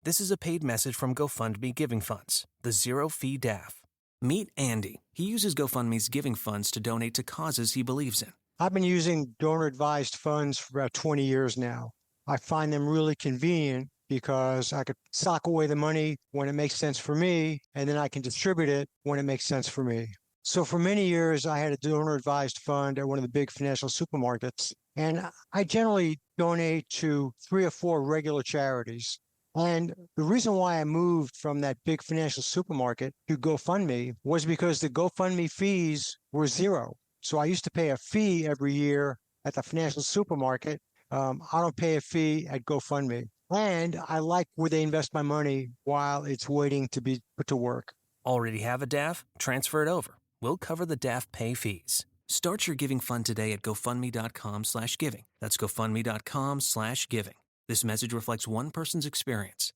This is a paid message from GoFundMe Giving Funds, the zero-fee DAF. Meet Andy. He uses GoFundMe's giving funds to donate to causes he believes in. I've been using donor-advised funds for about 20 years now. I find them really convenient because I could sock away the money when it makes sense for me, and then I can distribute it when it makes sense for me. So for many years, I had a donor-advised fund at one of the big financial supermarkets, and I generally donate to 3 or 4 regular charities. And the reason why I moved from that big financial supermarket to GoFundMe was because the GoFundMe fees were zero. So I used to pay a fee every year at the financial supermarket. I don't pay a fee at GoFundMe. And I like where they invest my money while it's waiting to be put to work. Already have a DAF? Transfer it over. We'll cover the DAF pay fees. Start your giving fund today at GoFundMe.com/giving. That's GoFundMe.com/giving. This message reflects one person's experience.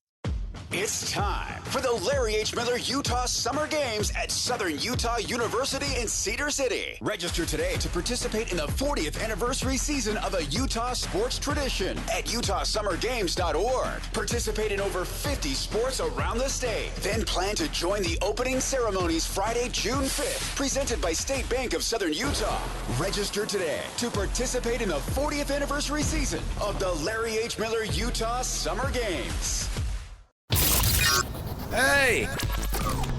It's time for the Larry H. Miller Utah Summer Games at Southern Utah University in Cedar City. Register today to participate in the 40th anniversary season of a Utah sports tradition at utahsummergames.org. Participate in over 50 sports around the state. Then plan to join the opening ceremonies Friday, June 5th, presented by State Bank of Southern Utah. Register today to participate in the 40th anniversary season of the Larry H. Miller Utah Summer Games. Hey!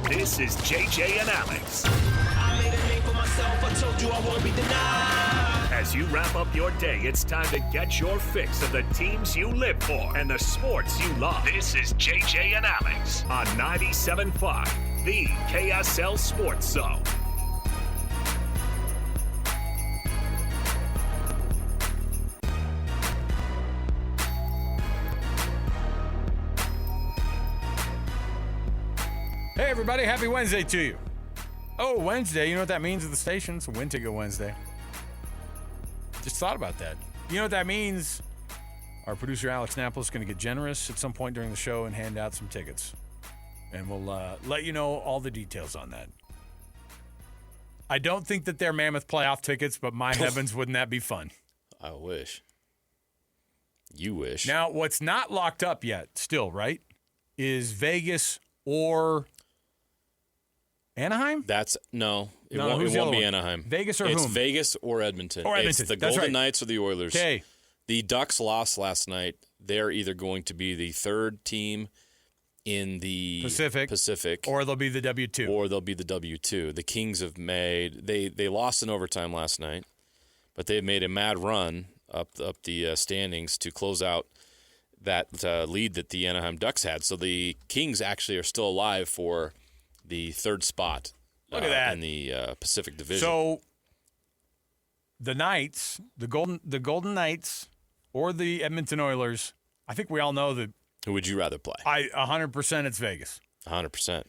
This is JJ and Alex. I made a name for myself, I told you I won't be denied. As you wrap up your day, it's time to get your fix of the teams you live for and the sports you love. This is JJ and Alex on 97.5, the KSL Sports Zone. Hey everybody, happy Wednesday to you. Oh, Wednesday, you know what that means at the station? It's a Win Ticket Wednesday. Just thought about that. You know what that means? Our producer Alex Naples is going to get generous at some point during the show and hand out some tickets. And we'll let you know all the details on that. I don't think that they're Mammoth playoff tickets, but my heavens, wouldn't that be fun? I wish. You wish. Now, what's not locked up yet, still, right, is Vegas or Anaheim? It won't be Anaheim. Vegas or it's whom? Vegas or Edmonton. Or Edmonton. It's the That's Golden right. Knights or the Oilers. Okay. The Ducks lost last night. They're either going to be the third team in the Pacific, or they'll be the W2. Or they'll be the W2. The Kings have made they lost in overtime last night, but they've made a mad run up the standings to close out that lead that the Anaheim Ducks had. So the Kings actually are still alive for the third spot. Look at that. In the Pacific Division. So the Knights, the Golden Knights, or the Edmonton Oilers, I think we all know that. Who would you rather play? 100% it's Vegas. 100%.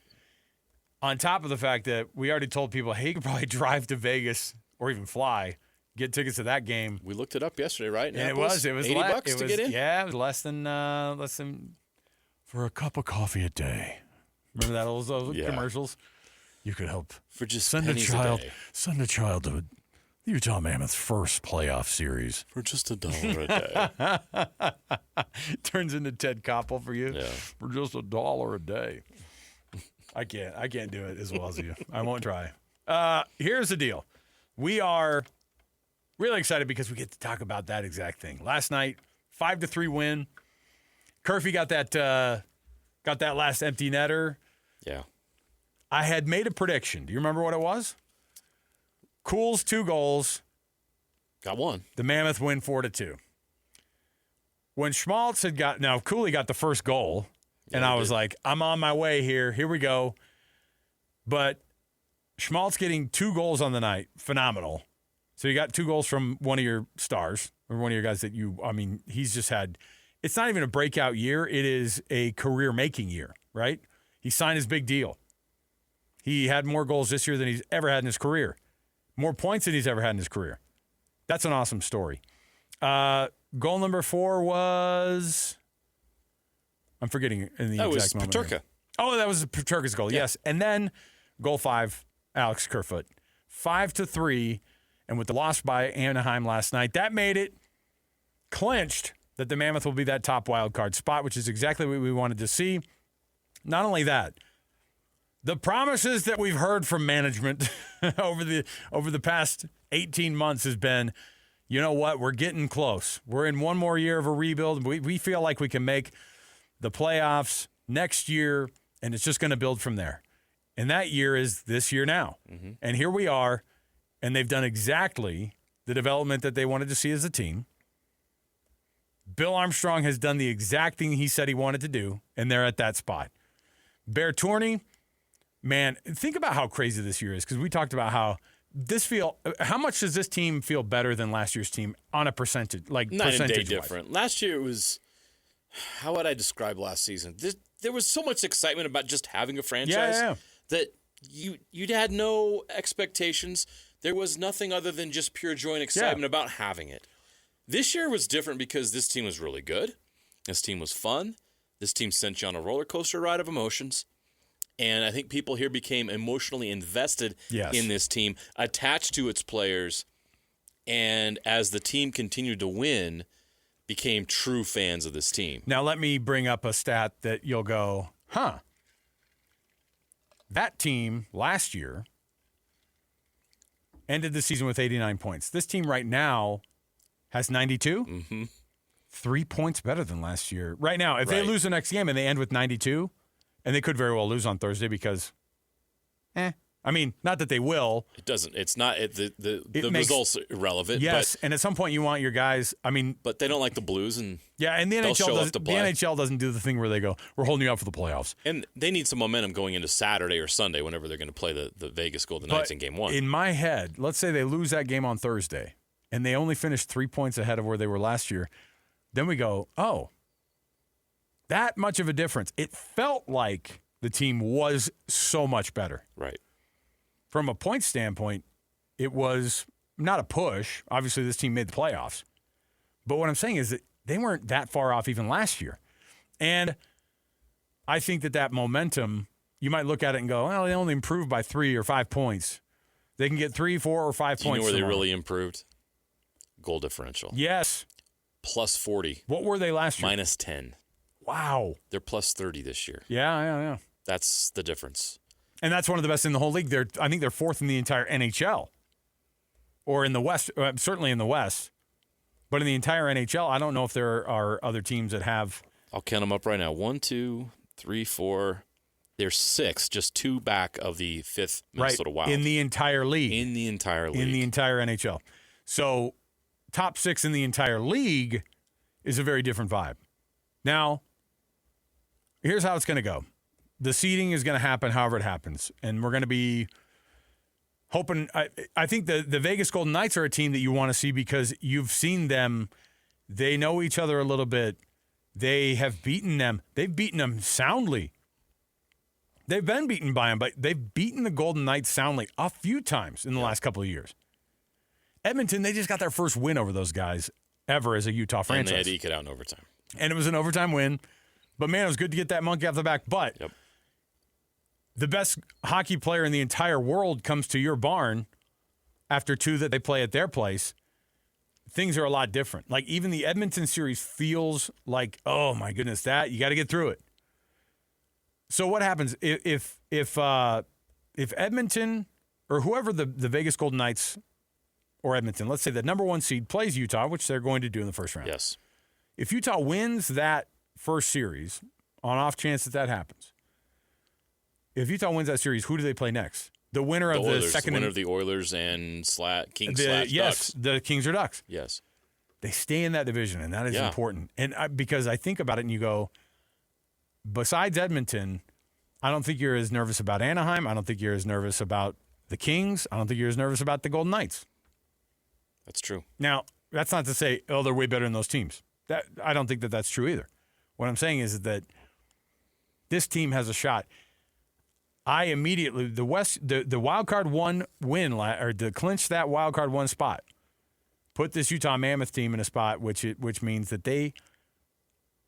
On top of the fact that we already told people, hey, you could probably drive to Vegas or even fly, get tickets to that game. We looked it up yesterday, right? And it was $80 to get in? Yeah, it was less than for a cup of coffee a day. Remember that old commercials? You could help for just send pennies a day. Send a child to the Utah Mammoth's first playoff series for just $1 a day. Turns into Ted Koppel for you. Yeah. For just $1 a day. I can't do it as well as you. I won't try. Here's the deal. We are really excited because we get to talk about that exact thing. Last night, 5-3 win. Kirry got that last empty netter. Yeah. I had made a prediction. Do you remember what it was? Cool's 2 goals. Got one. The Mammoth win 4-2. When Schmaltz Cooley got the first goal, and I was like, I'm on my way here. Here we go. But Schmaltz getting 2 goals on the night, phenomenal. So you got 2 goals from one of your stars, or one of your guys that he's just had, it's not even a breakout year. It is a career-making year, right? He signed his big deal. He had more goals this year than he's ever had in his career. More points than he's ever had in his career. That's an awesome story. Goal number 4 was, I'm forgetting in the exact moment. That was Peterka. Oh, that was Peterka's goal, yes. And then goal 5, Alex Kerfoot. 5-3, and with the loss by Anaheim last night, that made it clinched that the Mammoth will be that top wild card spot, which is exactly what we wanted to see. Not only that, the promises that we've heard from management over the past 18 months has been, you know what, we're getting close. We're in one more year of a rebuild. We feel like we can make the playoffs next year, and it's just going to build from there. And that year is this year now. Mm-hmm. And here we are, and they've done exactly the development that they wanted to see as a team. Bill Armstrong has done the exact thing he said he wanted to do, and they're at that spot. Bear Tourney, man, think about how crazy this year is, because we talked about how much does this team feel better than last year's team on a percentage, like night and day percentage-wise? different. Last year it was, how would I describe last season? There was so much excitement about just having a franchise that you had no expectations. There was nothing other than just pure joy and excitement about having it. This year was different because this team was really good. This team was fun. This team sent you on a roller coaster ride of emotions. And I think people here became emotionally invested in this team, attached to its players, and as the team continued to win, became true fans of this team. Now let me bring up a stat that you'll go, huh. That team last year ended the season with 89 points. This team right now has 92. Mm-hmm. 3 points better than last year. Right now, if they lose the next game and they end with 92, and they could very well lose on Thursday because, I mean, not that they will. It doesn't. It's not. The results are irrelevant. Yes, and at some point you want your guys. I mean, but they don't like the Blues, and and the NHL doesn't do the thing where they go, "We're holding you out for the playoffs," and they need some momentum going into Saturday or Sunday whenever they're going to play the Vegas Golden Knights in Game 1. In my head, let's say they lose that game on Thursday, and they only finish 3 points ahead of where they were last year. Then we go, oh, that much of a difference. It felt like the team was so much better. Right. From a point standpoint, it was not a push. Obviously, this team made the playoffs. But what I'm saying is that they weren't that far off even last year. And I think that momentum, you might look at it and go, well, they only improved by 3 or 5 points. They can get 3, 4, or 5 points. Do you know where they really improved? Goal differential. Yes. Plus 40. What were they last year? Minus 10. Wow. They're plus 30 this year. Yeah. That's the difference. And that's one of the best in the whole league. I think they're fourth in the entire NHL. Or in the West, certainly in the West. But in the entire NHL, I don't know if there are other teams that have. I'll count them up right now. 1, 2, 3, 4. There's 6, just 2 back of the 5th Minnesota Wild. In the entire league. In the entire league. In the entire NHL. So top 6 in the entire league is a very different vibe. Now, here's how it's going to go. The seeding is going to happen however it happens. And we're going to be hoping. I think the Vegas Golden Knights are a team that you want to see because you've seen them. They know each other a little bit. They have beaten them. They've beaten them soundly. They've been beaten by them, but they've beaten the Golden Knights soundly a few times in the last couple of years. Edmonton, they just got their first win over those guys ever as a Utah franchise. And they had to eke it out in overtime. And it was an overtime win. But, man, it was good to get that monkey off the back. But the best hockey player in the entire world comes to your barn after 2 that they play at their place. Things are a lot different. Like, even the Edmonton series feels like, oh, my goodness, you got to get through it. So what happens if Edmonton or whoever the Vegas Golden Knights or Edmonton, let's say the number 1 seed plays Utah, which they're going to do in the first round. Yes. If Utah wins that first series, on off chance that happens, if Utah wins that series, who do they play next? The winner of the second. The winner of the Oilers and Kings / Yes, Ducks. the Kings or Ducks. Yes. They stay in that division, and that is important. And because I think about it and you go, besides Edmonton, I don't think you're as nervous about Anaheim. I don't think you're as nervous about the Kings. I don't think you're as nervous about the Golden Knights. That's true. Now, that's not to say, they're way better than those teams. I don't think that's true either. What I'm saying is that this team has a shot. I immediately, the wild card 1 win, or to clinch that wild card 1 spot, put this Utah Mammoth team in a spot which means that they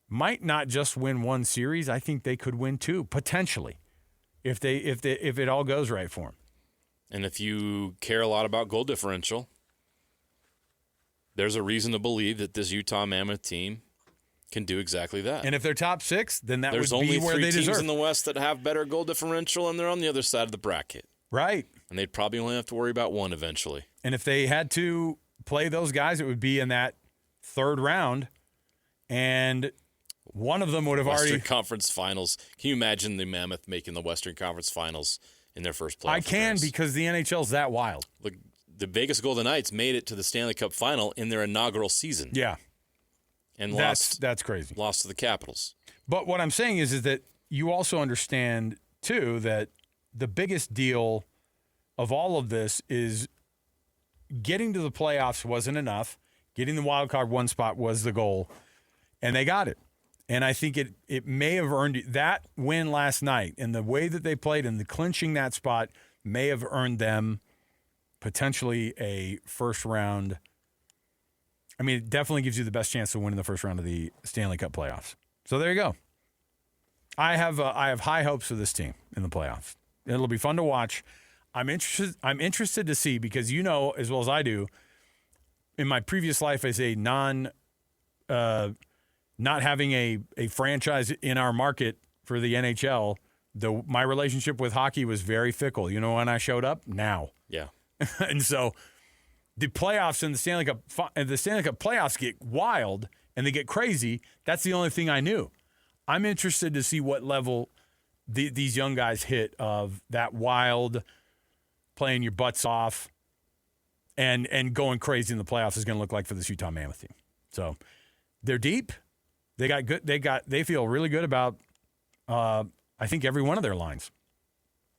might not just win 1 series. I think they could win 2 potentially, if it all goes right for them. And if you care a lot about goal differential, there's a reason to believe that this Utah Mammoth team can do exactly that. And if they're top 6, then There's would be only where 3 they teams deserve. in the West that have better goal differential, and they're on the other side of the bracket. Right. And they'd probably only have to worry about one eventually. And if they had to play those guys, it would be in that 3rd round. And one of them would have Western Conference Finals. Can you imagine the Mammoth making the Western Conference Finals in their first playoff I can appearance? because the NHL's that wild. Look, the Vegas Golden Knights made it to the Stanley Cup Final in their inaugural season. Yeah. And That's crazy. Lost to the Capitals. But what I'm saying is that you also understand, too, that the biggest deal of all of this is getting to the playoffs wasn't enough. Getting the wild card 1 spot was the goal, and they got it. And I think it may have earned that win last night, and the way that they played and the clinching that spot may have earned them potentially a first round. I mean, it definitely gives you the best chance to win in the first round of the Stanley Cup playoffs. So there you go. I have high hopes for this team in the playoffs. It'll be fun to watch. I'm interested to see, because you know as well as I do, in my previous life as a not having a franchise in our market for the NHL, my relationship with hockey was very fickle. You know when I showed up? Now. Yeah. And so the playoffs and the Stanley Cup playoffs get wild and they get crazy. That's the only thing I knew. I'm interested to see what level these young guys hit of that wild, playing your butts off, and going crazy in the playoffs is going to look like for this Utah Mammoth team. So they're deep. They feel really good about I think every one of their lines.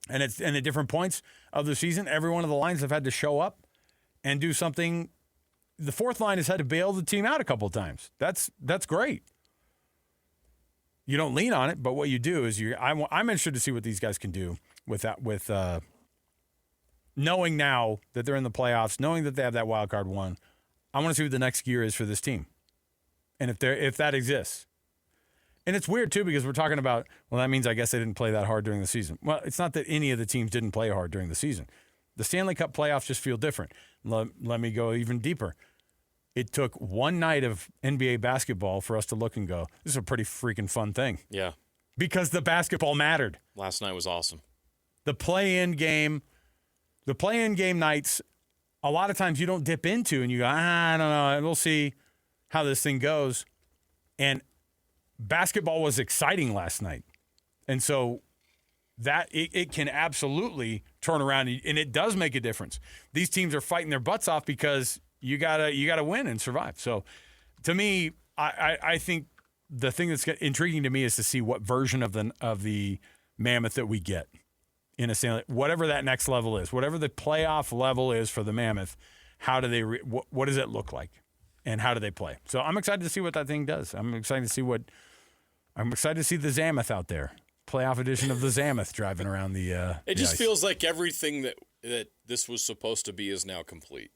And it's at different points of the season, every one of the lines have had to show up and do something. The 4th line has had to bail the team out a couple of times. That's great. You don't lean on it, but what you do is I'm interested to see what these guys can do with that, with knowing now that they're in the playoffs, knowing that they have that wild card 1. I want to see what the next gear is for this team, and if that exists. And it's weird, too, because we're talking about, well, that means I guess they didn't play that hard during the season. Well, it's not that any of the teams didn't play hard during the season. The Stanley Cup playoffs just feel different. Let me go even deeper. It took one night of NBA basketball for us to look and go, this is a pretty freaking fun thing. Yeah. Because the basketball mattered. Last night was awesome. The play-in game nights, a lot of times you don't dip into and you go, I don't know, we'll see how this thing goes. And basketball was exciting last night. And so that it can absolutely turn around, and it does make a difference. These teams are fighting their butts off because you gotta win and survive. So to me, I think the thing that's intriguing to me is to see what version of the Mammoth that we get in a Stanley, whatever that next level is, whatever the playoff level is for the Mammoth. How do they what does it look like, and how do they play? So I'm excited to see what that thing does. I'm excited to see the Zamoth out there, playoff edition of the Zamoth driving around the. It just feels like everything that this was supposed to be is now complete,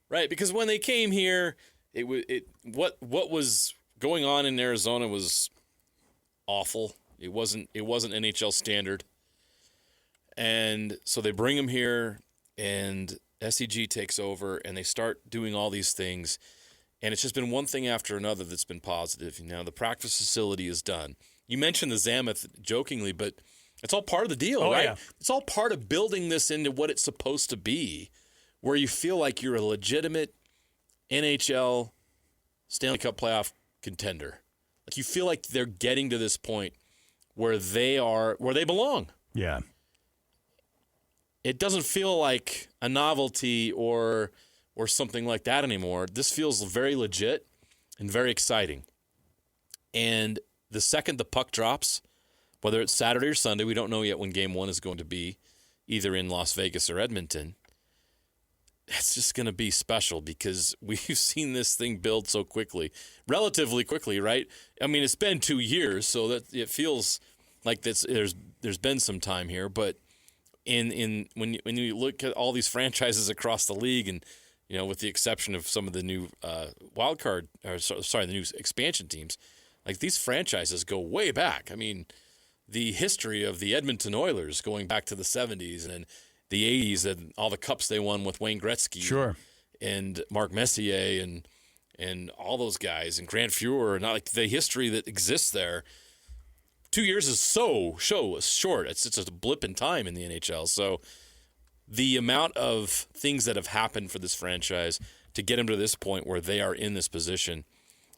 right? Because when they came here, what was going on in Arizona was awful. It wasn't NHL standard, and so they bring them here, and SEG takes over, and they start doing all these things. And it's just been one thing after another that's been positive. The practice facility is done. You mentioned the Zamoth jokingly, but it's all part of the deal, right? Yeah. It's all part of building this into what it's supposed to be, where you feel like you're a legitimate NHL Stanley Cup playoff contender. Like you feel like they're getting to this point where they belong. Yeah. It doesn't feel like a novelty or something like that anymore. This feels very legit and very exciting. And the second the puck drops, whether it's Saturday or Sunday, we don't know yet when Game 1 is going to be, either in Las Vegas or Edmonton, it's just going to be special because we've seen this thing build so quickly, relatively quickly, right? I mean, it's been 2 years, so that it feels like there's been some time here. But when you look at all these franchises across the league, and with the exception of some of the new the new expansion teams, like these franchises go way back. I mean, the history of the Edmonton Oilers going back to the 70s and the 80s and all the cups they won with Wayne Gretzky, sure, and Mark Messier and and all those guys and Grant Fuhr and like the history that exists there. 2 years is so short. It's just a blip in time in the NHL. So the amount of things that have happened for this franchise to get them to this point where they are in this position,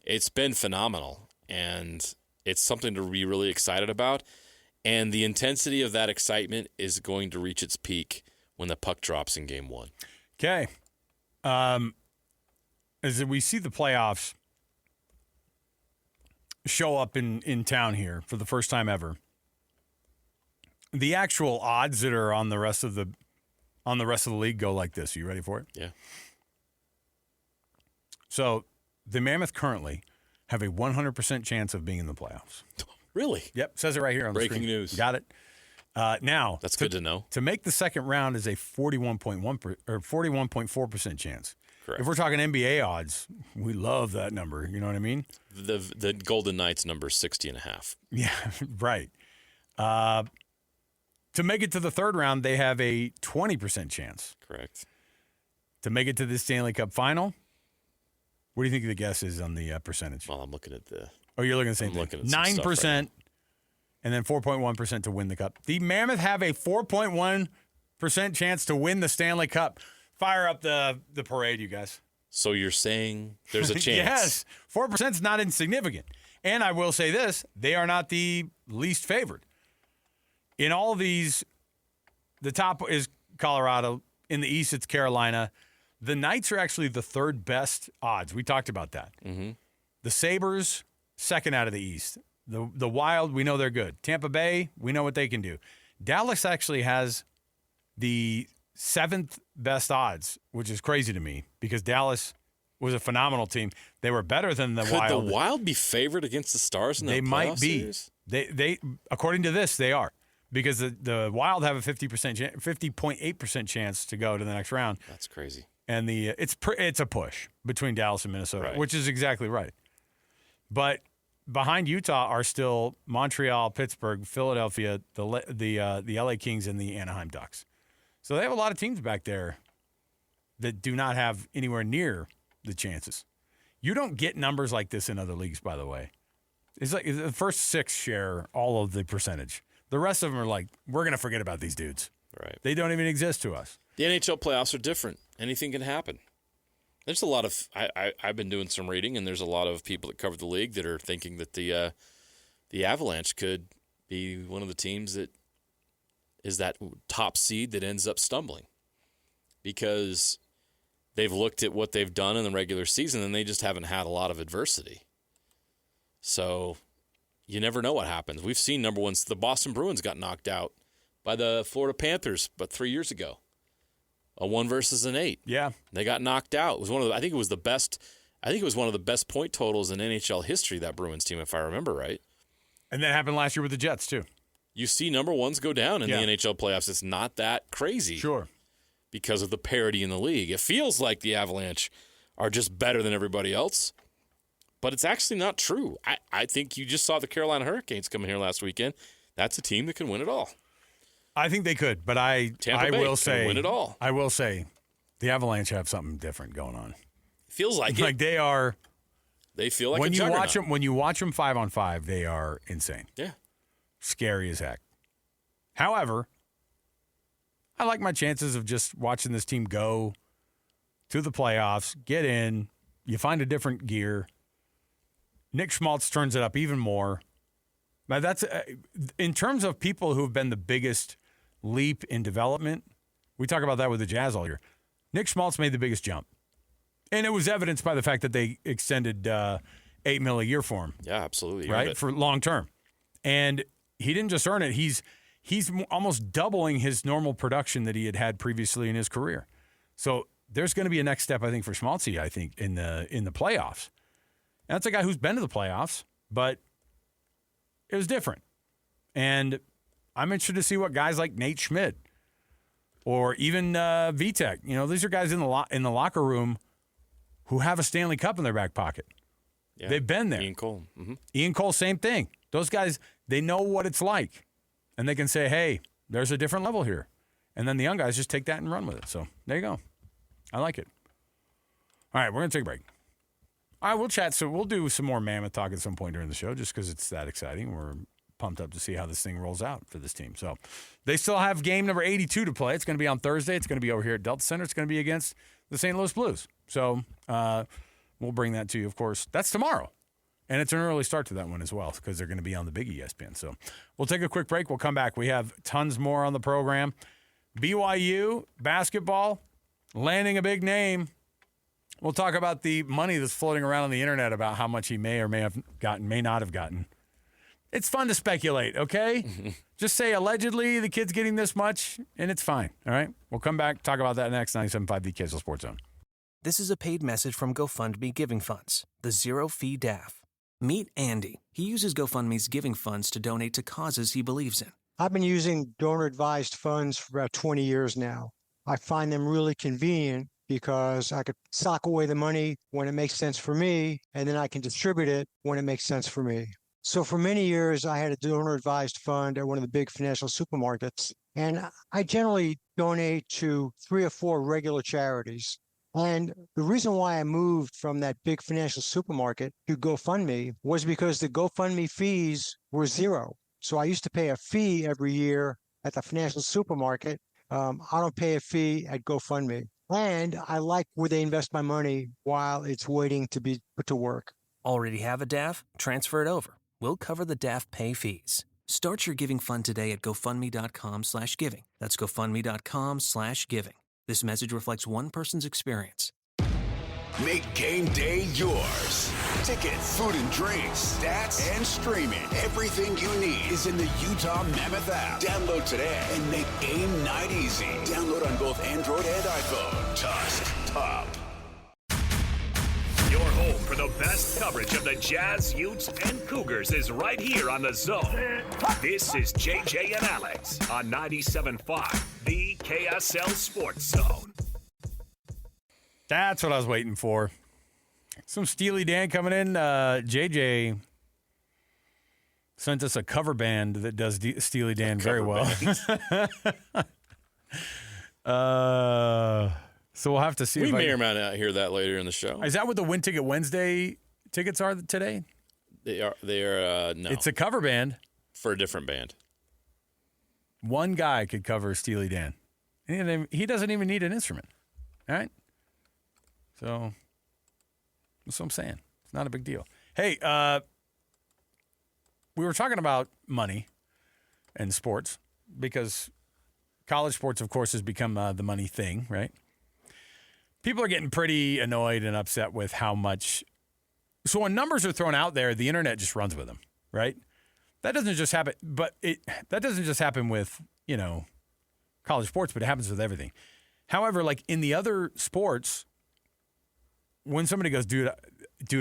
it's been phenomenal. And it's something to be really excited about. And the intensity of that excitement is going to reach its peak when the puck drops in Game 1. Okay. As we see the playoffs show up in town here for the first time ever, the actual odds that are on the rest of the league go like this. Are you ready for it? Yeah. So the Mammoth currently have a 100% chance of being in the playoffs. Really? Yep, says it right here on the screen. Breaking news. Got it. Now that's good to know. To make the second round is a 41.1 or 41.4% chance. Correct. If we're talking NBA odds, we love that number. You know what I mean? The Golden Knights number is 60.5. Yeah, right. To make it to the third round, they have a 20% chance. Correct. To make it to the Stanley Cup final, what do you think the guess is on the percentage? Well, I'm looking at the. Oh, you're looking at the same thing. 9%, right, and then 4.1% to win the cup. The Mammoth have a 4.1% chance to win the Stanley Cup. Fire up the parade, you guys. So you're saying there's a chance? Yes. 4% is not insignificant. And I will say this, they are not the least favored. In all these, the top is Colorado. In the East, it's Carolina. The Knights are actually the third best odds. We talked about that. Mm-hmm. The Sabres, second out of the East. The Wild, we know they're good. Tampa Bay, we know what they can do. Dallas actually has the seventh best odds, which is crazy to me because Dallas was a phenomenal team. They were better than the Wild. Could the Wild be favored against the Stars in the playoff They might be. Series? They according to this, they are. Because the Wild have a 50.8% chance to go to the next round. That's crazy. And it's a push between Dallas and Minnesota, right, which is exactly right. But behind Utah are still Montreal, Pittsburgh, Philadelphia, the LA Kings, and the Anaheim Ducks. So they have a lot of teams back there that do not have anywhere near the chances. You don't get numbers like this in other leagues, by the way. It's like the first six share all of the percentage. The rest of them are like, we're going to forget about these dudes. Right. They don't even exist to us. The NHL playoffs are different. Anything can happen. There's a lot of I've been doing some reading, and there's a lot of people that cover the league that are thinking that the Avalanche could be one of the teams that is that top seed that ends up stumbling because they've looked at what they've done in the regular season, and they just haven't had a lot of adversity. So you never know what happens. We've seen number ones. The Boston Bruins got knocked out by the Florida Panthers, but 3 years ago. A 1 versus an 8. Yeah. They got knocked out. It was I think it was one of the best point totals in NHL history, that Bruins team, if I remember right. And that happened last year with the Jets, too. You see number ones go down in the NHL playoffs. It's not that crazy. Sure. Because of the parity in the league. It feels like the Avalanche are just better than everybody else, but it's actually not true. I think you just saw the Carolina Hurricanes come in here last weekend. That's a team that can win it all. I think they could, but I will say win it all. I will say the Avalanche have something different going on. Feels like it. Like they are. They feel like when a you juggernaut. watch them. When you watch them 5-on-5, they are insane. Yeah, scary as heck. However, I like my chances of just watching this team go to the playoffs, get in. You find a different gear. Nick Schmaltz turns it up even more. Now that's in terms of people who have been the biggest leap in development. We talk about that with the Jazz all year. Nick Schmaltz made the biggest jump, and it was evidenced by the fact that they extended $8 million a year for him. Yeah, absolutely. Right, for long term, and he didn't just earn it. He's almost doubling his normal production that he had previously in his career. So there's going to be a next step, I think, for Schmaltzy. I think in the playoffs. And that's a guy who's been to the playoffs, but it was different. And I'm interested to see what guys like Nate Schmidt or even Vitek, these are guys in the locker room who have a Stanley Cup in their back pocket. Yeah. They've been there. Ian Cole. Mm-hmm. Ian Cole, same thing. Those guys, they know what it's like. And they can say, hey, there's a different level here. And then the young guys just take that and run with it. So there you go. I like it. All right, we're going to take a break. All right, we'll chat. So we'll do some more Mammoth talk at some point during the show just because it's that exciting. We're pumped up to see how this thing rolls out for this team. So they still have game number 82 to play. It's going to be on Thursday. It's going to be over here at Delta Center. It's going to be against the St. Louis Blues. So we'll bring that to you, of course. That's tomorrow. And it's an early start to that one as well because they're going to be on the big ESPN. So we'll take a quick break. We'll come back. We have tons more on the program. BYU basketball landing a big name. We'll talk about the money that's floating around on the internet about how much he may or may have gotten, may not have gotten. It's fun to speculate, okay? Just say allegedly the kid's getting this much, and it's fine, all right? We'll come back, talk about that next. 97.5 The KSL Sports Zone. This is a paid message from GoFundMe Giving Funds, the zero-fee DAF. Meet Andy. He uses GoFundMe's giving funds to donate to causes he believes in. I've been using donor-advised funds for about 20 years now. I find them really convenient because I could sock away the money when it makes sense for me, and then I can distribute it when it makes sense for me. So for many years, I had a donor-advised fund at one of the big financial supermarkets, and I generally donate to 3 or 4 regular charities. And the reason why I moved from that big financial supermarket to GoFundMe was because the GoFundMe fees were zero. So I used to pay a fee every year at the financial supermarket. I don't pay a fee at GoFundMe. And I like where they invest my money while it's waiting to be put to work. Already have a DAF? Transfer it over. We'll cover the DAF pay fees. Start your giving fund today at GoFundMe.com/giving. That's GoFundMe.com/giving. This message reflects one person's experience. Make game day yours. Tickets, food and drinks, stats, and streaming. Everything you need is in the Utah Mammoth app. Download today and make game night easy. Download on both Android and iPhone. Tusk Top. Your home for the best coverage of the Jazz, Utes, and Cougars is right here on The Zone. This is JJ and Alex on 97.5, the KSL Sports Zone. That's what I was waiting for. Some Steely Dan coming in. JJ sent us a cover band that does Steely Dan very well. So we'll have to see. We may or may not hear that later in the show. Is that what the Win Ticket Wednesday tickets are today? They are no. It's a cover band. For a different band. One guy could cover Steely Dan. And he doesn't even need an instrument. All right? So that's what I'm saying. It's not a big deal. Hey, we were talking about money and sports because college sports, of course, has become the money thing, right? People are getting pretty annoyed and upset with how much. So when numbers are thrown out there, the internet just runs with them, right? That doesn't just happen, that doesn't just happen with, college sports, but it happens with everything. However, like in the other sports, when somebody goes, dude,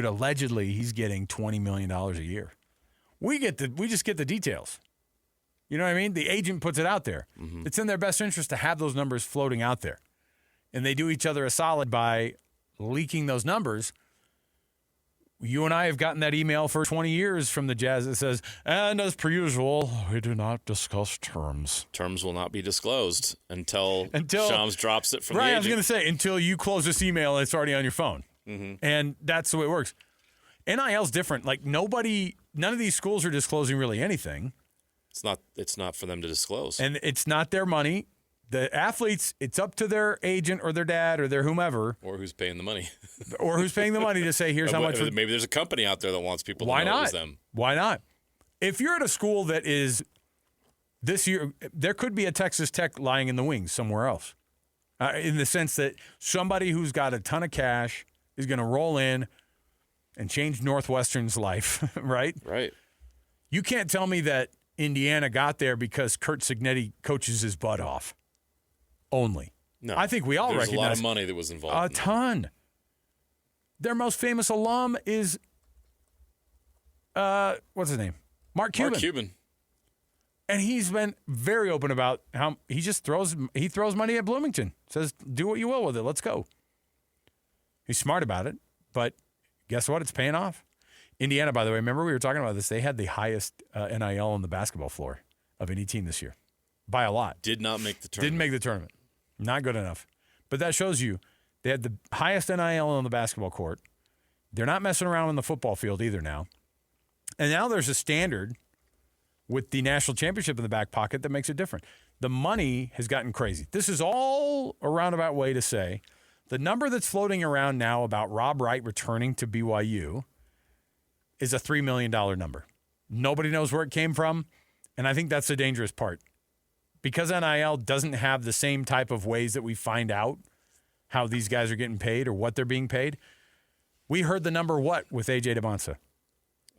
allegedly he's getting $20 million a year, we just get the details. You know what I mean? The agent puts it out there. Mm-hmm. It's in their best interest to have those numbers floating out there. And they do each other a solid by leaking those numbers. You and I have gotten that email for 20 years from the Jazz that says, and as per usual, we do not discuss terms. Terms will not be disclosed until Shams drops it from the agent. Right, I was going to say, until you close this email and it's already on your phone. Mm-hmm. And that's the way it works. NIL's different. Like none of these schools are disclosing really anything. It's not for them to disclose. And it's not their money. The athletes, it's up to their agent or their dad or their whomever. Or who's paying the money. Or who's paying the money to say, here's how much. Maybe there's a company out there that wants people to know it was them. Why not? If you're at a school that is this year, there could be a Texas Tech lying in the wings somewhere else. In the sense that somebody who's got a ton of cash is going to roll in and change Northwestern's life, right? Right. You can't tell me that Indiana got there because Kurt Signetti coaches his butt off. Only. No. I think we all recognize. There's a lot of money that was involved. A ton. Their most famous alum is, what's his name? Mark Cuban. Mark Cuban. And he's been very open about how he just throws money at Bloomington. Says, do what you will with it. Let's go. He's smart about it, but guess what? It's paying off. Indiana, by the way, remember we were talking about this. They had the highest NIL on the basketball floor of any team this year. By a lot. Did not make the tournament. Didn't make the tournament. Not good enough. But that shows you they had the highest NIL on the basketball court, They're not messing around on the football field either now. And now there's a standard with the national championship in the back pocket that makes it different. The money has gotten crazy. This is all a roundabout way to say the number that's floating around now about Rob Wright returning to BYU is a $3 million number. Nobody knows where it came from, and I think that's the dangerous part. Because NIL doesn't have the same type of ways that we find out how these guys are getting paid or what they're being paid, we heard the number what with A.J. DeBonsa?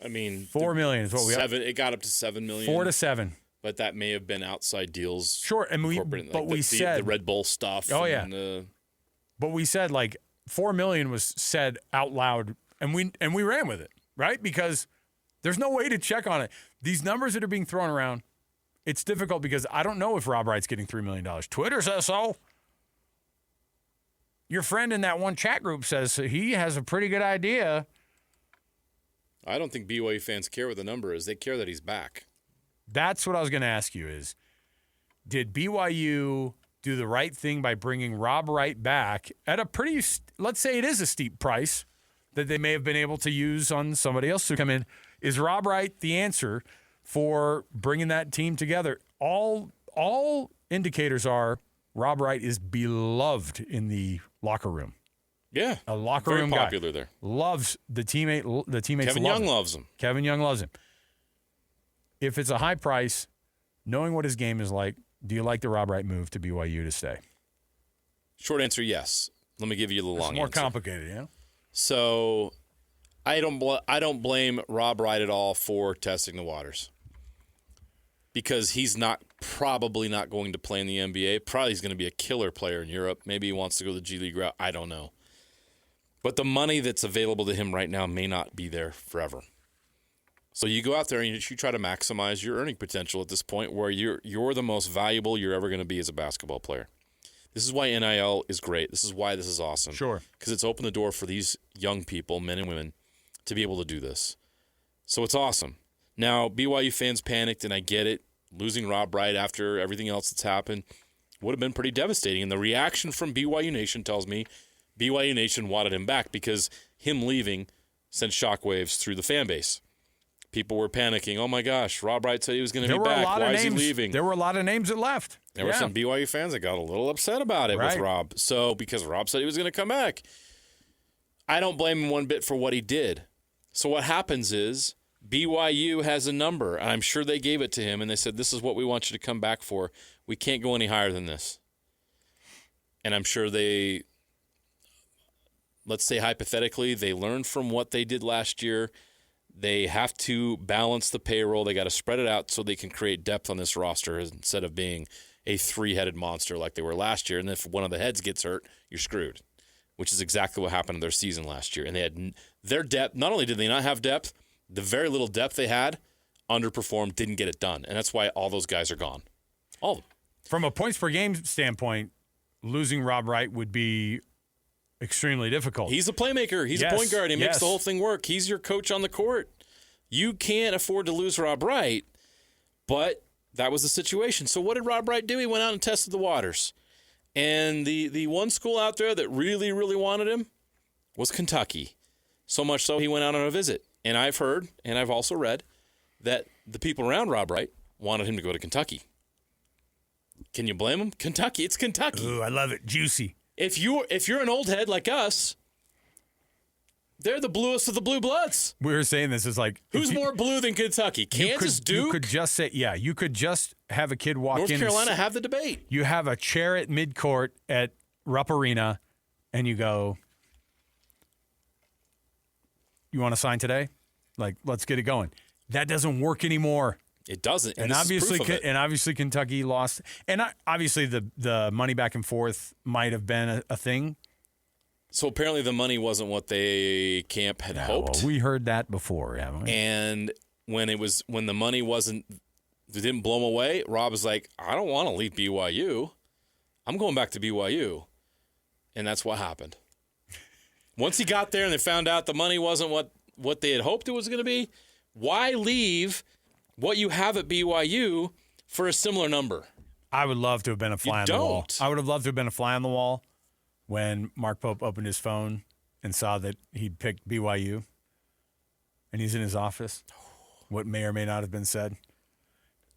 I mean, $4 million is what we seven. It got up to $7 million. 4 to 7. But that may have been outside deals. Sure, and we said the Red Bull stuff. Oh yeah. But we said like $4 million was said out loud, and we ran with it, right? Because there's no way to check on it. These numbers that are being thrown around, it's difficult because I don't know if Rob Wright's getting $3 million. Twitter says so. Your friend in that one chat group says he has a pretty good idea. I don't think BYU fans care what the number is. They care that he's back. That's what I was going to ask you is, did BYU do the right thing by bringing Rob Wright back at a pretty, let's say it is a steep price that they may have been able to use on somebody else to come in? Is Rob Wright the answer for bringing that team together? All indicators are Rob Wright is beloved in the locker room. Yeah, a locker very room popular guy. there. Loves the teammates. Kevin Young loves him. Kevin Young loves him. If it's a high price, knowing what his game is like, do you like the Rob Wright move to BYU to stay? Short answer, yes. Let me give you the long answer. More complicated, yeah. So, I don't blame Rob Wright at all for testing the waters, because he's probably not going to play in the NBA. Probably he's going to be a killer player in Europe. Maybe he wants to go the G League route. I don't know. But the money that's available to him right now may not be there forever. So you go out there and you try to maximize your earning potential at this point where you're the most valuable you're ever going to be as a basketball player. This is why NIL is great. This is why this is awesome. Sure. Because it's opened the door for these young people, men and women, to be able to do this. So it's awesome. Now, BYU fans panicked, and I get it. Losing Rob Wright after everything else that's happened would have been pretty devastating. And the reaction from BYU Nation tells me BYU Nation wanted him back because him leaving sent shockwaves through the fan base. People were panicking. Oh, my gosh, Rob Wright said he was going to be back. Why is he leaving? There were a lot of names that left. There were some BYU fans that got a little upset about it with Rob. So because Rob said he was going to come back. I don't blame him one bit for what he did. So what happens is BYU has a number, and I'm sure they gave it to him, and they said, this is what we want you to come back for. We can't go any higher than this. And I'm sure they, let's say hypothetically, they learned from what they did last year. They have to balance the payroll. They got to spread it out so they can create depth on this roster instead of being a three-headed monster like they were last year. And if one of the heads gets hurt, you're screwed, which is exactly what happened in their season last year. And they had their depth. Not only did they not have depth, the very little depth they had underperformed, didn't get it done. And that's why all those guys are gone. All of them. From a points per game standpoint, losing Rob Wright would be extremely difficult. He's a playmaker. He's a point guard. He makes the whole thing work. He's your coach on the court. You can't afford to lose Rob Wright, but that was the situation. So what did Rob Wright do? He went out and tested the waters. And the one school out there that really, really wanted him was Kentucky. So much so he went out on a visit. And I've heard, and I've also read, that the people around Rob Wright wanted him to go to Kentucky. Can you blame him? Kentucky. It's Kentucky. Ooh, I love it. Juicy. If you're an old head like us, they're the bluest of the blue bloods. We were saying this is like, who's more blue than Kentucky? Kansas, Duke? You could just say, you could just have a kid walk in. North Carolina, have the debate. You have a chair at midcourt at Rupp Arena, and you go, you want to sign today? Like, let's get it going. That doesn't work anymore. It doesn't, and obviously Kentucky lost, and obviously the money back and forth might have been a thing. So apparently the money wasn't what they camp had hoped. Well, we heard that before, haven't we? And when the money wasn't, it didn't blow them away. Rob was like, I don't want to leave BYU. I'm going back to BYU, and that's what happened. Once he got there and they found out the money wasn't what they had hoped it was going to be, why leave what you have at BYU for a similar number? I would love to have been a fly on the wall. I would have loved to have been a fly on the wall when Mark Pope opened his phone and saw that he'd picked BYU and he's in his office? What may or may not have been said?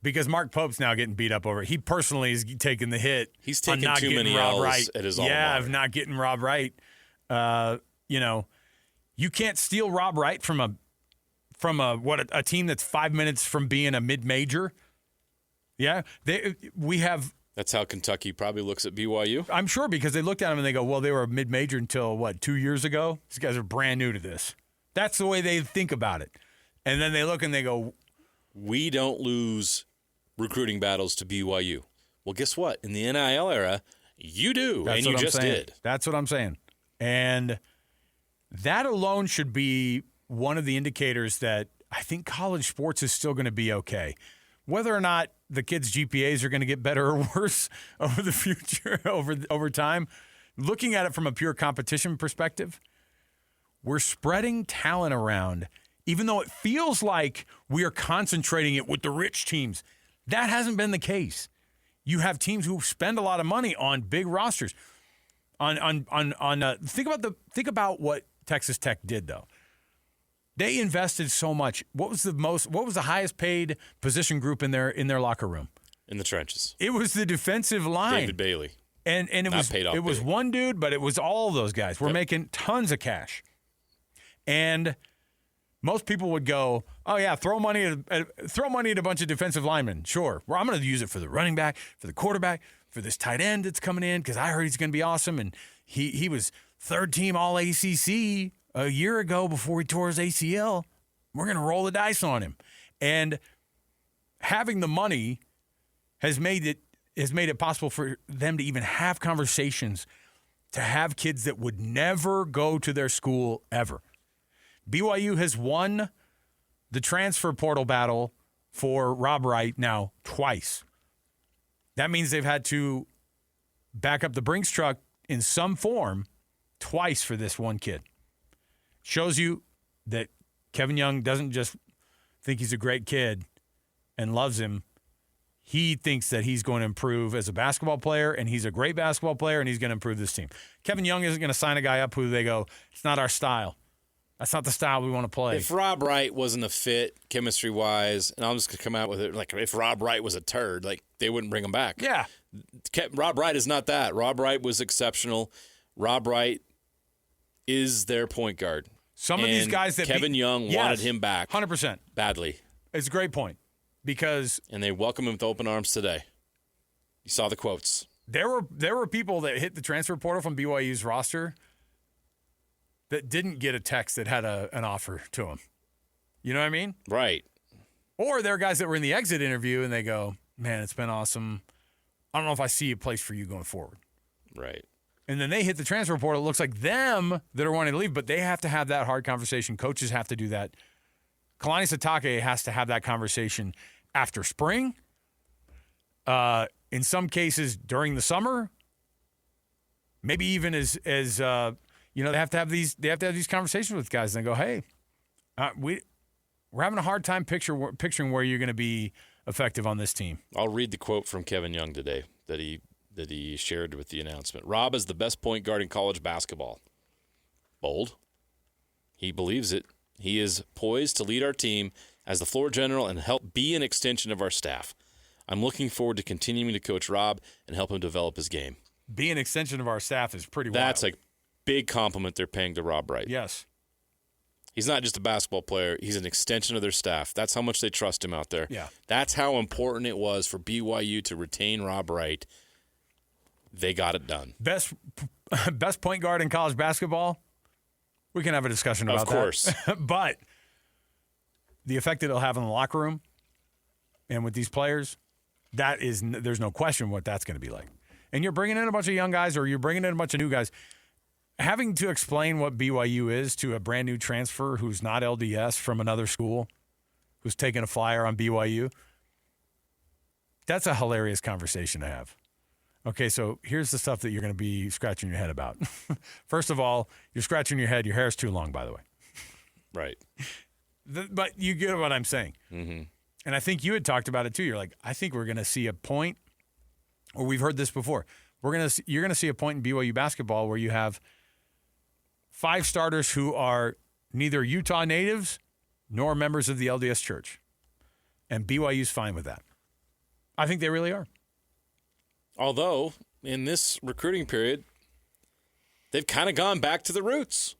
Because Mark Pope's now getting beat up over it. He personally is taking the hit. He's taking on not too many Rob L's Wright. at his alma mater. Of not getting Rob Wright. You can't steal Rob Wright from a team that's 5 minutes from being a mid-major. Yeah, That's how Kentucky probably looks at BYU. I'm sure, because they looked at them and they go, well, they were a mid-major until, 2 years ago? These guys are brand new to this. That's the way they think about it. And then they look and they go, we don't lose recruiting battles to BYU. Well, guess what? In the NIL era, you do, and you just did. That's what I'm saying. And that alone should be one of the indicators that I think college sports is still going to be okay. Whether or not the kids' GPAs are going to get better or worse over the future, over time, looking at it from a pure competition perspective, we're spreading talent around, even though it feels like we are concentrating it with the rich teams. That hasn't been the case. You have teams who spend a lot of money on big rosters. Think about what Texas Tech did, though. They invested so much. What was the highest paid position group in their locker room? In the trenches. It was the defensive line. David Bailey. And it was one dude, but it was all of those guys. We're making tons of cash. And most people would go, oh yeah, throw money at a bunch of defensive linemen. Sure. Well, I'm going to use it for the running back, for the quarterback, for this tight end that's coming in, because I heard he's going to be awesome. And he was third team all ACC a year ago before he tore his ACL. We're going to roll the dice on him. And having the money has made it possible for them to even have conversations, to have kids that would never go to their school ever. BYU has won the transfer portal battle for Rob Wright now twice. That means they've had to back up the Brinks truck in some form twice for this one kid. Shows you that Kevin Young doesn't just think he's a great kid and loves him. He thinks that he's going to improve as a basketball player, and he's a great basketball player, and he's going to improve this team. Kevin Young isn't going to sign a guy up who they go, it's not our style. That's not the style we want to play. If Rob Wright wasn't a fit chemistry-wise, and I'm just going to come out with it, like if Rob Wright was a turd, like they wouldn't bring him back. Yeah. Rob Wright is not that. Rob Wright was exceptional. Rob Wright is their point guard. Some of these guys that Kevin Young wanted him back 100% badly. It's a great point because and they welcome him with open arms today. You saw the quotes. There were people that hit the transfer portal from BYU's roster that didn't get a text that had an offer to them. You know what I mean? Right. Or there are guys that were in the exit interview and they go, man, it's been awesome. I don't know if I see a place for you going forward. Right. And then they hit the transfer portal. It looks like them that are wanting to leave, but they have to have that hard conversation. Coaches have to do that. Kalani Sitake has to have that conversation after spring. In some cases during the summer. Maybe even as you know, they have to have these conversations with guys and go, hey, we're having a hard time picturing where you're going to be effective on this team. I'll read the quote from Kevin Young today that he shared with the announcement. Rob is the best point guard in college basketball. Bold. He believes it. He is poised to lead our team as the floor general and help be an extension of our staff. I'm looking forward to continuing to coach Rob and help him develop his game. Be an extension of our staff is pretty wild. That's a big compliment they're paying to Rob Wright. Yes. He's not just a basketball player. He's an extension of their staff. That's how much they trust him out there. Yeah. That's how important it was for BYU to retain Rob Wright. They got it done. Best point guard in college basketball? We can have a discussion about that. Of course. But the effect that it'll have in the locker room and with these players, there's no question what that's going to be like. And you're bringing in a bunch of young guys or you're bringing in a bunch of new guys. Having to explain what BYU is to a brand new transfer who's not LDS from another school, who's taking a flyer on BYU, that's a hilarious conversation to have. Okay, so here's the stuff that you're going to be scratching your head about. First of all, you're scratching your head. Your hair's too long, by the way. Right. But you get what I'm saying. Mm-hmm. And I think you had talked about it too. You're like, I think we're going to see a point, or we've heard this before. You're going to see a point in BYU basketball where you have 5 starters who are neither Utah natives nor members of the LDS Church. And BYU's fine with that. I think they really are. Although, in this recruiting period, they've kind of gone back to the roots.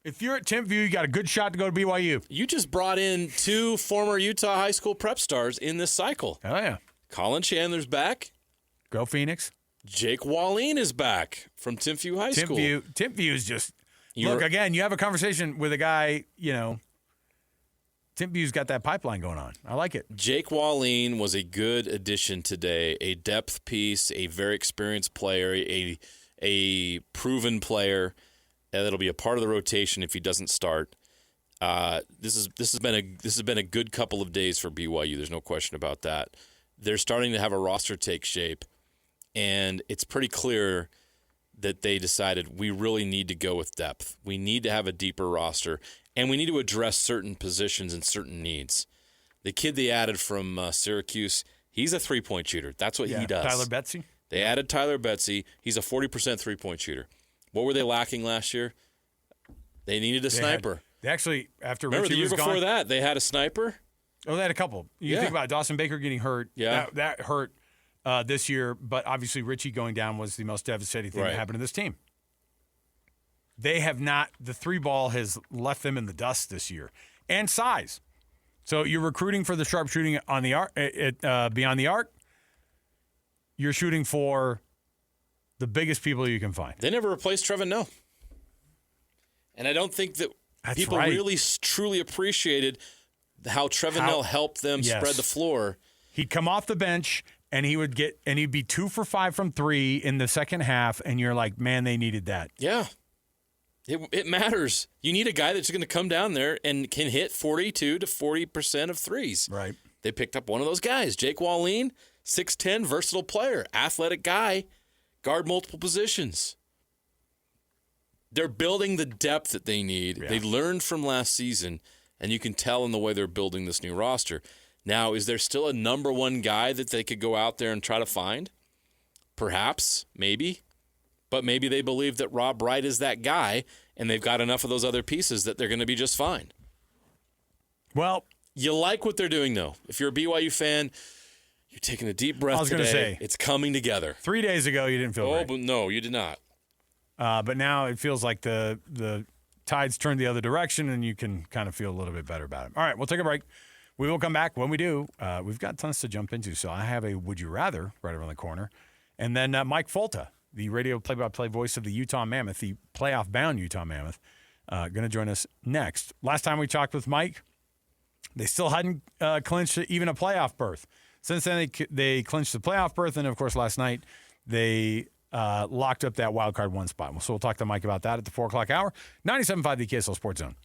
If you're at Timpview, you got a good shot to go to BYU. You just brought in 2 former Utah high school prep stars in this cycle. Oh, yeah. Colin Chandler's back. Go Phoenix. Jake Walleen is back from Timpview High School. Timpview is just look, again, you have a conversation with a guy, Timpview's got that pipeline going on. I like it. Jake Walleen was a good addition today, a depth piece, a very experienced player, a proven player that'll be a part of the rotation if he doesn't start. This has been a good couple of days for BYU. There's no question about that. They're starting to have a roster take shape, and it's pretty clear that they decided we really need to go with depth. We need to have a deeper roster, and we need to address certain positions and certain needs. The kid they added from Syracuse, he's a three-point shooter. That's what he does. Tyler Betsy. They added Tyler Betsy. He's a 40% three-point shooter. What were they lacking last year? They needed a sniper. They actually, after Remember Richie the year was before gone, that, they had a sniper? Oh, they had a couple. You think about Dawson Baker getting hurt. Yeah. That hurt this year, but obviously Richie going down was the most devastating thing that happened to this team. They have not – the 3-ball has left them in the dust this year. And size. So you're recruiting for the sharpshooting on the arc, beyond the arc. You're shooting for the biggest people you can find. They never replaced Trevin Noe. And I don't think that people really truly appreciated how Trevin Noe helped them spread the floor. He'd come off the bench and he'd be 2 for 5 from 3 in the second half, and you're like, man, they needed that. Yeah. It matters. You need a guy that's going to come down there and can hit 42 to 40% of threes. Right. They picked up one of those guys. Jake Walleen, 6'10", versatile player, athletic guy, guard multiple positions. They're building the depth that they need. Yeah. They learned from last season, and you can tell in the way they're building this new roster. Now, is there still a number 1 guy that they could go out there and try to find? Perhaps, maybe. But maybe they believe that Rob Wright is that guy, and they've got enough of those other pieces that they're going to be just fine. Well, you like what they're doing, though. If you're a BYU fan, you're taking a deep breath today. I was going to say, it's coming together. 3 days ago, you didn't feel great. But no, you did not. But now it feels like the tide's turned the other direction, and you can kind of feel a little bit better about it. All right, we'll take a break. We will come back. When we do, we've got tons to jump into. So I have a Would You Rather right around the corner. And then Mike Folta, the radio play-by-play voice of the Utah Mammoth, the playoff-bound Utah Mammoth, going to join us next. Last time we talked with Mike, they still hadn't clinched even a playoff berth. Since then, they clinched the playoff berth, and, of course, last night they locked up that wild card 1 spot. So we'll talk to Mike about that at the 4 o'clock hour. 97.5 the KSL Sports Zone.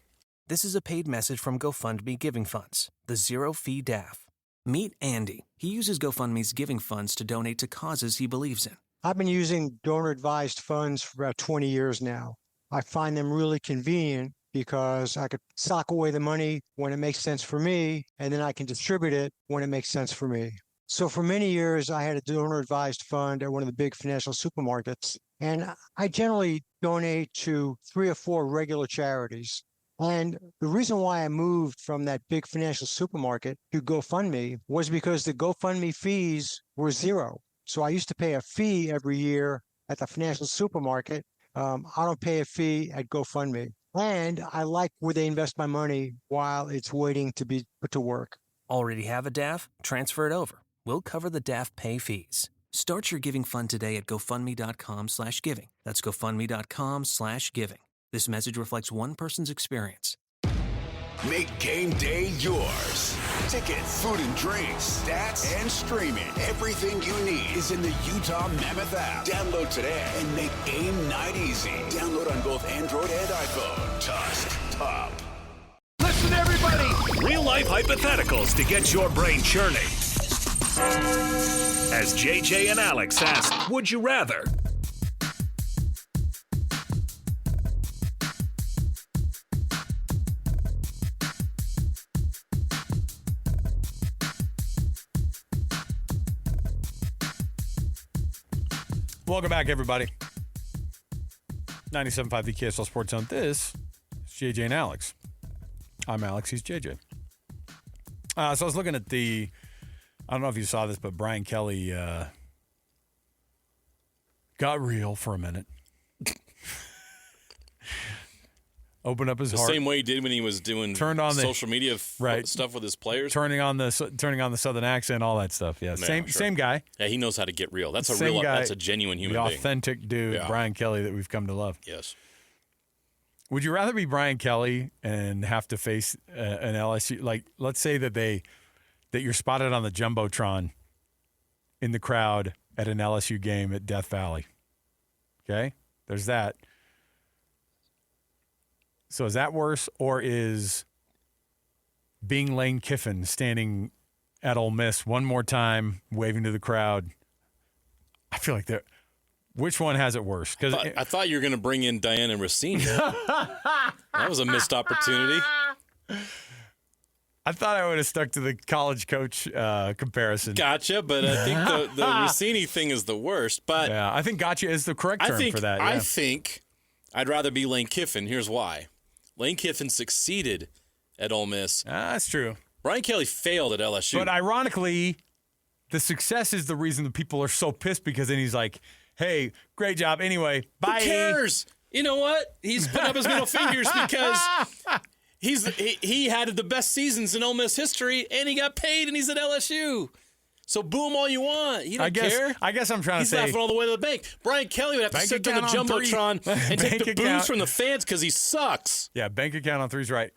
This is a paid message from GoFundMe Giving Funds, the zero-fee DAF. Meet Andy. He uses GoFundMe's giving funds to donate to causes he believes in. I've been using donor-advised funds for about 20 years now. I find them really convenient because I could sock away the money when it makes sense for me, and then I can distribute it when it makes sense for me. So for many years, I had a donor-advised fund at one of the big financial supermarkets, and I generally donate to 3 or 4 regular charities. And the reason why I moved from that big financial supermarket to GoFundMe was because the GoFundMe fees were 0. So I used to pay a fee every year at the financial supermarket. I don't pay a fee at GoFundMe. And I like where they invest my money while it's waiting to be put to work. Already have a DAF? Transfer it over. We'll cover the DAF pay fees. Start your giving fund today at GoFundMe.com/giving. That's GoFundMe.com/giving. This message reflects one person's experience. Make game day yours. Tickets, food and drinks, stats, and streaming. Everything you need is in the Utah Mammoth app. Download today and make game night easy. Download on both Android and iPhone. Tusk Top. Listen, everybody. Real-life hypotheticals to get your brain churning. As JJ and Alex ask, would you rather? Welcome back, everybody. 97.5 the KSL Sports Zone. This is JJ and Alex. I'm Alex. He's JJ. So I was looking at I don't know if you saw this, but Brian Kelly got real for a minute. Opened up his heart. The same way he did when he was doing social media stuff with his players. Turning on the Southern accent, all that stuff. Yeah, same guy. Yeah, he knows how to get real. That's that's a genuine human being. The authentic dude, Brian Kelly, that we've come to love. Yes. Would you rather be Brian Kelly and have to face an LSU? Like, let's say that you're spotted on the jumbotron in the crowd at an LSU game at Death Valley. Okay, there's that. So is that worse, or is being Lane Kiffin standing at Ole Miss one more time, waving to the crowd? I feel like which one has it worse? Because I thought you were going to bring in Diana Rossini. That was a missed opportunity. I thought I would have stuck to the college coach comparison. Gotcha, but I think the Rossini thing is the worst. But yeah, I think gotcha is the correct term for that. Yeah. I think I'd rather be Lane Kiffin. Here's why. Lane Kiffin succeeded at Ole Miss. That's true. Brian Kelly failed at LSU. But ironically, the success is the reason the people are so pissed, because then he's like, hey, great job. Anyway, bye. Who cares? You know what? He's putting up his middle fingers because he had the best seasons in Ole Miss history, and he got paid, and he's at LSU. So boo him all you want. He don't care. I guess I'm trying to say. He's laughing all the way to the bank. Brian Kelly would have to sit on the Jumbotron and take the boos from the fans because he sucks. Yeah, bank account on three's right.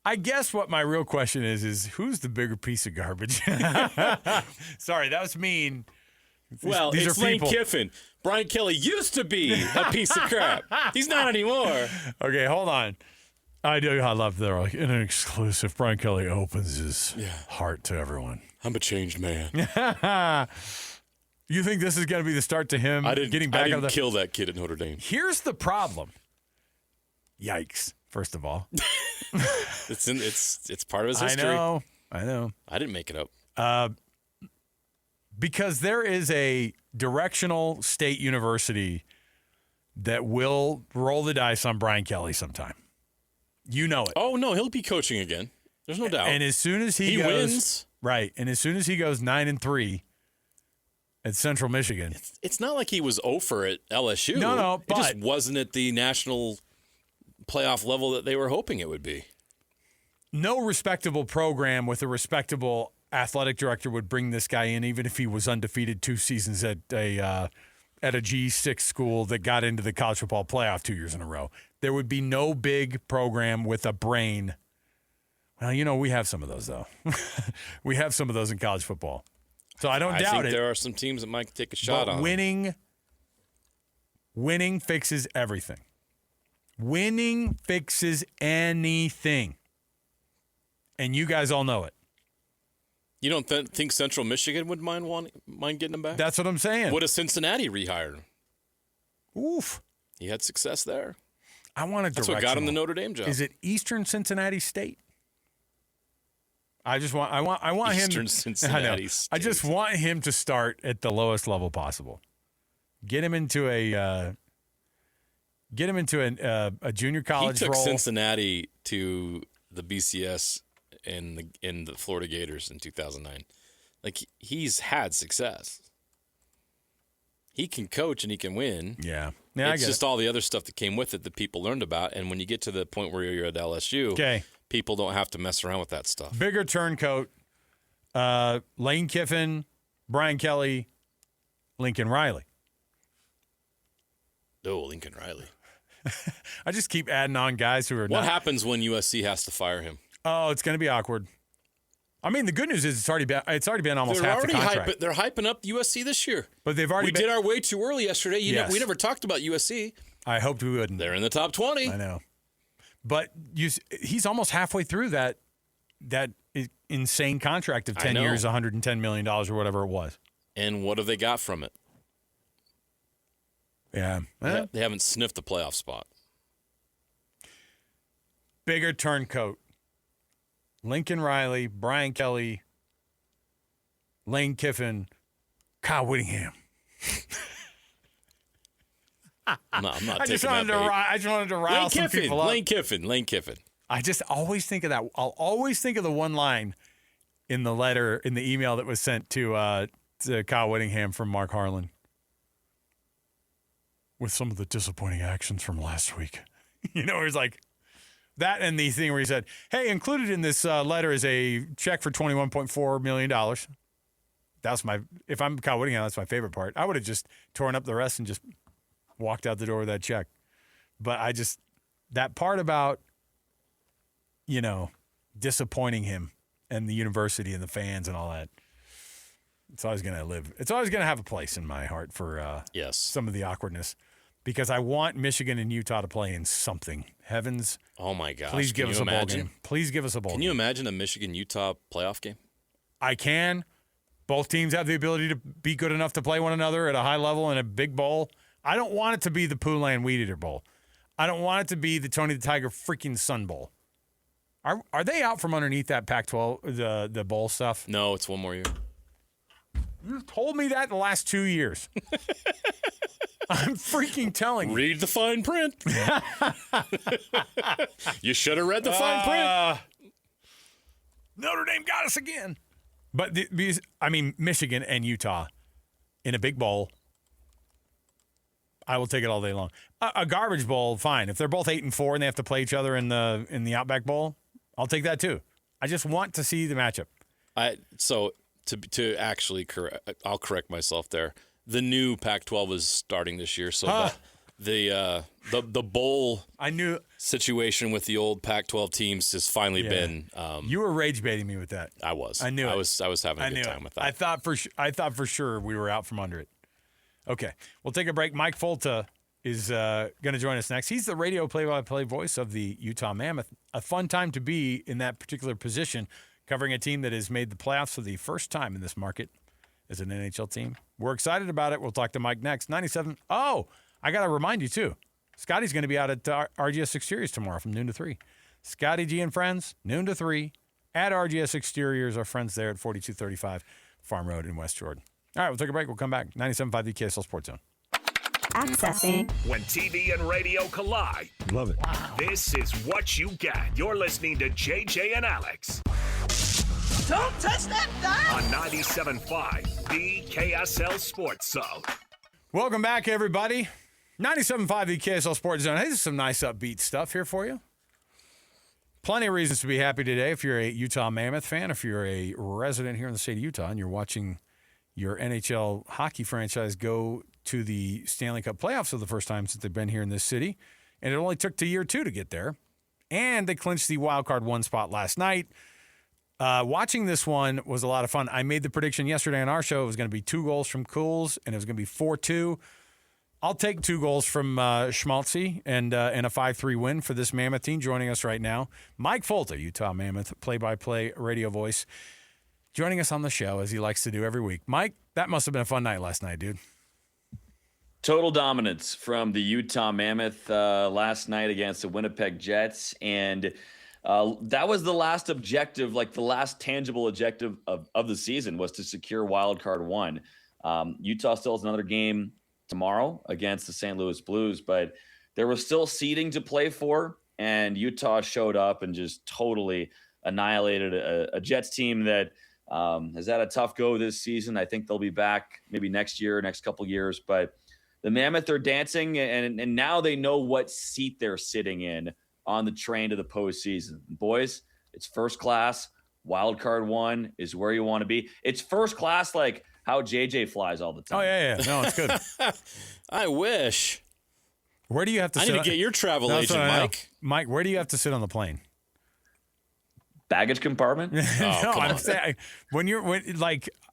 I guess what my real question is who's the bigger piece of garbage? Sorry, that was mean. Well, it's Lane Kiffin. Brian Kelly used to be a piece of crap. He's not anymore. Okay, hold on. I love that. Like, in an exclusive, Brian Kelly opens his heart to everyone. I'm a changed man. You think this is going to be the start to him getting back? I didn't kill that kid at Notre Dame. Here's the problem. Yikes! First of all, it's part of his history. I know. I didn't make it up. Because there is a directional state university that will roll the dice on Brian Kelly sometime. You know it. Oh no, he'll be coaching again. There's no doubt. And as soon as he wins. Right. And as soon as he goes 9-3 at Central Michigan. It's not like he was over at LSU. No, but it just wasn't at the national playoff level that they were hoping it would be. No respectable program with a respectable athletic director would bring this guy in, even if he was undefeated 2 seasons at a G6 school that got into the college football playoff 2 years in a row. There would be no big program with a brain. Well, we have some of those, though. We have some of those in college football. So I doubt it. I think there are some teams that might take a shot on winning fixes everything. Winning fixes anything. And you guys all know it. You don't think Central Michigan would mind getting him back? That's what I'm saying. Would have Cincinnati rehired him? Oof. He had success there. I want a directional. That's what got him the Notre Dame job. Is it Eastern Cincinnati State? I want Eastern him. Cincinnati State. I just want him to start at the lowest level possible. Get him into a junior college role. He took role. Cincinnati to the BCS in the Florida Gators in 2009. Like, he's had success. He can coach and he can win. Yeah, it's just all the other stuff that came with it that people learned about. And when you get to the point where you're at LSU, people don't have to mess around with that stuff. Bigger turncoat, Lane Kiffin, Brian Kelly, Lincoln Riley. Oh, Lincoln Riley. I just keep adding on guys who are What happens when USC has to fire him? Oh, it's going to be awkward. I mean, the good news is it's already been almost half the contract. They're hyping up USC this year. But they've already did our way too early yesterday. We never talked about USC. I hoped we wouldn't. They're in the top 20. I know. But he's almost halfway through that insane contract of 10 years, $110 million or whatever it was. And what have they got from it? Yeah. They haven't sniffed the playoff spot. Bigger turncoat. Lincoln Riley, Brian Kelly, Lane Kiffin, Kyle Whittingham. I'm not I just wanted to rile some people up. Lane Kiffin. I just always think of that. I'll always think of the one line in the email that was sent to Kyle Whittingham from Mark Harlan. With some of the disappointing actions from last week. It was like that, and the thing where he said, hey, included in this letter is a check for $21.4 million. If I'm Kyle Whittingham, that's my favorite part. I would have just torn up the rest and just walked out the door with that check. But that part about, disappointing him and the university and the fans and all that, it's always going to have a place in my heart for some of the awkwardness. Because I want Michigan and Utah to play in something. Heavens. Oh, my gosh. Please give us a bowl game. Please give us a bowl game. Can you imagine a Michigan-Utah playoff game? I can. Both teams have the ability to be good enough to play one another at a high level in a big bowl. I don't want it to be the Poulan Weed Eater Bowl. I don't want it to be the Tony the Tiger freaking Sun Bowl. Are they out from underneath that Pac-12, the bowl stuff? No, it's one more year. You told me that the last 2 years. I'm freaking telling you. Read the fine print. You should have read the fine print. Notre Dame got us again. But, Michigan and Utah in a big bowl, I will take it all day long. A garbage bowl, fine. If they're both 8-4 and they have to play each other in the Outback Bowl, I'll take that too. I just want to see the matchup. To actually I'll correct myself there. The new Pac-12 is starting this year, so the bowl situation with the old Pac-12 teams has finally been. You were rage baiting me with that. I was. I knew it. I was having a good time with that. I thought for sure we were out from under it. Okay, we'll take a break. Mike Folta is going to join us next. He's the radio play-by-play voice of the Utah Mammoth. A fun time to be in that particular position, covering a team that has made the playoffs for the first time in this market as an NHL team. We're excited about it. We'll talk to Mike next. 97. Oh, I got to remind you, too. Scotty's going to be out at RGS Exteriors tomorrow from noon to 3. Scotty G and friends, noon to 3, at RGS Exteriors, our friends there at 4235 Farm Road in West Jordan. All right, we'll take a break. We'll come back. 97.5 the KSL Sports Zone. Accessing. When TV and radio collide. Love it. Wow. This is what you get. You're listening to JJ and Alex. Don't touch that dial. On 97.5, the KSL Sports Zone. Welcome back, everybody. 97.5, the KSL Sports Zone. Hey, this is some nice upbeat stuff here for you. Plenty of reasons to be happy today if you're a Utah Mammoth fan, if you're a resident here in the state of Utah and you're watching your NHL hockey franchise go to the Stanley Cup playoffs for the first time since they've been here in this city. And it only took to year 2 to get there. And they clinched the wild card 1 spot last night. Watching this one was a lot of fun. I made the prediction yesterday on our show. It was going to be 2 goals from Cools, and it was going to be 4-2. I'll take 2 goals from Schmaltzy and a 5-3 win for this Mammoth team. Joining us right now, Mike Folta, Utah Mammoth play-by-play radio voice, joining us on the show as he likes to do every week. Mike, that must have been a fun night last night, dude. Total dominance from the Utah Mammoth last night against the Winnipeg Jets, and that was the last objective, like the last tangible objective of the season was to secure wild card 1. Utah still has another game tomorrow against the St. Louis Blues, but there was still seeding to play for, and Utah showed up and just totally annihilated a Jets team that has had a tough go this season. I think they'll be back maybe next couple years, but the Mammoth are dancing, and now they know what seat they're sitting in on the train to the postseason. Boys, it's first class. Wild card 1 is where you want to be. It's first class like how JJ flies all the time. Oh, yeah. No, it's good. I wish. Where do you have to sit? I need to get your travel agent, Mike. Mike, where do you have to sit on the plane? Baggage compartment? No, I'm saying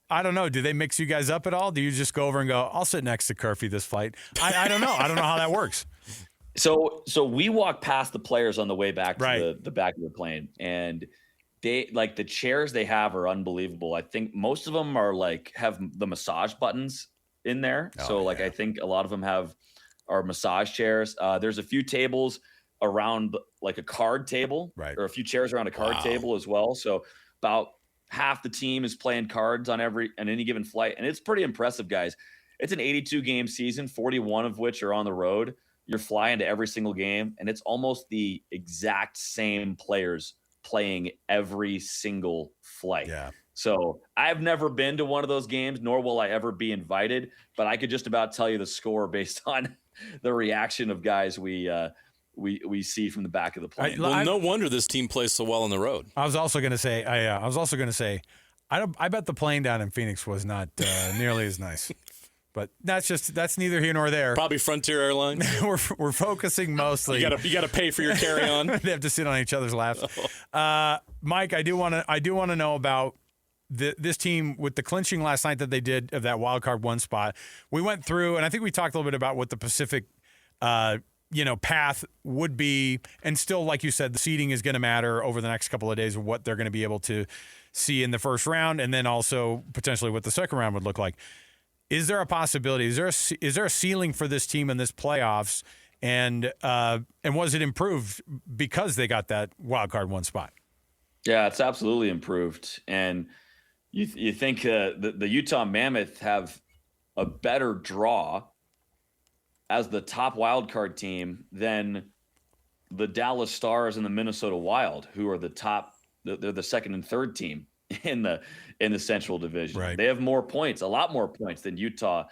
I don't know. Do they mix you guys up at all? Do you just go over and go, I'll sit next to Kirby this flight? I don't know. I don't know how that works. So we walk past the players on the way back to the back of the plane, and they the chairs they have are unbelievable. I think most of them are have the massage buttons in there. I think a lot of them are massage chairs. There's a few tables around a card table, or a few chairs around a card table as well. So about half the team is playing cards on any given flight, and it's pretty impressive, guys. it's an 82 game season, 41 of which are on the road. You're flying to every single game, and it's almost the exact same players playing every single flight. Yeah. So I've never been to one of those games, nor will I ever be invited, but I could just about tell you the score based on the reaction of guys we see from the back of the plane. No wonder this team plays so well on the road. I was also going to say, I bet the plane down in Phoenix was not nearly as nice. But that's neither here nor there. Probably Frontier Airlines. we're focusing mostly. You got to pay for your carry-on. They have to sit on each other's laps. Mike, I do want to know about this team with the clinching last night that they did of that wild card 1 spot. We went through, and I think we talked a little bit about what the Pacific, path would be, and still, like you said, the seeding is going to matter over the next couple of days of what they're going to be able to see in the first round, and then also potentially what the second round would look like. Is there a possibility? Is there a ceiling for this team in this playoffs? And was it improved because they got that wild card 1 spot? Yeah, it's absolutely improved. And you think the Utah Mammoth have a better draw as the top wild card team than the Dallas Stars and the Minnesota Wild, who are they're the second and third team in the Central Division. Right. They have more points, a lot more points than Utah,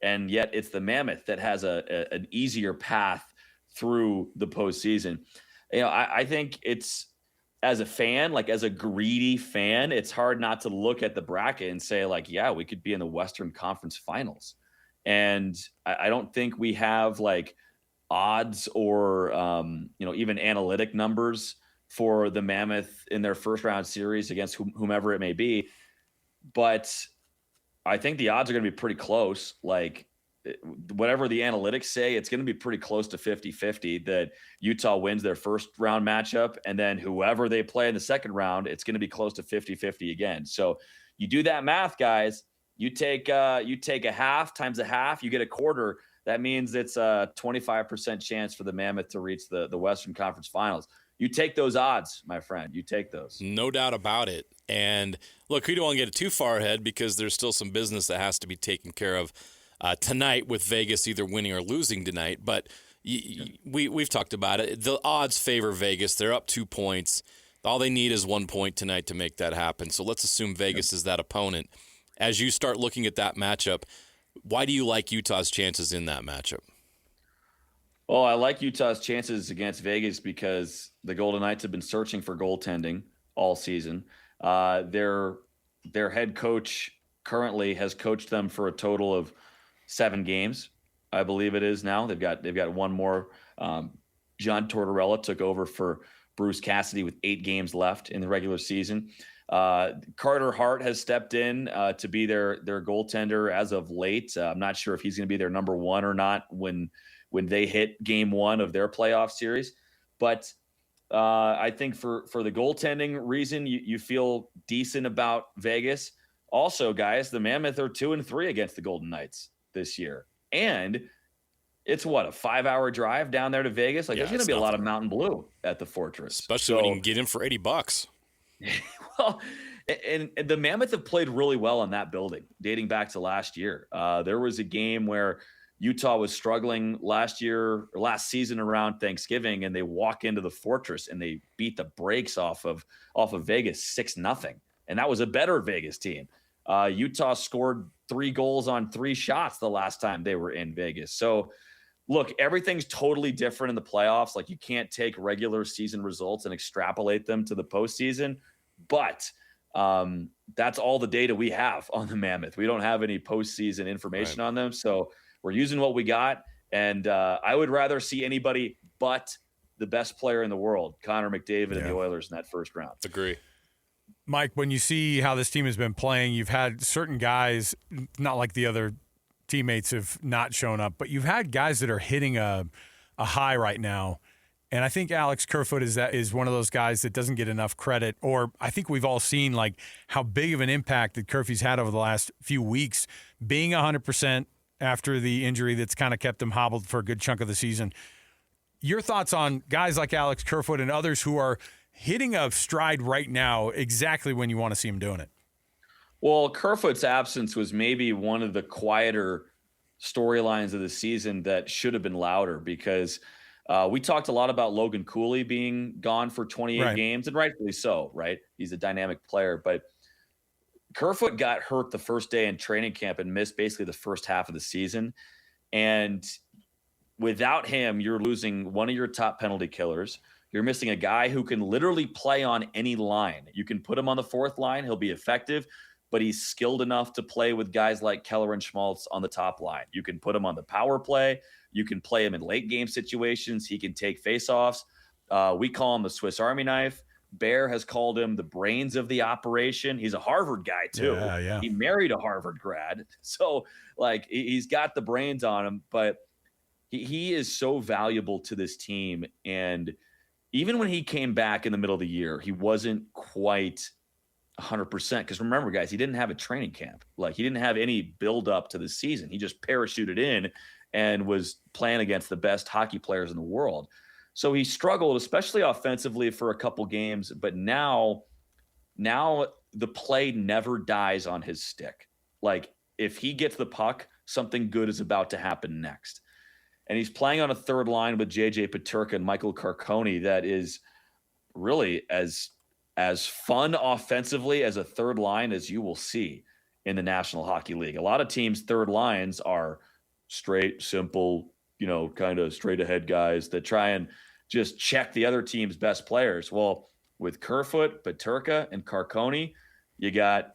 and yet it's the Mammoth that has an easier path through the postseason. I think it's, as a fan, like as a greedy fan, it's hard not to look at the bracket and say, like, yeah, we could be in the Western Conference Finals. And I don't think we have like odds or even analytic numbers for the Mammoth in their first round series against whomever it may be. But I think the odds are going to be pretty close. Like, whatever the analytics say, it's going to be pretty close to 50-50 that Utah wins their first round matchup. And then whoever they play in the second round, it's going to be close to 50-50 again. So you do that math, guys. You take a half times a half, you get a quarter. That means it's a 25% chance for the Mammoth to reach the Western Conference Finals. You take those odds, my friend. You take those. No doubt about it. And look, we don't want to get too far ahead because there's still some business that has to be taken care of tonight with Vegas either winning or losing tonight. But we've talked about it. The odds favor Vegas. They're up 2 points. All they need is 1 point tonight to make that happen. So let's assume Vegas is that opponent. As you start looking at that matchup, why do you like Utah's chances in that matchup? Well, I like Utah's chances against Vegas because the Golden Knights have been searching for goaltending all season. Their head coach currently has coached them for a total of 7 games, I believe it is now. They've got one more. John Tortorella took over for Bruce Cassidy with 8 games left in the regular season. Carter Hart has stepped in to be their goaltender as of late. I'm not sure if he's going to be their number 1 or not when they hit game 1 of their playoff series. But I think for the goaltending reason, you feel decent about Vegas. Also, guys, the Mammoth are 2-3 against the Golden Knights this year. And it's a 5-hour drive down there to Vegas. There's going to be a lot of Mountain Blue at the Fortress. Especially when you can get in for $80. Well, and the Mammoth have played really well in that building dating back to last year. There was a game where Utah was struggling last season around Thanksgiving, and they walk into the Fortress and they beat the brakes off of Vegas 6-0. And that was a better Vegas team. Utah scored 3 goals on 3 shots the last time they were in Vegas. So look, everything's totally different in the playoffs. Like, you can't take regular season results and extrapolate them to the postseason. But that's all the data we have on the Mammoth. We don't have any postseason information on them. So we're using what we got. And I would rather see anybody but the best player in the world, Connor McDavid and the Oilers in that first round. Agree. Mike, when you see how this team has been playing, you've had certain guys, not like the other teammates have not shown up, but you've had guys that are hitting a high right now. And I think Alex Kerfoot is one of those guys that doesn't get enough credit. Or I think we've all seen like how big of an impact that Kerfoot's had over the last few weeks, being 100% after the injury that's kind of kept him hobbled for a good chunk of the season. Your thoughts on guys like Alex Kerfoot and others who are hitting a stride right now exactly when you want to see him doing it? Well, Kerfoot's absence was maybe one of the quieter storylines of the season that should have been louder, because we talked a lot about Logan Cooley being gone for 28 games, and rightfully so, right? He's a dynamic player, but Kerfoot got hurt the first day in training camp and missed basically the first half of the season. And without him, you're losing one of your top penalty killers. You're missing a guy who can literally play on any line. You can put him on the fourth line. He'll be effective, but he's skilled enough to play with guys like Keller and Schmaltz on the top line. You can put him on the power play. You can play him in late game situations. He can take faceoffs. We call him the Swiss Army knife. Bear has called him the brains of the operation. He's a Harvard guy too. Yeah. He married a Harvard grad. So like he's got the brains on him, but he is so valuable to this team. And even when he came back in the middle of the year, he wasn't quite 100%. Because remember, guys, he didn't have a training camp. Like he didn't have any build up to the season. He just parachuted in and was playing against the best hockey players in the world. So he struggled, especially offensively, for a couple games. But now the play never dies on his stick. Like if he gets the puck, something good is about to happen next. And he's playing on a third line with JJ Peterka and Michael Carcone that is really as fun offensively as a third line as you will see in the National Hockey League. A lot of teams' third lines are straight, simple, kind of straight ahead guys that try and just check the other team's best players. Well, with Kerfoot, Peterka, and Carcone, you got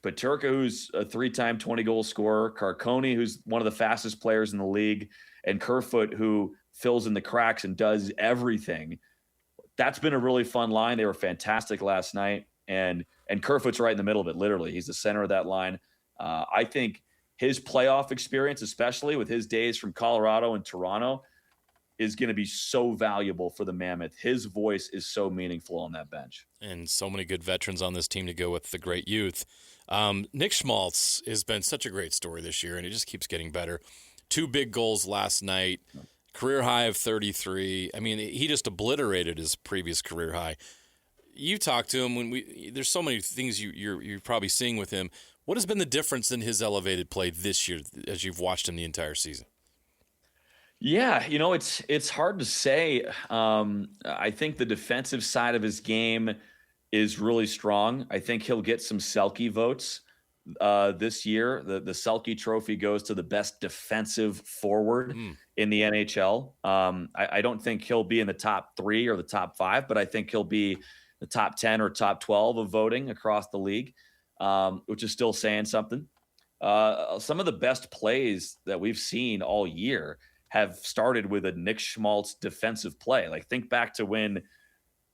Peterka, who's a 3-time 20-goal scorer, Carcone, who's one of the fastest players in the league, and Kerfoot, who fills in the cracks and does everything. That's been a really fun line. They were fantastic last night, and Kerfoot's right in the middle of it, literally. He's the center of that line. I think his playoff experience, especially with his days from Colorado and Toronto, is going to be so valuable for the Mammoth. His voice is so meaningful on that bench. And so many good veterans on this team to go with the great youth. Nick Schmaltz has been such a great story this year, and it just keeps getting better. 2 big goals last night, career high of 33. I mean, he just obliterated his previous career high. You talked to him there's so many things you're probably seeing with him. What has been the difference in his elevated play this year as you've watched him the entire season? Yeah, it's hard to say. I think the defensive side of his game is really strong. I think he'll get some Selke votes this year. The Selke Trophy goes to the best defensive forward in the NHL. I don't think he'll be in the top 3 or the top 5, but I think he'll be the top 10 or top 12 of voting across the league, which is still saying something. Some of the best plays that we've seen all year have started with a Nick Schmaltz defensive play. Like think back to when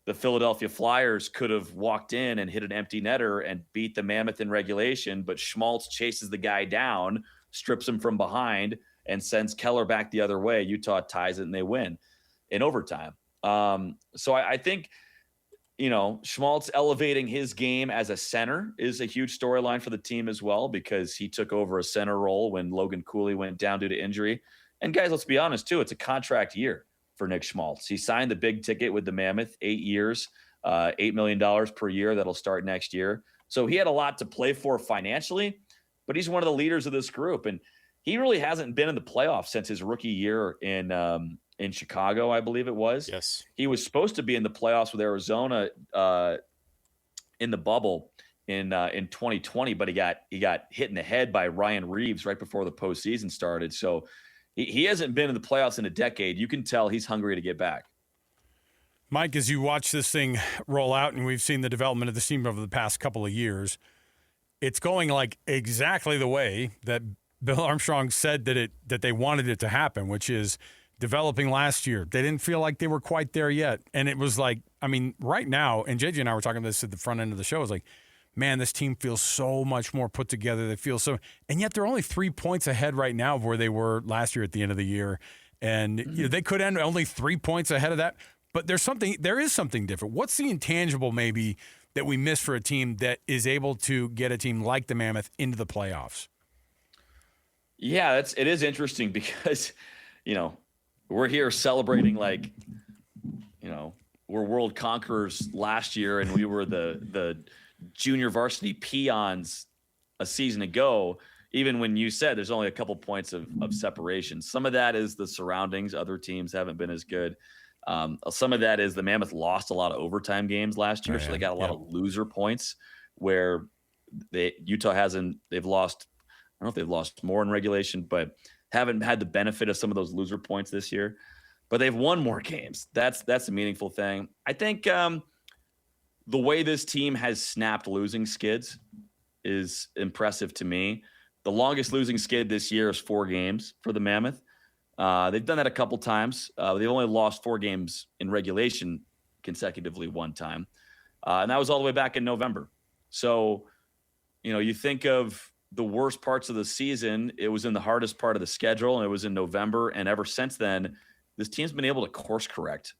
the Philadelphia Flyers could have walked in and hit an empty netter and beat the Mammoth in regulation, but Schmaltz chases the guy down, strips him from behind, and sends Keller back the other way. Utah ties it and they win in overtime. So I think, Schmaltz elevating his game as a center is a huge storyline for the team as well, because he took over a center role when Logan Cooley went down due to injury. And guys, let's be honest too, it's a contract year for Nick Schmaltz. He signed the big ticket with the Mammoth, 8 years, $8 million per year. That'll start next year. So he had a lot to play for financially, but he's one of the leaders of this group. And he really hasn't been in the playoffs since his rookie year in Chicago, I believe it was. Yes. He was supposed to be in the playoffs with Arizona in the bubble in 2020, but he got hit in the head by Ryan Reeves right before the postseason started. So he hasn't been in the playoffs in a decade. You can tell he's hungry to get back. Mike, as you watch this thing roll out, and we've seen the development of the team over the past couple of years, it's going like exactly the way that Bill Armstrong said that they wanted it to happen, which is developing last year. They didn't feel like they were quite there yet. And it was like, right now, and JJ and I were talking about this at the front end of the show, it's like, man, this team feels so much more put together. They feel so, and yet they're only 3 points ahead right now of where they were last year at the end of the year. And they could end only 3 points ahead of that. But there is something different. What's the intangible maybe that we miss for a team that is able to get a team like the Mammoth into the playoffs? Yeah, it is interesting because, we're here celebrating like, we're world conquerors last year and we were the junior varsity peons a season ago. even when you said there's only a couple points of separation, some of that is the surroundings. Other teams haven't been as good. Some of that is the Mammoth lost a lot of overtime games last year, so they got a lot of loser points where Utah hasn't. They've lost. I don't know if they've lost more in regulation, but haven't had the benefit of some of those loser points this year. But they've won more games. That's a meaningful thing. I think the way this team has snapped losing skids is impressive to me. The longest losing skid this year is 4 games for the Mammoth. They've done that a couple times. They've only lost 4 games in regulation consecutively one time. And that was all the way back in November. So, you think of the worst parts of the season, it was in the hardest part of the schedule, and it was in November. And ever since then, this team's been able to course correct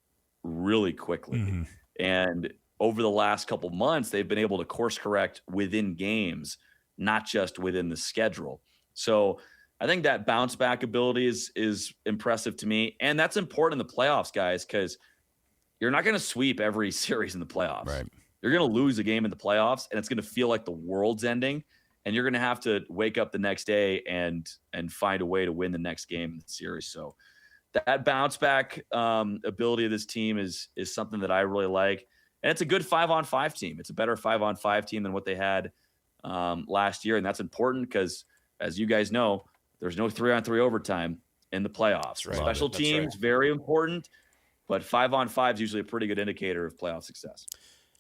really quickly. Mm-hmm. And over the last couple months, they've been able to course correct within games, not just within the schedule. So I think that bounce back ability is impressive to me. And that's important in the playoffs, guys, because you're not going to sweep every series in the playoffs. Right. You're going to lose a game in the playoffs, and it's going to feel like the world's ending. And you're going to have to wake up the next day and find a way to win the next game in the series. So that bounce back ability of this team is something that I really like. And it's a good 5-on-5 team. It's a better 5-on-5 team than what they had last year. And that's important because, as you guys know, there's no 3-on-3 overtime in the playoffs. Right. Special teams, very important. But 5-on-5 is usually a pretty good indicator of playoff success.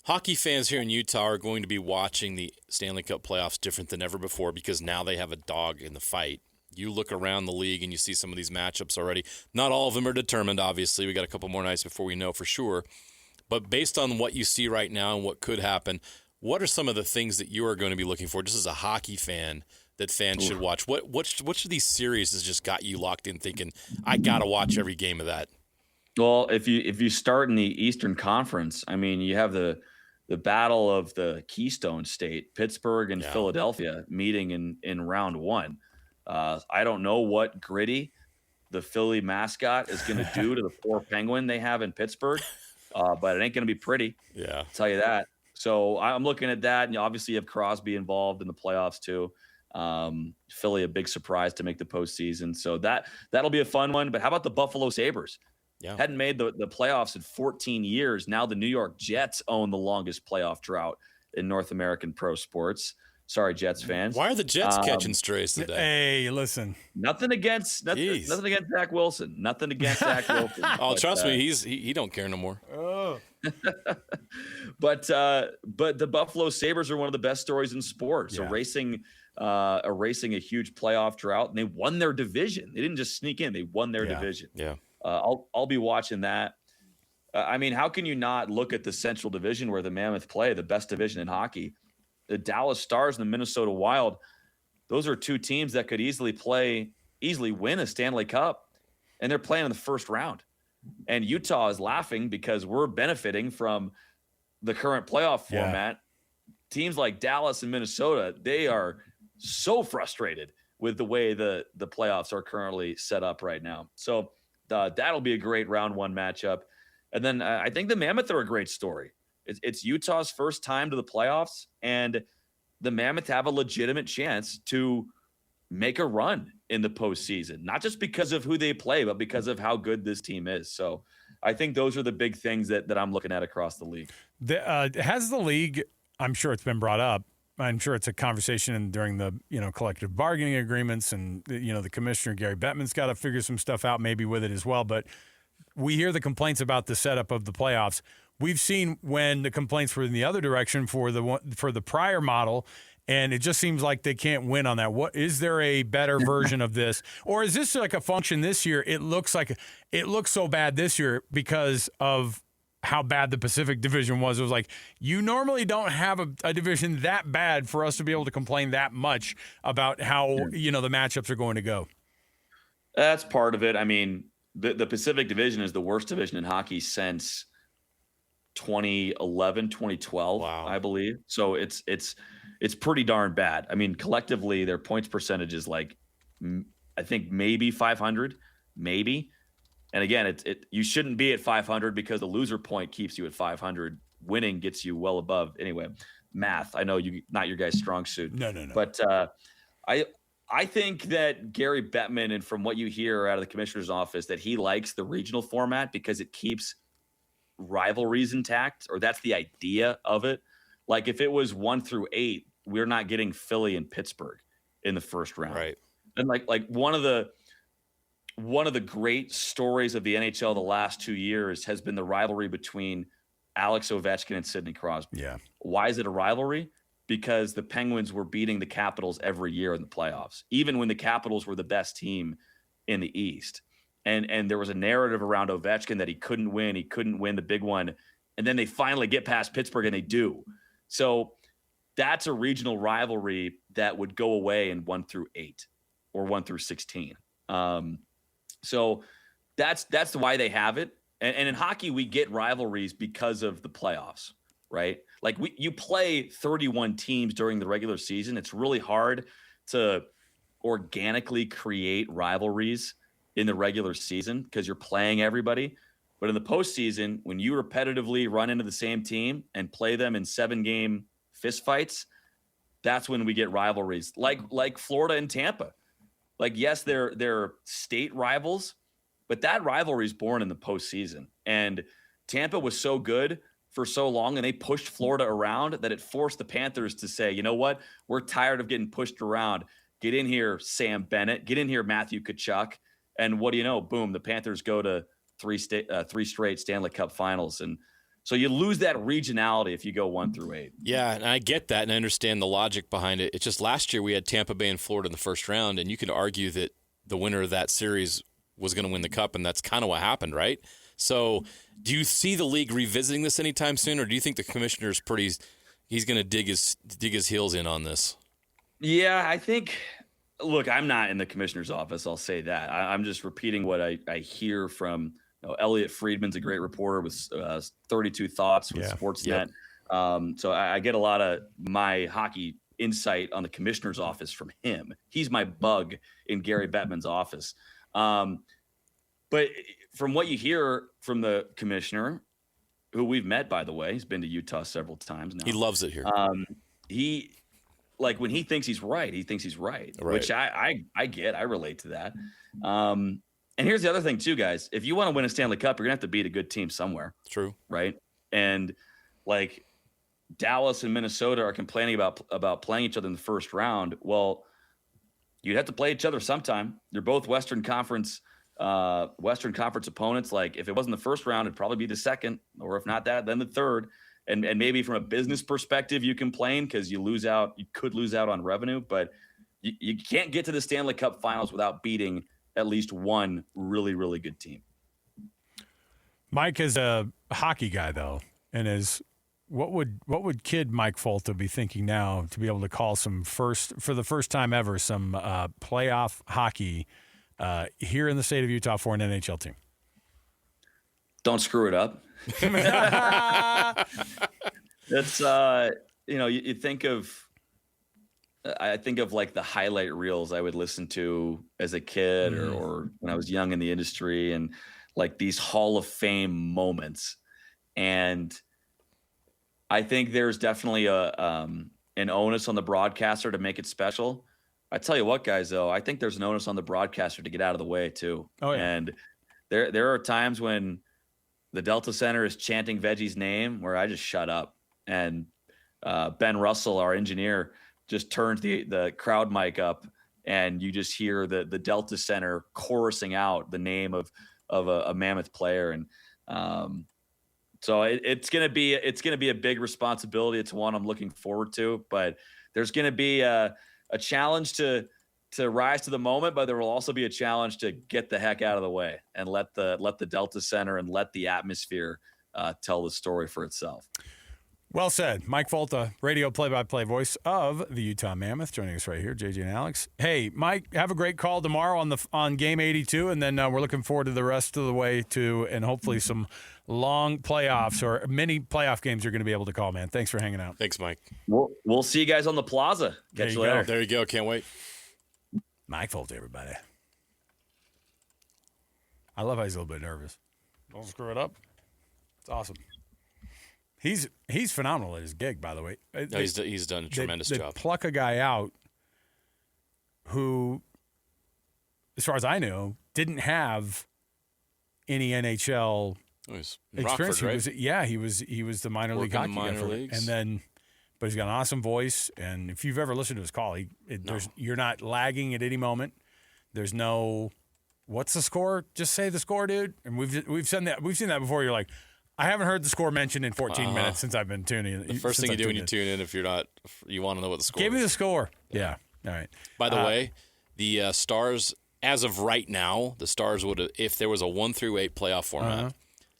Hockey fans here in Utah are going to be watching the Stanley Cup playoffs different than ever before because now they have a dog in the fight. You look around the league and you see some of these matchups already. Not all of them are determined, obviously. We got a couple more nights before we know for sure. But based on what you see right now and what could happen, what are some of the things that you are going to be looking for just as a hockey fan that fans should watch? Which of these series has just got you locked in thinking, I got to watch every game of that? Well, if you start in the Eastern Conference, I mean, you have the battle of the Keystone State, Pittsburgh and Philadelphia meeting in round 1. I don't know what Gritty, the Philly mascot, is going to do to the poor penguin they have in Pittsburgh, but it ain't going to be pretty. Yeah, I'll tell you that. So I'm looking at that, and obviously you have Crosby involved in the playoffs too. Philly, a big surprise to make the postseason, so that'll be a fun one. But how about the Buffalo Sabres? Yeah. Hadn't made the playoffs in 14 years. Now the New York Jets own the longest playoff drought in North American pro sports. Sorry, Jets fans. Why are the Jets catching strays today? Hey, listen. Nothing against Zach Wilson. Nothing against Zach Wilson. Oh, trust me, he don't care no more. Oh. But the Buffalo Sabres are one of the best stories in sports. Erasing a huge playoff drought, and they won their division. They didn't just sneak in; they won their division. Yeah. I'll be watching that. I mean, how can you not look at the Central Division where the Mammoth play, the best division in hockey? The Dallas Stars and the Minnesota Wild, those are 2 teams that could easily win a Stanley Cup, and they're playing in the first round. And Utah is laughing because we're benefiting from the current playoff format. Teams like Dallas and Minnesota, they are so frustrated with the way the playoffs are currently set up right now. So that'll be a great round 1 matchup. And then I think the Mammoth are a great story. It's Utah's first time to the playoffs, and the Mammoth have a legitimate chance to make a run in the postseason, not just because of who they play, but because of how good this team is. So I think those are the big things that I'm looking at across the league. Has the league, I'm sure it's been brought up, I'm sure it's a conversation during the collective bargaining agreements, and the commissioner Gary Bettman's got to figure some stuff out maybe with it as well. But we hear the complaints about the setup of the playoffs. We've seen when the complaints were in the other direction for the prior model, and it just seems like they can't win on that. What is there a better version of this, or is this like a function this year? It looks so bad this year because of how bad the Pacific Division was. It was like, you normally don't have a division that bad for us to be able to complain that much about how the matchups are going to go. That's part of it. I mean, the Pacific Division is the worst division in hockey since 2011, 2012, I believe. So it's pretty darn bad. I mean, collectively, their points percentage is like, I think maybe 500, maybe. And again, you shouldn't be at 500 because the loser point keeps you at 500. Winning gets you well above. Anyway, math. I know not your guys' strong suit. No. But I think that Gary Bettman, and from what you hear out of the commissioner's office, that he likes the regional format because it keeps rivalries intact, or that's the idea of it. Like if it was 1 through 8, we're not getting Philly and Pittsburgh in the first round. Right. And like one of the great stories of the NHL the last 2 years has been the rivalry between Alex Ovechkin and Sidney Crosby. Yeah. Why is it a rivalry? Because the Penguins were beating the Capitals every year in the playoffs, even when the Capitals were the best team in the East. And there was a narrative around Ovechkin that he couldn't win the big one. And then they finally get past Pittsburgh and they do. So that's a regional rivalry that would go away in 1 through 8 or 1 through 16. So that's why they have it. And in hockey, we get rivalries because of the playoffs, right? Like you play 31 teams during the regular season. It's really hard to organically create rivalries in the regular season because you're playing everybody. But in the postseason, when you repetitively run into the same team and play them in 7-game fistfights, that's when we get rivalries like Florida and Tampa. Like, yes, they're state rivals, but that rivalry is born in the postseason. And Tampa was so good for so long, and they pushed Florida around that it forced the Panthers to say, you know what? We're tired of getting pushed around. Get in here, Sam Bennett. Get in here, Matthew Tkachuk. And what do you know? Boom, the Panthers go to three straight Stanley Cup finals. And so you lose that regionality if you go 1 through 8. Yeah, and I get that, and I understand the logic behind it. It's just last year we had Tampa Bay and Florida in the first round, and you could argue that the winner of that series was going to win the Cup, and that's kind of what happened, right? So do you see the league revisiting this anytime soon, or do you think the commissioner's he's going to dig his heels in on this? Yeah, I think – look, I'm not in the commissioner's office. I'll say that. I'm just repeating what I hear from Elliot Friedman's a great reporter with 32 Thoughts with Sportsnet. Yep. So I get a lot of my hockey insight on the commissioner's office from him. He's my bug in Gary Bettman's office. But from what you hear from the commissioner, who we've met, by the way, he's been to Utah several times now. He loves it here. He like when he thinks he's right, which I get. I relate to that. And here's the other thing too, guys. If you want to win a Stanley Cup, you're gonna have to beat a good team somewhere. True. Right. And like Dallas and Minnesota are complaining about playing each other in the first round. Well, you'd have to play each other sometime. They're both Western Conference opponents. Like if it wasn't the first round, it'd probably be the second, or if not that, then the third. And maybe from a business perspective, you complain because you could lose out on revenue, but you can't get to the Stanley Cup finals without beating at least one really, really good team. Mike is a hockey guy though, and what would kid Mike Folta be thinking now to be able to call for the first time ever some playoff hockey here in the state of Utah for an NHL team? Don't screw it up. It's you think of. I think of like the highlight reels I would listen to as a kid or when I was young in the industry, and like these Hall of Fame moments. And I think there's definitely an onus on the broadcaster to make it special. I tell you what, guys, though, I think there's an onus on the broadcaster to get out of the way too. Oh, yeah. And there are times when the Delta Center is chanting Veggie's name where I just shut up. And Ben Russell, our engineer, just turns the crowd mic up, and you just hear the Delta Center chorusing out the name of a Mammoth player. And so it's gonna be a big responsibility. It's one I'm looking forward to, but there's gonna be a challenge to rise to the moment, but there will also be a challenge to get the heck out of the way and let the Delta Center and let the atmosphere tell the story for itself. Well said. Mike Folta, radio play-by-play voice of the Utah Mammoth, joining us right here, JJ and Alex. Hey, Mike, have a great call tomorrow on Game 82, and then we're looking forward to the rest of the way to, and hopefully some long playoffs or many playoff games you're going to be able to call, man. Thanks for hanging out. Thanks, Mike. We'll see you guys on the plaza. Catch you later. There you go. Can't wait. Mike Folta, everybody. I love how he's a little bit nervous. Don't screw it up. It's awesome. He's phenomenal at his gig, by the way. No, he's done a tremendous job. Pluck a guy out who, as far as I know, didn't have any NHL experience. Rockford, right? He was the minor league hockey guy, leagues. But he's got an awesome voice, and if you've ever listened to his call, you're not lagging at any moment. There's no, what's the score? Just say the score, dude. And we've seen that before. You're like, I haven't heard the score mentioned in 14 minutes since I've been tuning in. The first thing you do when you tune in, if you're not, you want to know what the score is. Give me the score. Yeah. All right. By the way, the Stars, as of right now, the Stars would have, if there was a 1-8 playoff format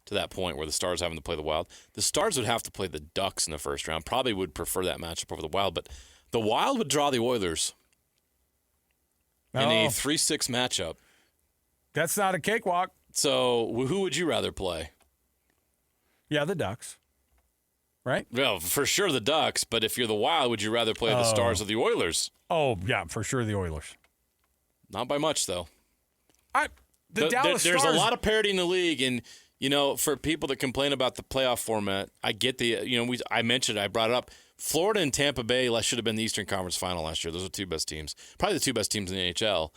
to that point where the Stars having to play the Wild, the Stars would have to play the Ducks in the first round. Probably would prefer that matchup over the Wild, but the Wild would draw the Oilers in a 3-6 matchup. That's not a cakewalk. So who would you rather play? Yeah, the Ducks. Right? Well, for sure the Ducks, but if you're the Wild, would you rather play the Stars or the Oilers? Oh, yeah, for sure the Oilers. Not by much, though. Dallas there's Stars, a lot of parity in the league, and for people that complain about the playoff format, I get I brought it up. Florida and Tampa Bay should have been the Eastern Conference Final last year. Those are the two best teams, probably the two best teams in the NHL.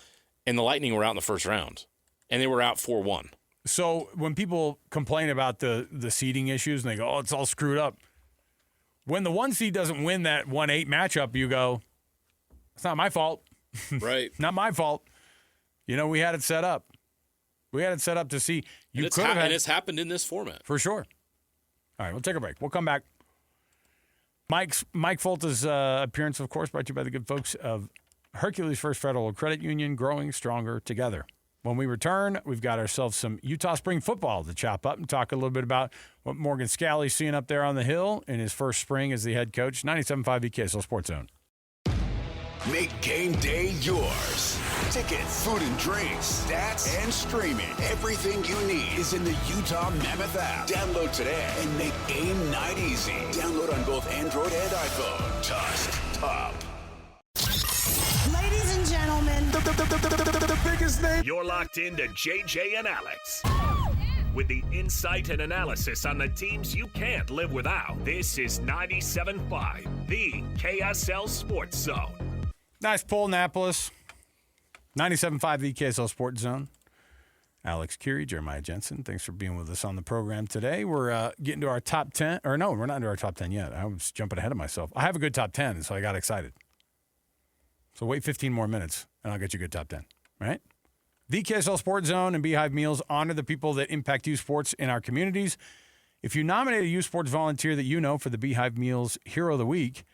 And the Lightning were out in the first round, and they were out 4-1. So when people complain about the seeding issues and they go, "Oh, it's all screwed up," when the 1 seed doesn't win that 1-8 matchup, you go, "It's not my fault." Right? Not my fault. We had it set up. We had it set up to see. And it's happened in this format. For sure. All right, we'll take a break. We'll come back. Mike Folta's appearance, of course, brought to you by the good folks of Hercules First Federal Credit Union, growing stronger together. When we return, we've got ourselves some Utah Spring football to chop up and talk a little bit about what Morgan Scalley's seeing up there on the hill in his first spring as the head coach. 97.5 VKSL Sports Zone. Make game day yours. Tickets, food and drinks, stats, and streaming. Everything you need is in the Utah Mammoth app. Download today and make game night easy. Download on both Android and iPhone. Just top. Ladies and gentlemen, the biggest name. You're locked into JJ and Alex. With the insight and analysis on the teams you can't live without. This is 97.5, the KSL Sports Zone. Nice pull, Annapolis. 97.5 the KSL Sports Zone. Alex Kirry, Jeremiah Jensen, thanks for being with us on the program today. We're getting to our top 10. Or no, we're not into our top 10 yet. I was jumping ahead of myself. I have a good top 10, so I got excited. So wait 15 more minutes, and I'll get you a good top 10, right? The KSL Sports Zone and Beehive Meals honor the people that impact youth sports in our communities. If you nominate a youth sports volunteer that you know for the Beehive Meals Hero of the Week,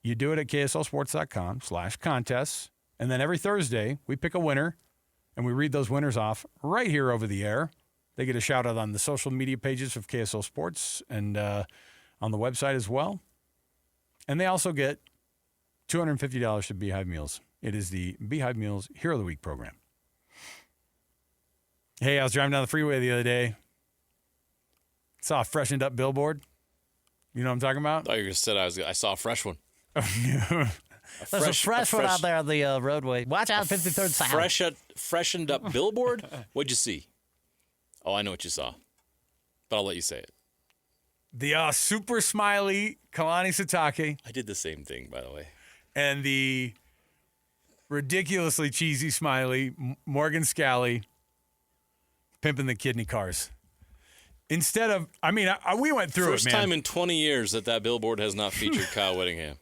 you do it at kslsports.com/contests. And then every Thursday, we pick a winner, and we read those winners off right here over the air. They get a shout-out on the social media pages of KSL Sports and on the website as well. And they also get $250 to Beehive Meals. It is the Beehive Meals Hero of the Week program. Hey, I was driving down the freeway the other day. Saw a freshened-up billboard. You know what I'm talking about? I thought you just said I saw a fresh one. There's a fresh one out there on the roadway. Watch out, 53rd South. Freshened up billboard? What'd you see? Oh, I know what you saw, but I'll let you say it. The super smiley Kalani Sitake. I did the same thing, by the way. And the ridiculously cheesy smiley Morgan Scalley pimping the kidney cars. Instead of, we went through First it, man. time in 20 years that billboard has not featured Kyle Whittingham.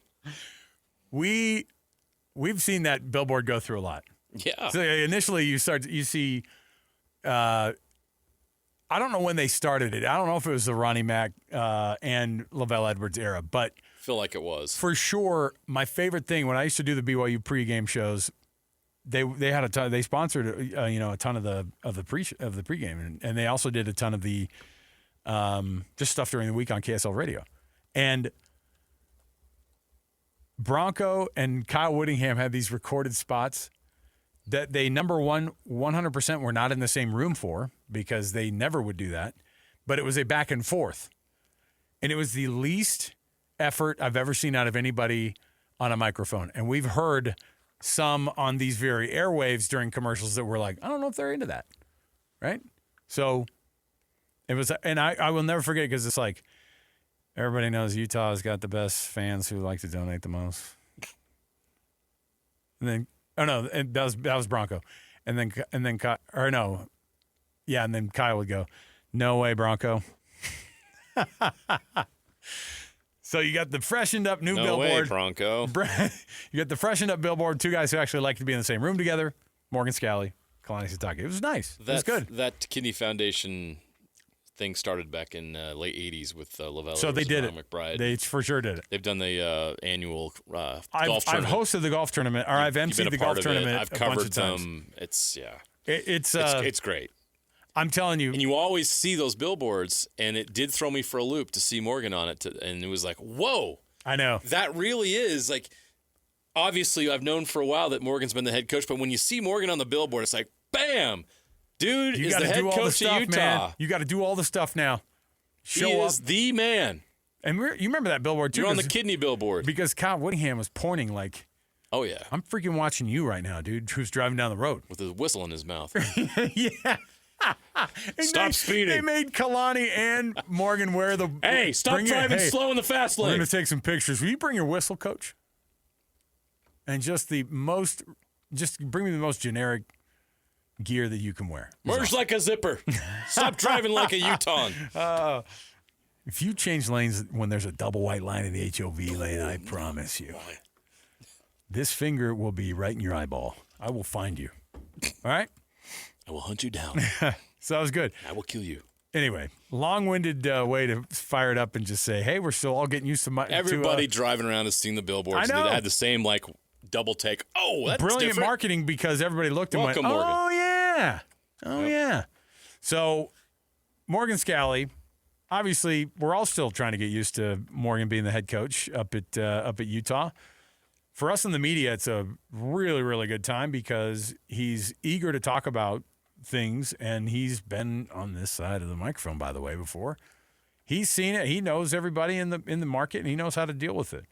We've seen that billboard go through a lot. Yeah. So initially you see, I don't know when they started it. I don't know if it was the Ronnie Mack and Lavelle Edwards era, but I feel like it was. For sure, my favorite thing when I used to do the BYU pregame shows, they had a ton. They sponsored a ton of the pregame, and they also did a ton of the just stuff during the week on KSL Radio, and Bronco and Kyle Whittingham had these recorded spots that they, number one, 100% were not in the same room for, because they never would do that. But it was a back and forth. And it was the least effort I've ever seen out of anybody on a microphone. And we've heard some on these very airwaves during commercials that were like, I don't know if they're into that. Right? So it was, and I will never forget, because it's like, everybody knows Utah has got the best fans who like to donate the most. And then, and that was Bronco. And then Kyle would go, no way, Bronco. So you got the freshened up new billboard. No way, Bronco. You got the freshened up billboard, two guys who actually like to be in the same room together, Morgan Scally, Kalani Sitake. It was nice. It was good. That Kidney Foundation thing started back in late 80s with Lavelle. So they did it. McBride. They for sure did it. They've done the annual golf I've tournament. I've hosted the golf tournament, or I've emceed the golf tournament. I've covered them. It's it's great. I'm telling you. And you always see those billboards, and it did throw me for a loop to see Morgan on it, and it was like, whoa. I know. That really is, like, obviously I've known for a while that Morgan's been the head coach, but when you see Morgan on the billboard, it's like, bam, dude is the head coach of Utah. Man. You got to do all the stuff now. He is the man. And you remember that billboard, too. You're on the kidney billboard. Because Kyle Whittingham was pointing like, oh, yeah. I'm freaking watching you right now, dude, who's driving down the road. With a whistle in his mouth. Yeah. Stop speeding. They made Kalani and Morgan wear the... Hey, stop driving slow in the fast lane. We're going to take some pictures. Will you bring your whistle, coach? And just bring me the most generic gear that you can wear. Merge like a zipper. Stop driving like a Utah. If you change lanes when there's a double white line in the HOV lane, I promise you, this finger will be right in your eyeball. I will find you. All right? I will hunt you down. So that was good. I will kill you. Anyway, long-winded way to fire it up and just say, hey, we're still all getting used to everybody driving around has seen the billboards. I know. They had the same, like, double take. Oh, that's brilliant different. marketing because everybody looked and Welcome, went, Morgan. oh, yeah. Oh, yeah. So Morgan Scally, obviously, we're all still trying to get used to Morgan being the head coach up at Utah. For us in the media, it's a really, really good time because he's eager to talk about things, and he's been on this side of the microphone, by the way, before. He's seen it. He knows everybody in the market, and he knows how to deal with it.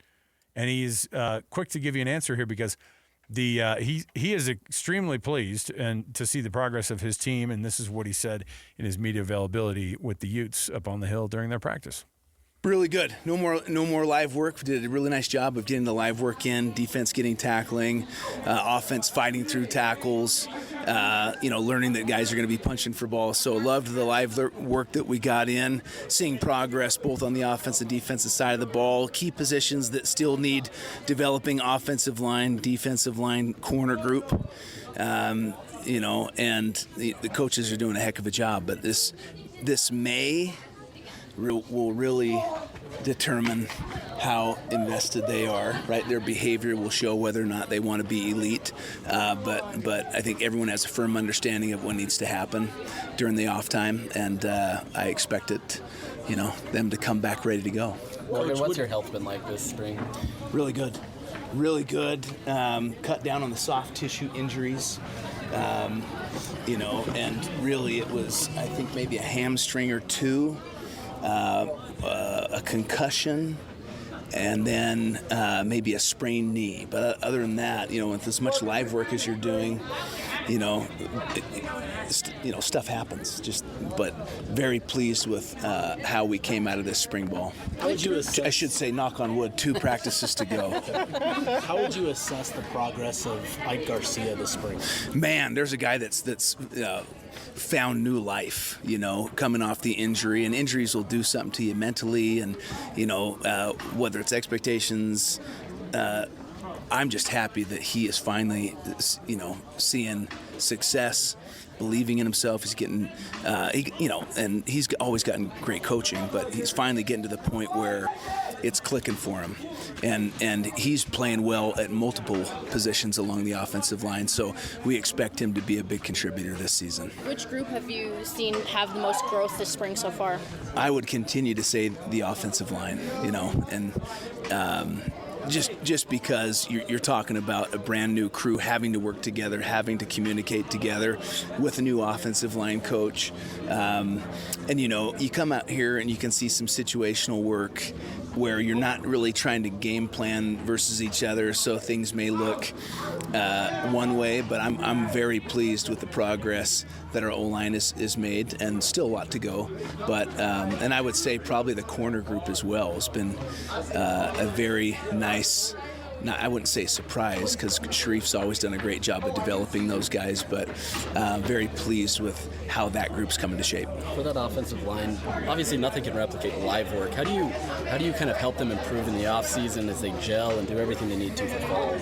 And he's quick to give you an answer here because he is extremely pleased and to see the progress of his team, and this is what he said in his media availability with the Utes up on the hill during their practice. Really good. No more live work. We did a really nice job of getting the live work in. Defense getting tackling, offense fighting through tackles. Learning that guys are going to be punching for balls. So loved the live work that we got in. Seeing progress both on the offensive and defensive side of the ball. Key positions that still need developing: offensive line, defensive line, corner group. And the coaches are doing a heck of a job. But this May will really determine how invested they are, right? Their behavior will show whether or not they want to be elite. But I think everyone has a firm understanding of what needs to happen during the off time, and I expect it, them to come back ready to go. Morgan, what's your health been like this spring? Really good. Really good. Cut down on the soft tissue injuries. And really it was, I think, maybe a hamstring or two. A concussion, and then maybe a sprained knee. But other than that, with as much live work as you're doing, stuff happens. But very pleased with how we came out of this spring ball. How would you assess? I should say, knock on wood, 2 practices to go. How would you assess the progress of Ike Garcia this spring? Man, there's a guy that's found new life, coming off the injury, and injuries will do something to you mentally, and whether it's expectations. I'm just happy that he is finally, seeing success, believing in himself. He's getting, and he's always gotten great coaching, but he's finally getting to the point where it's clicking for him, and he's playing well at multiple positions along the offensive line. So we expect him to be a big contributor this season. Which group have you seen have the most growth this spring so far? I would continue to say the offensive line, and just because you're talking about a brand new crew having to work together, having to communicate together with a new offensive line coach. You come out here and you can see some situational work where you're not really trying to game plan versus each other, so things may look one way, but I'm very pleased with the progress that our O-line is made, and still a lot to go. But and I would say probably the corner group as well has been a very nice I wouldn't say surprised, because Sharif's always done a great job of developing those guys, but very pleased with how that group's coming to shape. For that offensive line, obviously nothing can replicate live work. How do you kind of help them improve in the offseason as they gel and do everything they need to for fall?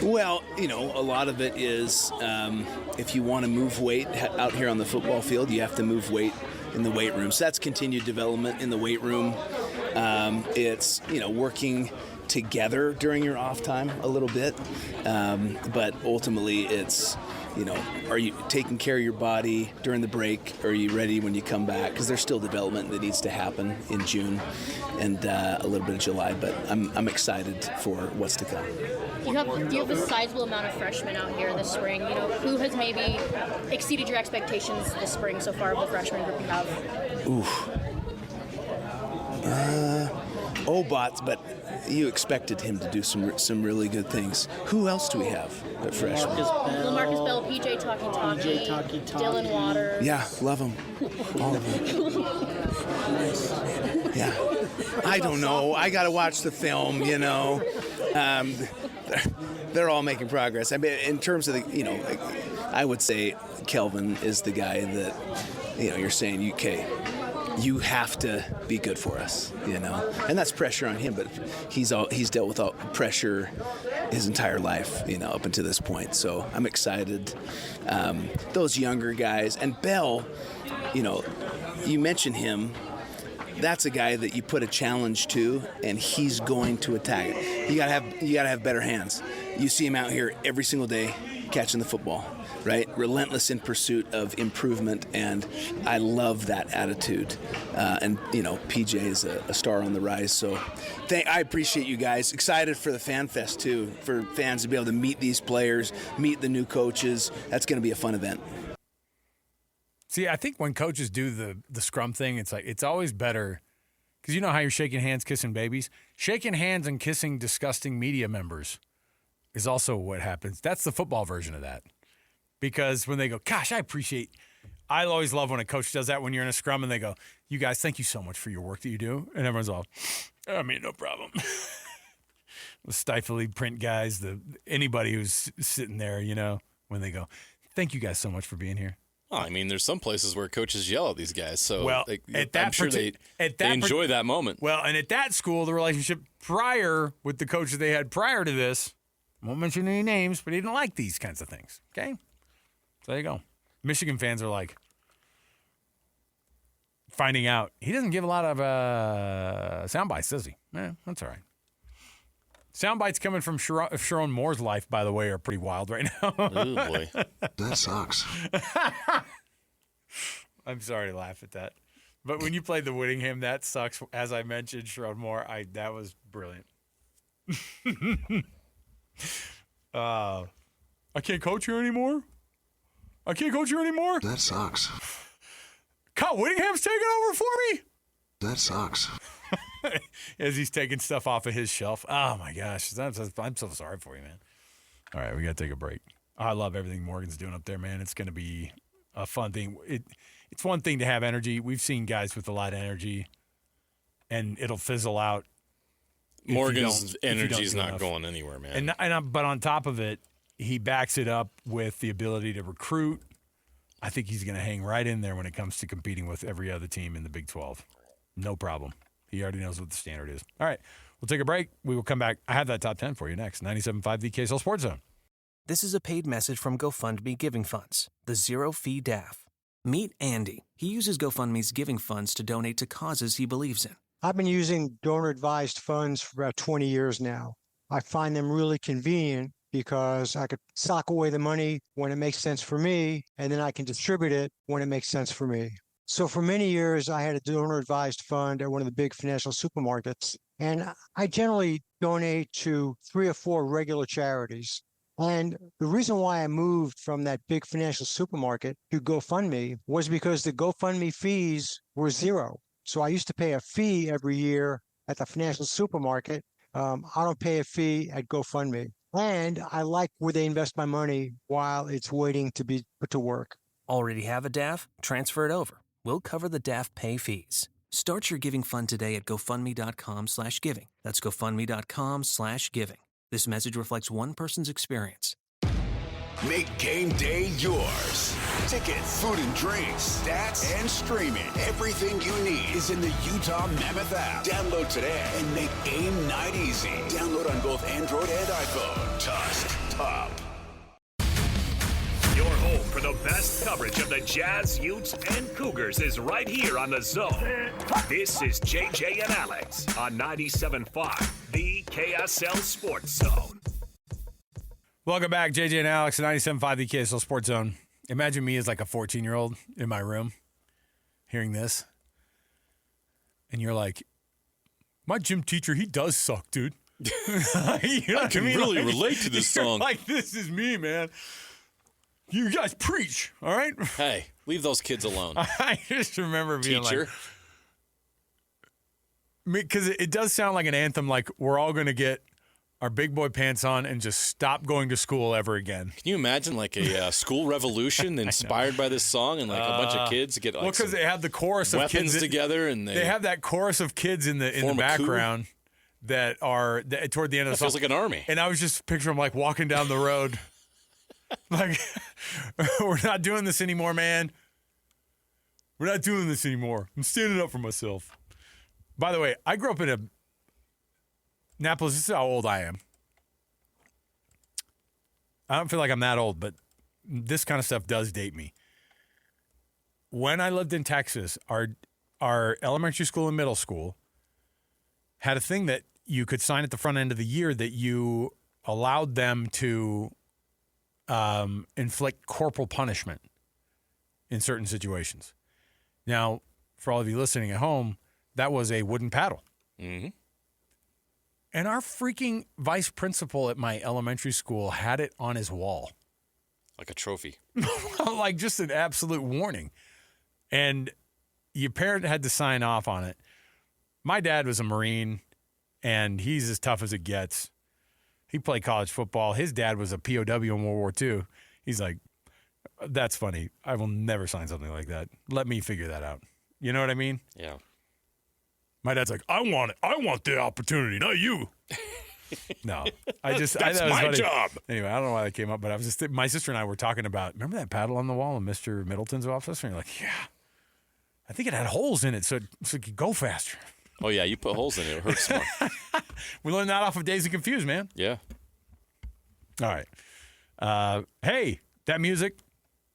Well, a lot of it is if you want to move weight out here on the football field, you have to move weight in the weight room. So that's continued development in the weight room. It's, working together during your off time a little bit. But ultimately it's, are you taking care of your body during the break? Are you ready when you come back? Because there's still development that needs to happen in June and a little bit of July. But I'm excited for what's to come. You have a sizable amount of freshmen out here this spring. Who has maybe exceeded your expectations this spring so far of the freshman group you have? Obot, but you expected him to do some really good things. Who else do we have at freshman? Marcus Bell, PJ Talkie, Dylan Waters. Yeah, love them. All of them. Yeah. I don't know. I got to watch the film, They're all making progress. I mean, in terms of I would say Kelvin is the guy that, you're saying, you have to be good for us, and that's pressure on him. But he's dealt with all pressure his entire life, up until this point. So I'm excited. Those younger guys, and Bell, you mentioned him. That's a guy that you put a challenge to, and he's going to attack it. You gotta have better hands. You see him out here every single day catching the football, right? Relentless in pursuit of improvement, and I love that attitude. And PJ is a star on the rise. So I appreciate you guys. Excited for the Fan Fest too, for fans to be able to meet these players, meet the new coaches. That's going to be a fun event. See, I think when coaches do the scrum thing, it's always better, because you know how you're shaking hands, kissing babies? Shaking hands and kissing disgusting media members is also what happens. That's the football version of that. Because when they go, gosh, I always love when a coach does that when you're in a scrum and they go, you guys, thank you so much for your work that you do. And everyone's all, no problem. The stifling print guys, anybody who's sitting there, when they go, thank you guys so much for being here. Well, there's some places where coaches yell at these guys, so I'm sure they enjoy that moment. Well, and at that school, the relationship prior with the coaches they had prior to this, I won't mention any names, but he didn't like these kinds of things, okay? So there you go. Michigan fans are finding out he doesn't give a lot of sound bites, does he? That's all right. Sound bites coming from Sharon Moore's life, by the way, are pretty wild right now. Oh, boy. That sucks. I'm sorry to laugh at that. But when you played the Whittingham, that sucks. As I mentioned, Sharon Moore, that was brilliant. I can't coach here anymore? That sucks. Kyle Whittingham's taking over for me? That sucks. As he's taking stuff off of his shelf. Oh, my gosh. I'm so sorry for you, man. All right, we got to take a break. I love everything Morgan's doing up there, man. It's going to be a fun thing. It's one thing to have energy. We've seen guys with a lot of energy, and it'll fizzle out. Morgan's energy is not going anywhere, man. But on top of it, he backs it up with the ability to recruit. I think he's going to hang right in there when it comes to competing with every other team in the Big 12. No problem. He already knows what the standard is. All right, we'll take a break. We will come back. I have that top 10 for you next. 97.5 the KSL Sports Zone. This is a paid message from GoFundMe Giving Funds, the zero-fee DAF. Meet Andy. He uses GoFundMe's giving funds to donate to causes he believes in. I've been using donor-advised funds for about 20 years now. I find them really convenient because I could sock away the money when it makes sense for me, and then I can distribute it when it makes sense for me. So for many years, I had a donor-advised fund at one of the big financial supermarkets, and I generally donate to 3 or 4 regular charities. And the reason why I moved from that big financial supermarket to GoFundMe was because the GoFundMe fees were zero. So I used to pay a fee every year at the financial supermarket. I don't pay a fee at GoFundMe. And I like where they invest my money while it's waiting to be put to work. Already have a DAF? Transfer it over. We'll cover the DAF pay fees. Start your giving fund today at GoFundMe.com/giving. That's GoFundMe.com/giving. This message reflects one person's experience. Make game day yours. Tickets, food and drinks, stats, and streaming. Everything you need is in the Utah Mammoth app. Download today and make game night easy. Download on both Android and iPhone. Tusk Top. Your home for the best coverage of the Jazz, Utes, and Cougars is right here on The Zone. This is JJ and Alex on 97.5, the KSL Sports Zone. Welcome back, JJ and Alex, at 97.5, the KSL Sports Zone. Imagine me as like a 14-year-old in my room hearing this. And you're like, my gym teacher, he does suck, dude. You know I can really relate to this song. Like, this is me, man. You guys preach, all right? Hey, leave those kids alone. I just remember being Teacher. like, because it does sound like an anthem, like we're all going to get our big boy pants on and just stop going to school ever again. Can you imagine like a school revolution inspired by this song and like a bunch of kids get like well, because they have the chorus of weapons kids together and they have that chorus of kids in the background that are toward the end of the song. Feels like an army. And I was just picturing them like walking down the road. Like, we're not doing this anymore, man. We're not doing this anymore. I'm standing up for myself. By the way, I grew up in Annapolis. This is how old I am. I don't feel like I'm that old, but this kind of stuff does date me. When I lived in Texas, our elementary school and middle school had a thing that you could sign at the front end of the year that you allowed them to inflict corporal punishment in certain situations. Now, for all of you listening at home, that was a wooden paddle. Mm-hmm. And our freaking vice principal at my elementary school had it on his wall. Like a trophy. Like just an absolute warning. And your parent had to sign off on it. My dad was a Marine, and he's as tough as it gets. He played college football. His dad was a POW in World War II. He's like, that's funny. I will never sign something like that. Let me figure that out. You know what I mean? Yeah. My dad's like, I want it. I want the opportunity, not you. No. That's my job. Anyway, I don't know why that came up, but I was just my sister and I were talking about, remember that paddle on the wall in Mr. Middleton's office? And you're like, yeah. I think it had holes in it so it could go faster. Oh, yeah, you put holes in it. It hurts more. We learned that off of Dazed and Confused, man. Yeah. All right. Hey, that music,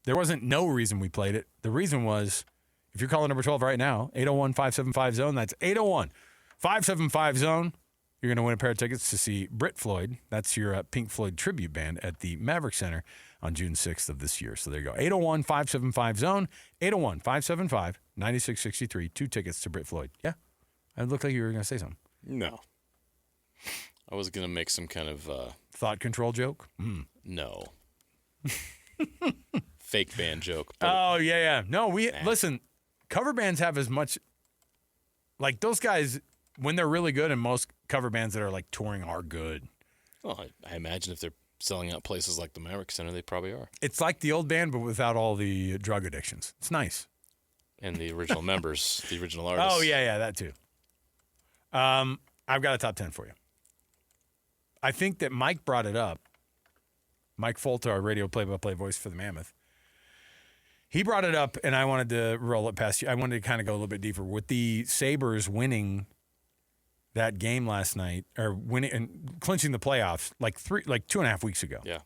there wasn't no reason we played it. The reason was, if you're calling number 12 right now, 801-575-ZONE, that's 801-575-ZONE. You're going to win a pair of tickets to see Brit Floyd. That's your Pink Floyd tribute band at the Maverick Center on June 6th of this year. So there you go. 801-575-ZONE, 801-575-9663. 2 tickets to Brit Floyd. Yeah. It looked like you were going to say something. No. I was going to make some kind of... thought control joke? No. Fake band joke. Oh, yeah. No, listen, cover bands have as much... Like, those guys, when they're really good, and most cover bands that are, like, touring are good. Well, I imagine if they're selling out places like the Maverick Center, they probably are. It's like the old band, but without all the drug addictions. It's nice. And the original members, the original artists. Oh, yeah, that too. I've got a top 10 for you. I think that Mike brought it up. Mike Folta, our radio play-by-play voice for the Mammoth. He brought it up, and I wanted to roll it past you. I wanted to kind of go a little bit deeper. With the Sabres winning that game last night, or winning and clinching the playoffs like 2.5 weeks ago. Yeah.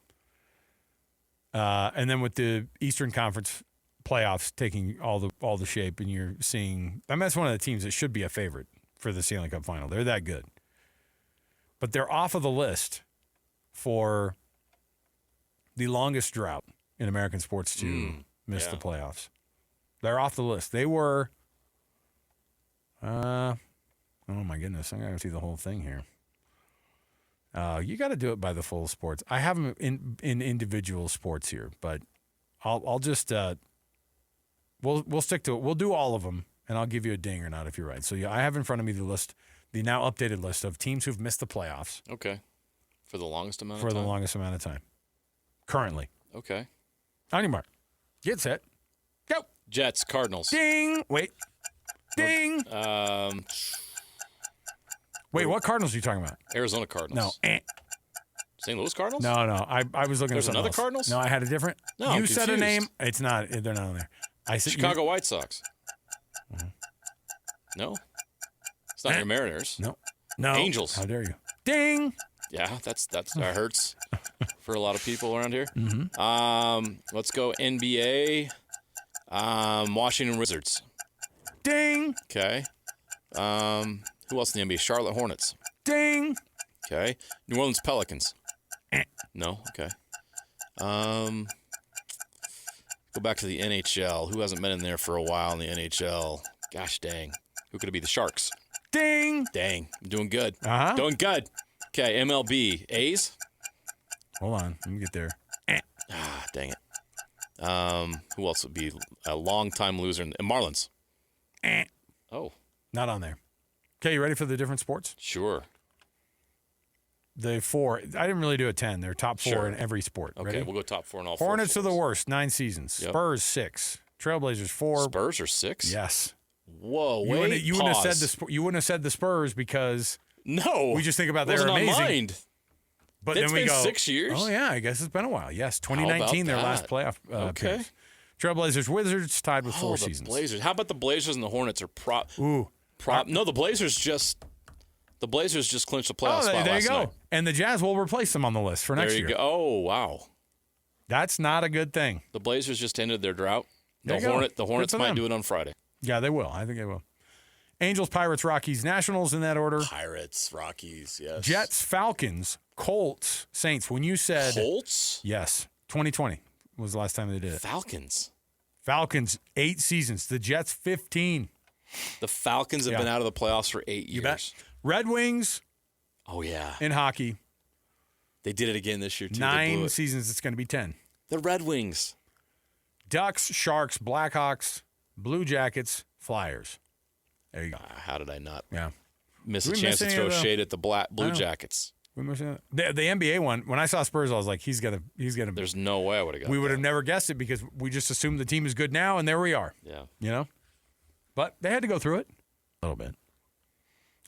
And then with the Eastern Conference playoffs taking all the shape, and you're seeing, I mean, that's one of the teams that should be a favorite for the Stanley Cup final. They're that good. But they're off of the list for the longest drought in American sports to miss the playoffs. They're off the list. They were, oh my goodness, I'm going to see the whole thing here. You got to do it by the full sports. I have them in individual sports here, but I'll just, we'll stick to it. We'll do all of them, and I'll give you a ding or not if you're right. So I have in front of me the list, the now updated list of teams who've missed the playoffs. Okay. For the longest amount of time? For the longest amount of time. Currently. Okay. On your mark. Get set. Go. Jets, Cardinals. Ding. Wait. Ding. Nope. Wait, what Cardinals are you talking about? Arizona Cardinals. No. St. Louis Cardinals? No. I was looking There's at something another else. Cardinals? No, I had a different. No, you I'm said a confused. name. It's not. They're not on there. I said Chicago White Sox. Mm-hmm. No. It's not your Mariners. No. Angels. How dare you? Ding. Yeah, that hurts for a lot of people around here. Mm-hmm. Let's go NBA. Washington Wizards. Ding. Okay. Who else in the NBA? Charlotte Hornets. Ding. Okay. New Orleans Pelicans. No. Okay. Go back to the NHL. Who hasn't been in there for a while in the NHL? Gosh dang. Who could it be? The Sharks. Ding. Dang. I'm doing good. Uh-huh. Doing good. Okay. MLB. A's. Hold on. Let me get there. Dang it. Who else would be a long-time loser? Marlins. Oh. Not on there. Okay, you ready for the different sports? Sure. The 4. I didn't really do a 10. They're top 4 Sure. in every sport. Okay, Ready? we'll go top 4 in all Hornets 4 are the worst. 9 seasons. Yep. Spurs 6. Trailblazers 4. Spurs are 6? Yes. Whoa, You wouldn't have said the Spurs because we just think about they're wasn't amazing. On mind. But It's then we been go 6 years. Oh yeah, I guess it's been a while. Yes, 2019 their last playoff. Okay. appearance. Trailblazers Wizards tied with 4 the seasons. Blazers. How about the Blazers and the Hornets are prop? Ooh. No, the Blazers just clinched the playoff spot there last you go. night. And the Jazz will replace them on the list for next There you year. go. Oh wow. That's not a good thing. The Blazers just ended their drought. There you go. The Hornets Good for might them. do it on Friday. Yeah, they will. I think they will. Angels, Pirates, Rockies, Nationals in that order. Pirates, Rockies, yes. Jets, Falcons, Colts, Saints. When you said Colts? Yes. 2020 was the last time they did it. Falcons. 8 seasons. The Jets, 15. The Falcons have been out of the playoffs for 8 years. You bet. Red Wings. Oh, yeah. In hockey. They did it again this year, too. 9 seasons. It's going to be 10. The Red Wings. Ducks, Sharks, Blackhawks, Blue Jackets, Flyers. There you go. How did I not Did miss a we chance miss to any throw of shade at the Blue Jackets? The NBA one, when I saw Spurs, I was like, he's gonna. There's no way I would have got We would have never guessed it because we just assumed the team is good now, and there we are. Yeah. You know? But they had to go through it a little bit.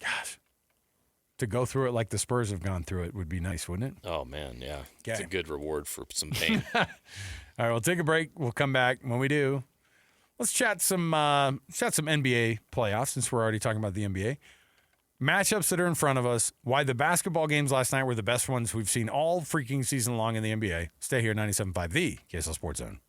Gosh. To go through it like the Spurs have gone through it would be nice, wouldn't it? Oh, man, yeah. Okay. It's a good reward for some pain. All right, we'll take a break. We'll come back. When we do, let's chat some NBA playoffs since we're already talking about the NBA. Matchups that are in front of us, why the basketball games last night were the best ones we've seen all freaking season long in the NBA. Stay here, 97.5, the KSL Sports Zone.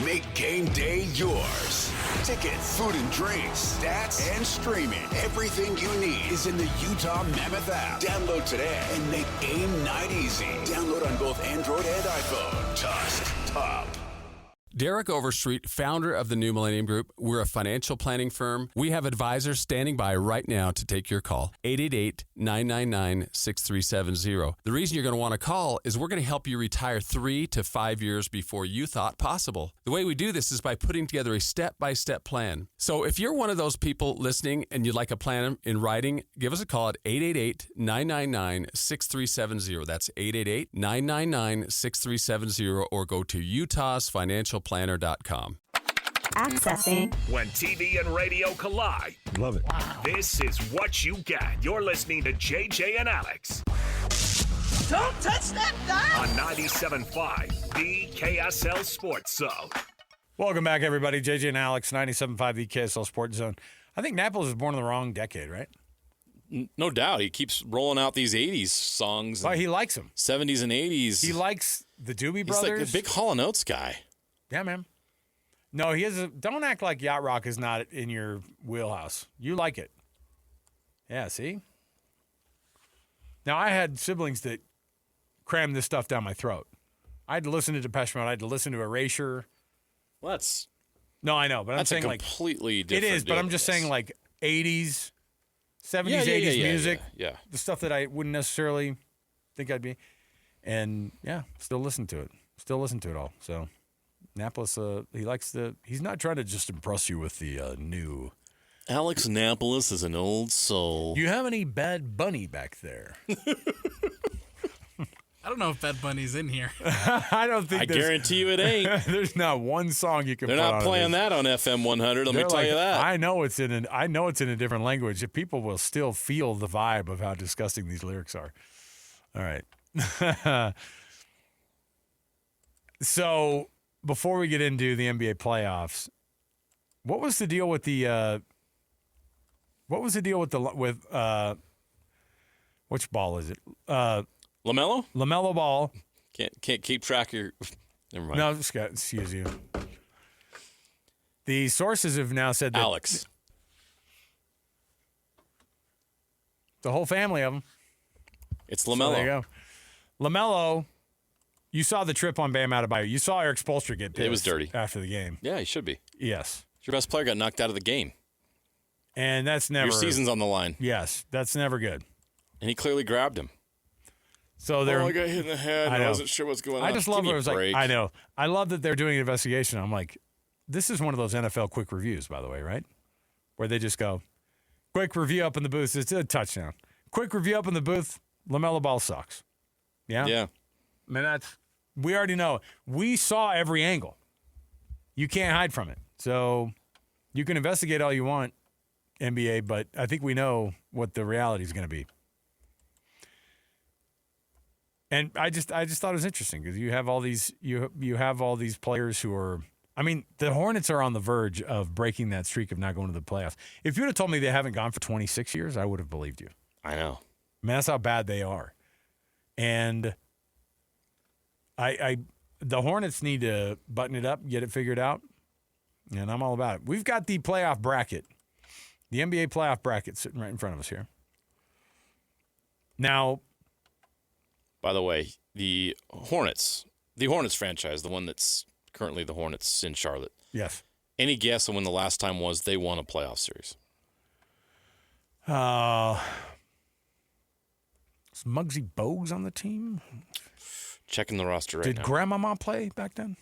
Make game day yours. Tickets, food and drinks, stats, and streaming. Everything you need is in the Utah Mammoth app. Download today and make game night easy. Download on both Android and iPhone. Just top. Derek Overstreet, founder of the New Millennium Group. We're a financial planning firm. We have advisors standing by right now to take your call. 888-999-6370. The reason you're going to want to call is we're going to help you retire 3 to 5 years before you thought possible. The way we do this is by putting together a step-by-step plan. So if you're one of those people listening and you'd like a plan in writing, give us a call at 888-999-6370. That's 888-999-6370 or go to utahsfinancialplanner.com. Accessing. When TV and radio collide. Love it. Wow. This is what you get. You're listening to JJ and Alex. Don't touch that dial. On 97.5, the KSL Sports Zone. Welcome back, everybody. JJ and Alex, 97.5, the KSL Sports Zone. I think Napoles was born in the wrong decade, right? No doubt. He keeps rolling out these 80s songs. Well, he likes them. 70s and 80s. He likes the Doobie He's Brothers. like a big Hall & Oates guy. Yeah, man. No, he is. Don't act like yacht rock is not in your wheelhouse. You like it. Yeah, see? Now, I had siblings that crammed this stuff down my throat. I had to listen to Depeche Mode. I had to listen to Erasure. Well, that's... No, I know, but I'm saying like... That's a completely different... It is, but I'm just saying like 80s, 70s, 80s music. Yeah. The stuff that I wouldn't necessarily think I'd be. And, yeah, still listen to it. Still listen to it all, so... Napoles, he's not trying to just impress you with the new. Alex Napoles is an old soul. Do you have any Bad Bunny back there? I don't know if Bad Bunny's in here. I don't think I guarantee you it ain't. There's not one song you can They're put not on playing that on FM 100, let me tell you that. I know it's in a different language. People will still feel the vibe of how disgusting these lyrics are. All right. So before we get into the NBA playoffs, what was the deal with the which ball is it? LaMelo? LaMelo Ball. Can't keep track of your. Never mind. No, excuse you. The sources have now said that Alex. The whole family of them. It's LaMelo. So there you go. LaMelo, you saw the trip on Bam Adebayo. You saw Eric Spoelstra get pissed. It was dirty after the game. Yeah, he should be. Yes. Your best player got knocked out of the game. And that's never. Your season's on the line. Yes, that's never good. And he clearly grabbed him. So they're. I got hit in the head. I wasn't sure what's going on. I just love it. It was break. like, I know. I love that they're doing an investigation. I'm like, this is one of those NFL quick reviews, by the way, right? Where they just go, quick review up in the booth. It's a touchdown. Quick review up in the booth. LaMelo Ball sucks. Yeah? Yeah. I mean, we already know. We saw every angle. You can't hide from it. So you can investigate all you want, NBA, but I think we know what the reality is going to be. And I just thought it was interesting because you have all these you have all these players who are. I mean, the Hornets are on the verge of breaking that streak of not going to the playoffs. If you would have told me they haven't gone for 26 years, I would have believed you. I know. I mean, that's how bad they are. And the Hornets need to button it up, get it figured out, and I'm all about it. We've got the playoff bracket, the NBA playoff bracket sitting right in front of us here. Now, by the way, the Hornets franchise, the one that's currently the Hornets in Charlotte. Yes. Any guess on when the last time was they won a playoff series? Is Muggsy Bogues on the team? Checking the roster right now. Did Grandmama play back then?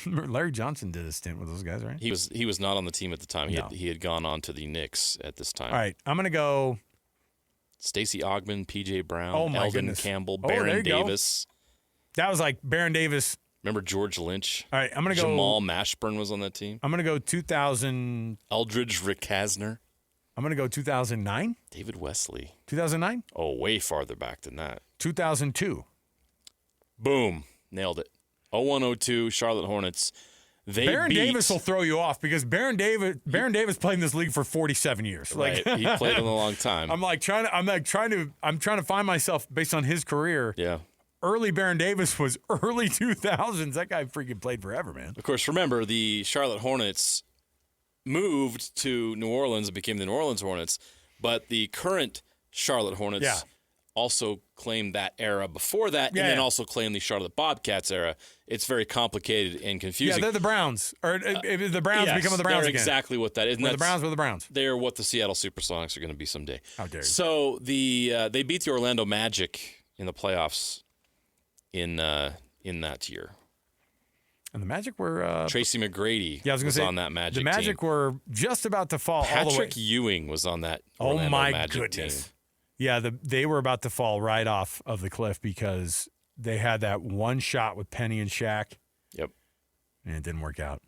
Larry Johnson did a stint with those guys, right? He was not on the team at the time. He had gone on to the Knicks at this time. All right, I'm going to go Stacey Ogman, P.J. Brown, Eldon goodness. Campbell, Baron Davis. That was like Baron Davis. Remember George Lynch? All right, I'm going to go. Jamal Mashburn was on that team. I'm going to go 2000. Eldridge Rickasner. I'm going to go 2009. David Wesley. 2009? Oh, way farther back than that. 2002. Boom. Nailed it. 0102 Charlotte Hornets. Baron Davis will throw you off because Baron Davis played in this league for 47 years. Right. He played in a long time. I'm trying to find myself based on his career. Yeah. Early Baron Davis was early 2000s. That guy freaking played forever, man. Of course, remember the Charlotte Hornets moved to New Orleans and became the New Orleans Hornets, but the current Charlotte Hornets also claimed that era before that, and then also claimed the Charlotte Bobcats era. It's very complicated and confusing. Yeah, they're the Browns. Or the Browns become the Browns again. Exactly what that is. The Browns were the Browns. They're what the Seattle Supersonics are going to be someday. How dare you. So they beat the Orlando Magic in the playoffs in that year. And the Magic were Tracy McGrady was on that Magic team. The Magic were just about to fall all the way. Patrick Ewing was on that Orlando Magic team. Yeah, they were about to fall right off of the cliff because they had that one shot with Penny and Shaq. Yep. And it didn't work out.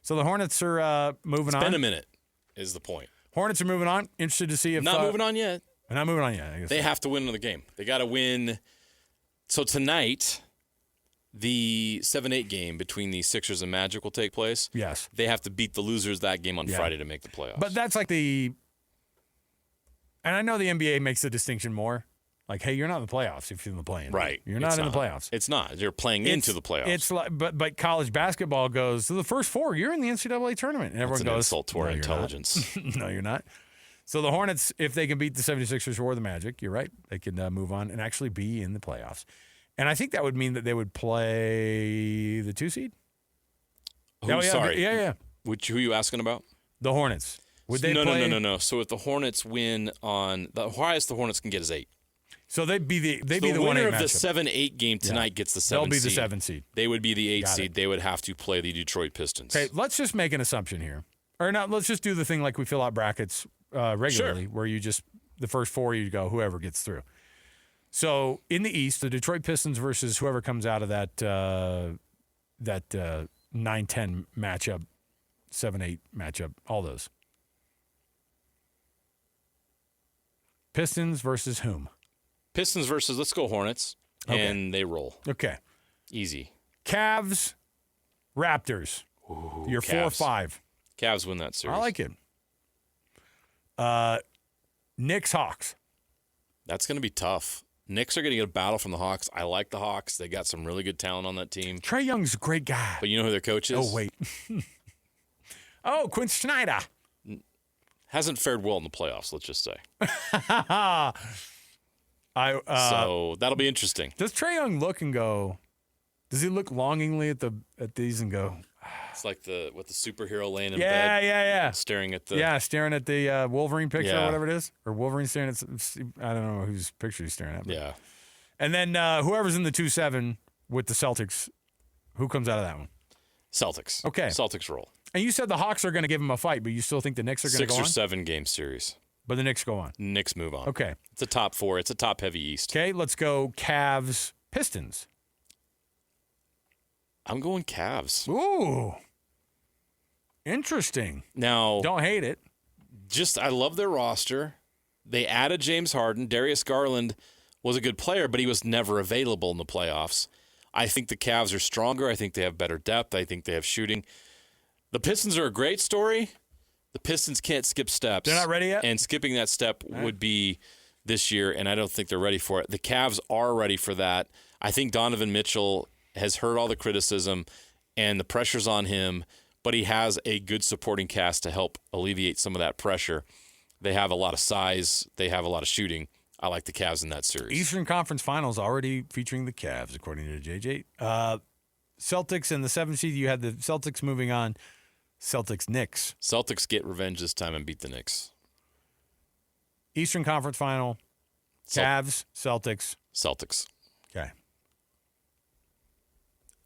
So the Hornets are moving on. It's been a minute is the point. Hornets are moving on. Interested to see if... Not moving on yet. They're not moving on yet. I guess they have to win another game. They got to win. So tonight, the 7-8 game between the Sixers and Magic will take place. Yes. They have to beat the losers that game on Friday to make the playoffs. But that's like the... And I know the NBA makes the distinction more. Like, hey, you're not in the playoffs if you're in the play-in. Right. You're not in the playoffs. It's not. You're playing into the playoffs. It's like, but college basketball goes, so the first four, you're in the NCAA tournament. And everyone That's an goes, insult to our intelligence. No, you're not. So the Hornets, if they can beat the 76ers or the Magic, you're right. They can move on and actually be in the playoffs. And I think that would mean that they would play the 2 seed. Sorry. Yeah. Who are you asking about? The Hornets. Would they play? No. So if the Hornets win on the highest the Hornets can get is 8. So they'd be the winner 1-8 of the matchup. 7-8 game tonight gets the 7 seed. They'll be the 7 seed. They would be the 8 seed. They would have to play the Detroit Pistons. Okay, let's just make an assumption here. Or not, let's just do the thing like we fill out brackets regularly, where you just, the first four, you go whoever gets through. So in the East, the Detroit Pistons versus whoever comes out of that 9-10 matchup, 7-8 matchup, all those. Pistons versus whom? Pistons versus, let's go Hornets. Okay. And they roll. Okay. Easy. Cavs, Raptors. Ooh, You're Cavs. 4-5. Cavs win that series. I like it. Knicks, Hawks. That's going to be tough. Knicks are going to get a battle from the Hawks. I like the Hawks. They got some really good talent on that team. Trae Young's a great guy. But you know who their coach is? Oh, wait. Quinn Snyder. Hasn't fared well in the playoffs, let's just say. So that'll be interesting. Does Trae Young look and go, does he look longingly at these and go? It's like the superhero laying in bed. Yeah. Staring at the staring at the Wolverine picture or Yeah. whatever it is. Or Wolverine staring at, I don't know whose picture he's staring at. But. Yeah. And then whoever's in the 2-7 with the Celtics, who comes out of that one? Celtics. Okay. Celtics roll. And you said the Hawks are going to give him a fight, but you still think the Knicks are going to go on? 6 or 7 game series. But the Knicks go on. Knicks move on. Okay. It's a top 4. It's a top heavy East. Okay, let's go Cavs, Pistons. I'm going Cavs. Ooh. Interesting. Now, don't hate it. I love their roster. They added James Harden. Darius Garland was a good player, but he was never available in the playoffs. I think the Cavs are stronger. I think they have better depth. I think they have shooting. The Pistons are a great story. The Pistons can't skip steps. They're not ready yet? And skipping that step would be this year, and I don't think they're ready for it. The Cavs are ready for that. I think Donovan Mitchell has heard all the criticism, and the pressure's on him, but he has a good supporting cast to help alleviate some of that pressure. They have a lot of size. They have a lot of shooting. I like the Cavs in that series. Eastern Conference Finals already featuring the Cavs, according to JJ. Celtics and the 7th seed, you had the Celtics moving on. Celtics, Knicks. Celtics get revenge this time and beat the Knicks. Eastern Conference Final, Cavs, Celtics. Celtics. Okay.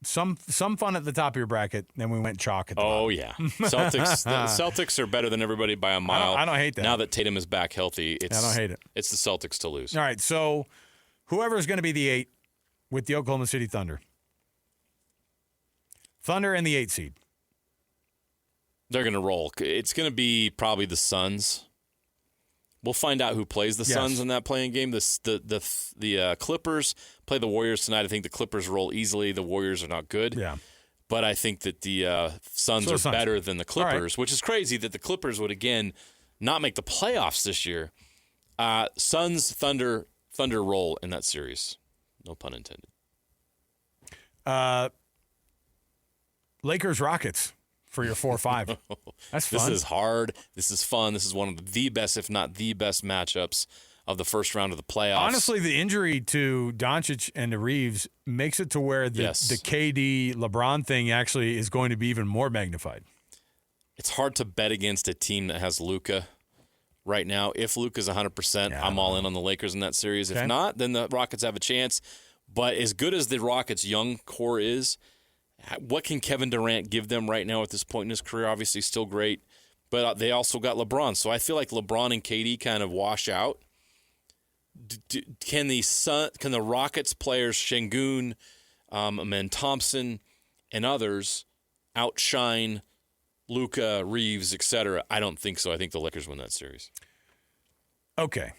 Some fun at the top of your bracket, then we went chalk at the bottom. Yeah. Celtics the Celtics are better than everybody by a mile. I don't hate that. Now that Tatum is back healthy, I don't hate it. It's the Celtics to lose. All right, so whoever is going to be the 8 with the Oklahoma City Thunder. Thunder and the 8 seed. They're going to roll. It's going to be probably the Suns. We'll find out who plays the Suns in that playing game. The Clippers play the Warriors tonight. I think the Clippers roll easily. The Warriors are not good. Yeah. But I think that the Suns are better than the Clippers, which is crazy that the Clippers would, again, not make the playoffs this year. Suns, Thunder roll in that series. No pun intended. Lakers, Rockets. For your 4-5. That's fun. This is hard. This is fun. This is one of the best, if not the best, matchups of the first round of the playoffs. Honestly, the injury to Doncic and to Reeves makes it to where the KD LeBron thing actually is going to be even more magnified. It's hard to bet against a team that has Luka right now. If Luka's 100%, I'm all in on the Lakers in that series. If not, then the Rockets have a chance. But as good as the Rockets' young core is, what can Kevin Durant give them right now at this point in his career? Obviously still great, but they also got LeBron. So I feel like LeBron and KD kind of wash out. Can the Rockets players, Şengün, Amen Thompson, and others outshine Luka, Reeves, etc.? I don't think so. I think the Lakers win that series. Okay.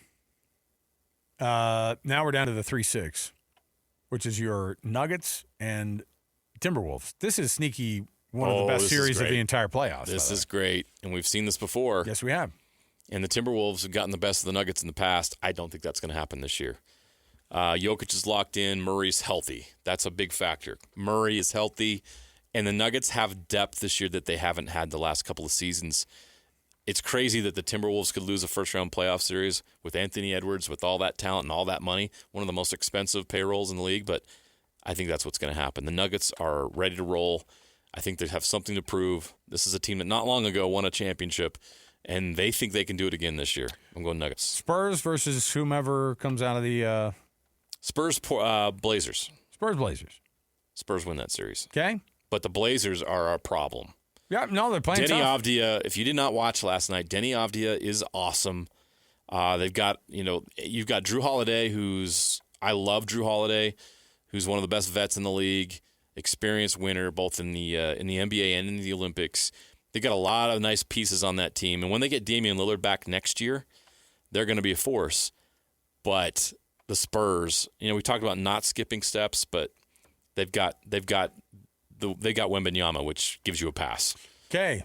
Now we're down to the 3-6, which is your Nuggets and Timberwolves. This is sneaky one of the best series of the entire playoffs. This is great, and we've seen this before. Yes, we have. And the Timberwolves have gotten the best of the Nuggets in the past. I don't think that's going to happen this year. Jokic is locked in. Murray's healthy. That's a big factor. Murray is healthy, and the Nuggets have depth this year that they haven't had the last couple of seasons. It's crazy that the Timberwolves could lose a first-round playoff series with Anthony Edwards, with all that talent and all that money, one of the most expensive payrolls in the league, but I think that's what's going to happen. The Nuggets are ready to roll. I think they have something to prove. This is a team that not long ago won a championship, and they think they can do it again this year. I'm going Nuggets. Spurs versus whomever comes out of the Spurs, Blazers. Spurs, Blazers. Spurs win that series. Okay. But the Blazers are a problem. Yeah, no, they're playing Denny tough. Avdija, if you did not watch last night, Denny Avdija is awesome. They've got, you've got Drew Holiday, I love Drew Holiday, who's one of the best vets in the league, experienced winner both in the NBA and in the Olympics. They got a lot of nice pieces on that team, and when they get Damian Lillard back next year, they're going to be a force. But the Spurs. We talked about not skipping steps, but they've got Wembanyama, which gives you a pass. Okay.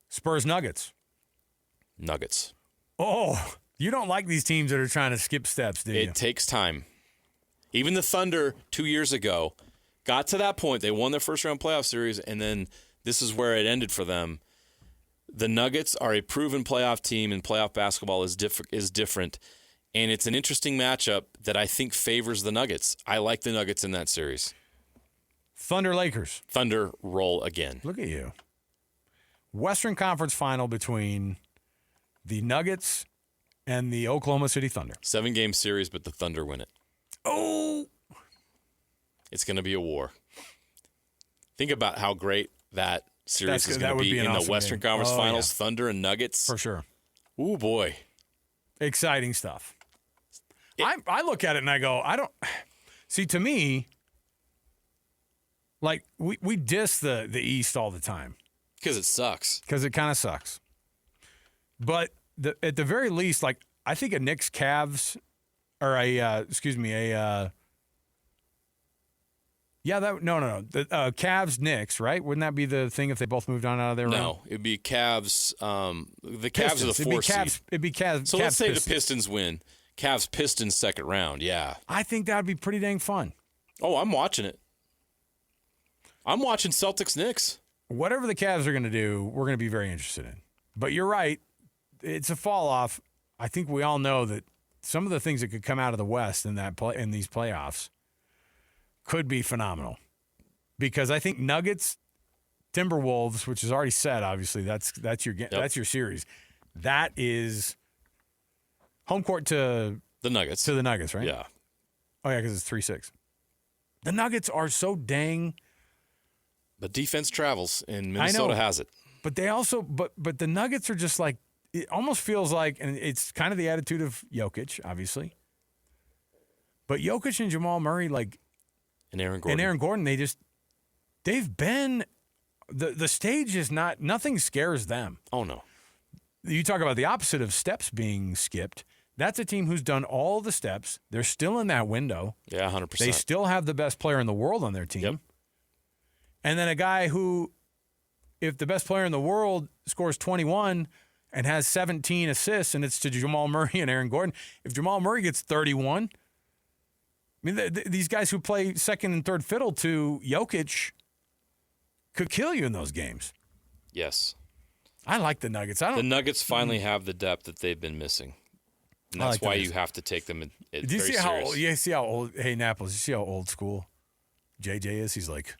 Spurs Nuggets. Nuggets. Oh, you don't like these teams that are trying to skip steps, do you? It takes time. Even the Thunder 2 years ago got to that point. They won their first-round playoff series, and then this is where it ended for them. The Nuggets are a proven playoff team, and playoff basketball is different. And it's an interesting matchup that I think favors the Nuggets. I like the Nuggets in that series. Thunder Lakers. Thunder roll again. Look at you. Western Conference Final between the Nuggets and the Oklahoma City Thunder. 7-game series, but the Thunder win it. Oh! It's going to be a war. Think about how great that series is going to be in the Western Conference Finals. Yeah. Thunder and Nuggets. For sure. Ooh, boy. Exciting stuff. I look at it and I go, I don't see. To me, like we diss the East all the time because it sucks. Because it kind of sucks. But at the very least, like I think a Knicks Cavs or the Cavs Knicks, right? Wouldn't that be the thing if they both moved on out of their round? No, it'd be Cavs. The Cavs are the 4 seed. It'd be Cavs. So let's say the Pistons win. Cavs Pistons second round. Yeah, I think that would be pretty dang fun. Oh, I'm watching it. I'm watching Celtics Knicks. Whatever the Cavs are going to do, we're going to be very interested in. But you're right. It's a fall off. I think we all know that some of the things that could come out of the West in these playoffs could be phenomenal. Because I think Nuggets, Timberwolves, which is already set, obviously, that's your series. That is home court to the Nuggets. To the Nuggets, right? Yeah. Oh, yeah, because it's 3-6. The Nuggets are so dang. But defense travels, and Minnesota has it. But they also, but the Nuggets are just like, it almost feels like, and it's kind of the attitude of Jokic, obviously. But Jokic and Jamal Murray, and Aaron Gordon, they've been, the stage is nothing scares them. Oh, no. You talk about the opposite of steps being skipped. That's a team who's done all the steps. They're still in that window. Yeah, 100%. They still have the best player in the world on their team. Yep. And then a guy who, if the best player in the world scores 21 and has 17 assists, and it's to Jamal Murray and Aaron Gordon, if Jamal Murray gets 31, I mean, these guys who play second and third fiddle to Jokic could kill you in those games. Yes. I like the Nuggets. The Nuggets finally have the depth that they've been missing. And that's why you have to take them very serious. You see how old, hey, Naples, you see how old school JJ is? He's like,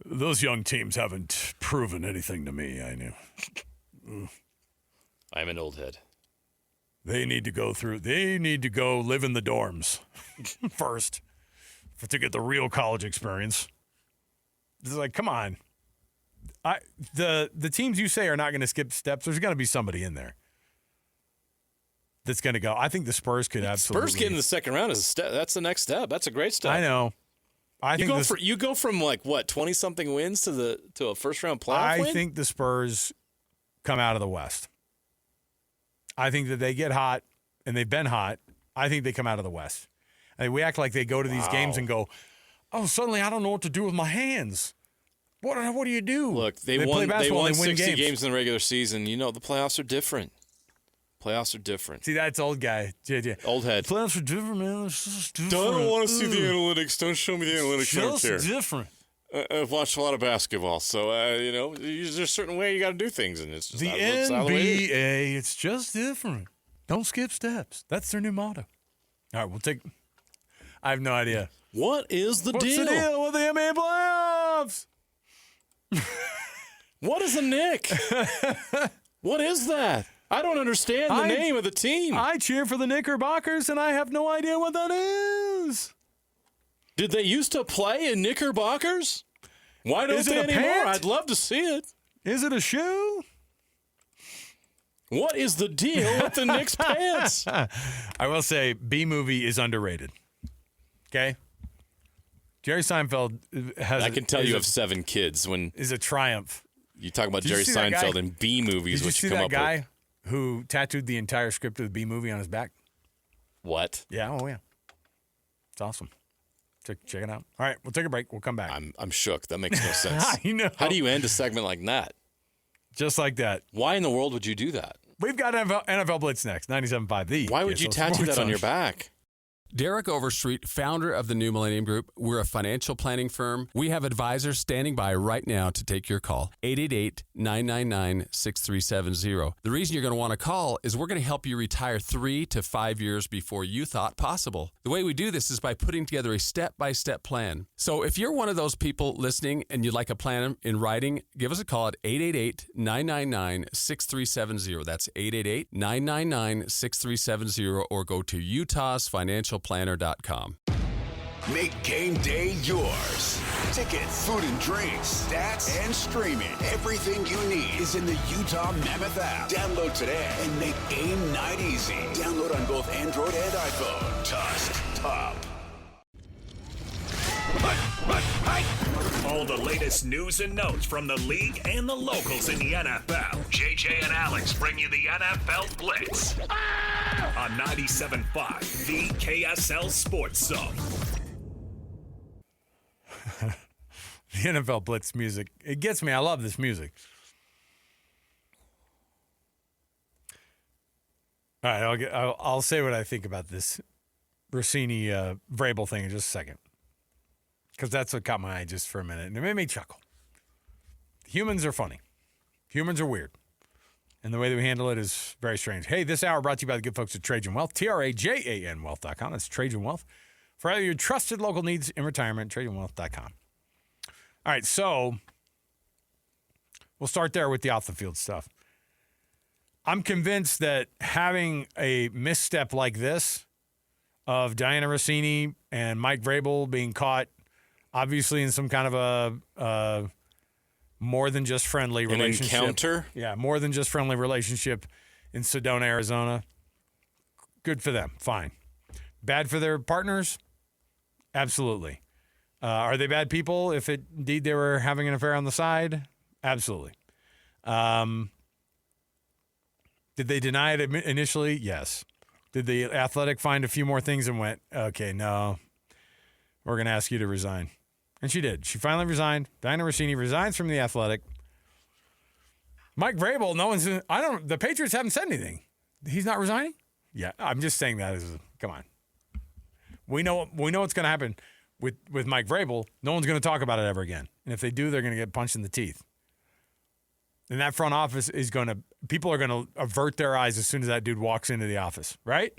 those young teams haven't proven anything to me. I knew. I'm an old head. They need to go live in the dorms first to get the real college experience. It's like, come on. The teams you say are not going to skip steps, there's going to be somebody in there that's going to go. I think the Spurs could absolutely. Spurs getting in the second round is a step. That's the next step. That's a great step. I know. You go from 20-something wins to a first round playoff win? I think the Spurs come out of the West. I think that they get hot, and they've been hot. I think they come out of the West. I mean, we act like they go to these games and go, oh, suddenly I don't know what to do with my hands. What do you do? Look, they won 60 games in the regular season. The playoffs are different. See, that's old guy. Old head. Playoffs are different, man. It's just different. I don't want to see the analytics. Don't show me the analytics. I don't care. It's different. I've watched a lot of basketball, so there's a certain way you got to do things, and it's just the NBA. It's just different. Don't skip steps. That's their new motto. All right, we'll take. I have no idea. What is the deal? What's the deal with the NBA playoffs? What is a Knick? What is that? I don't understand the name of the team. I cheer for the Knickerbockers, and I have no idea what that is. Did they used to play in Knickerbockers? Why don't they anymore? Pant? I'd love to see it. Is it a shoe? What is the deal with the Knicks pants? I will say, B-movie is underrated. Okay? Jerry Seinfeld has. I can tell you have 7 kids. Is a triumph. You talk about Jerry Seinfeld and B-movies, which you come up with. Did you see that guy who tattooed the entire script of the B-movie on his back? What? Yeah, oh yeah. It's awesome. Check it out. All right, we'll take a break. We'll come back. I'm shook. That makes no sense. I know. How do you end a segment like that? Just like that. Why in the world would you do that? We've got NFL Blitz next, 97.5 The. Why would you tattoo that on your back? Derek Overstreet, founder of the New Millennium Group. We're a financial planning firm. We have advisors standing by right now to take your call. 888-999-6370. The reason you're going to want to call is we're going to help you retire 3 to 5 years before you thought possible. The way we do this is by putting together a step-by-step plan. So if you're one of those people listening and you'd like a plan in writing, give us a call at 888-999-6370. That's 888-999-6370, or go to utahsfinancialplanner.com. Make game day yours. Tickets, food and drinks, stats, and streaming. Everything you need is in the Utah Mammoth app. Download today and make game night easy. Download on both Android and iPhone. Tusk Top. All the latest news and notes from the league and the locals in the NFL. JJ and Alex bring you the NFL Blitz on 97.5, the KSL Sports Zone. The NFL Blitz music, it gets me. I love this music. All right, I'll say what I think about this Rossini Vrabel thing in just a second, because that's what caught my eye just for a minute, and it made me chuckle. Humans are funny. Humans are weird. And the way that we handle it is very strange. Hey, this hour brought to you by the good folks at Trajan Wealth, TRAJAN Wealth.com. That's Trajan Wealth. For all your trusted local needs in retirement, TrajanWealth.com. All right, so we'll start there with the off-the-field stuff. I'm convinced that having a misstep like this of Diana Rossini and Mike Vrabel being caught, obviously in some kind of a more than just friendly relationship. An encounter? Yeah, more than just friendly relationship in Sedona, Arizona. Good for them. Fine. Bad for their partners? Absolutely. Are they bad people if indeed they were having an affair on the side? Absolutely. Did they deny it initially? Yes. Did the Athletic find a few more things and went, okay, no, we're going to ask you to resign? And she did. She finally resigned. Diana Rossini resigns from the Athletic. Mike Vrabel, the Patriots haven't said anything. He's not resigning? Yeah, I'm just saying that come on. We know what's going to happen with Mike Vrabel. No one's going to talk about it ever again. And if they do, they're going to get punched in the teeth. And that front office people are going to avert their eyes as soon as that dude walks into the office, right?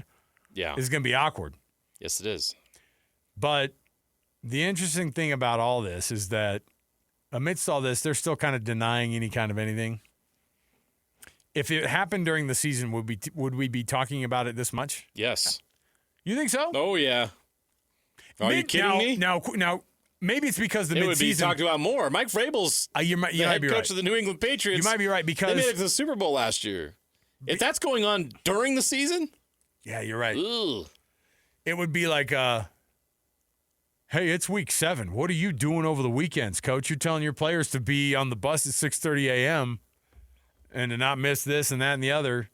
Yeah. It's going to be awkward. Yes, it is. But the interesting thing about all this is that amidst all this, they're still kind of denying any kind of anything. If it happened during the season, would we be talking about it this much? Yes. You think so? Oh, yeah. Are you kidding me? Now, maybe it's because the midseason. It would be talked about more. Mike Vrabel's the head coach of the New England Patriots. You might be right, because they made it to the Super Bowl last year. If that's going on during the season? Yeah, you're right. Ugh. It would be like, hey, it's week 7. What are you doing over the weekends, coach? You're telling your players to be on the bus at 6:30 a.m. and to not miss this and that and the other.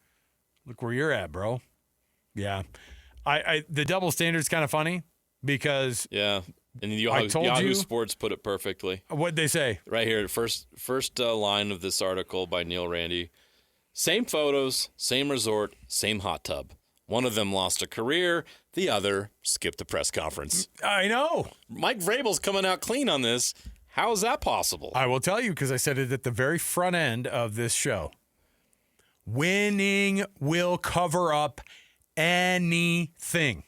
Look where you're at, bro. Yeah. The double standard's kind of funny because and Yahoo Sports put it perfectly. What'd they say? Right here, first line of this article by Neil Randy. Same photos, same resort, same hot tub. One of them lost a career, the other skipped the press conference. I know. Mike Vrabel's coming out clean on this. How is that possible? I will tell you, because I said it at the very front end of this show. Winning will cover up anything.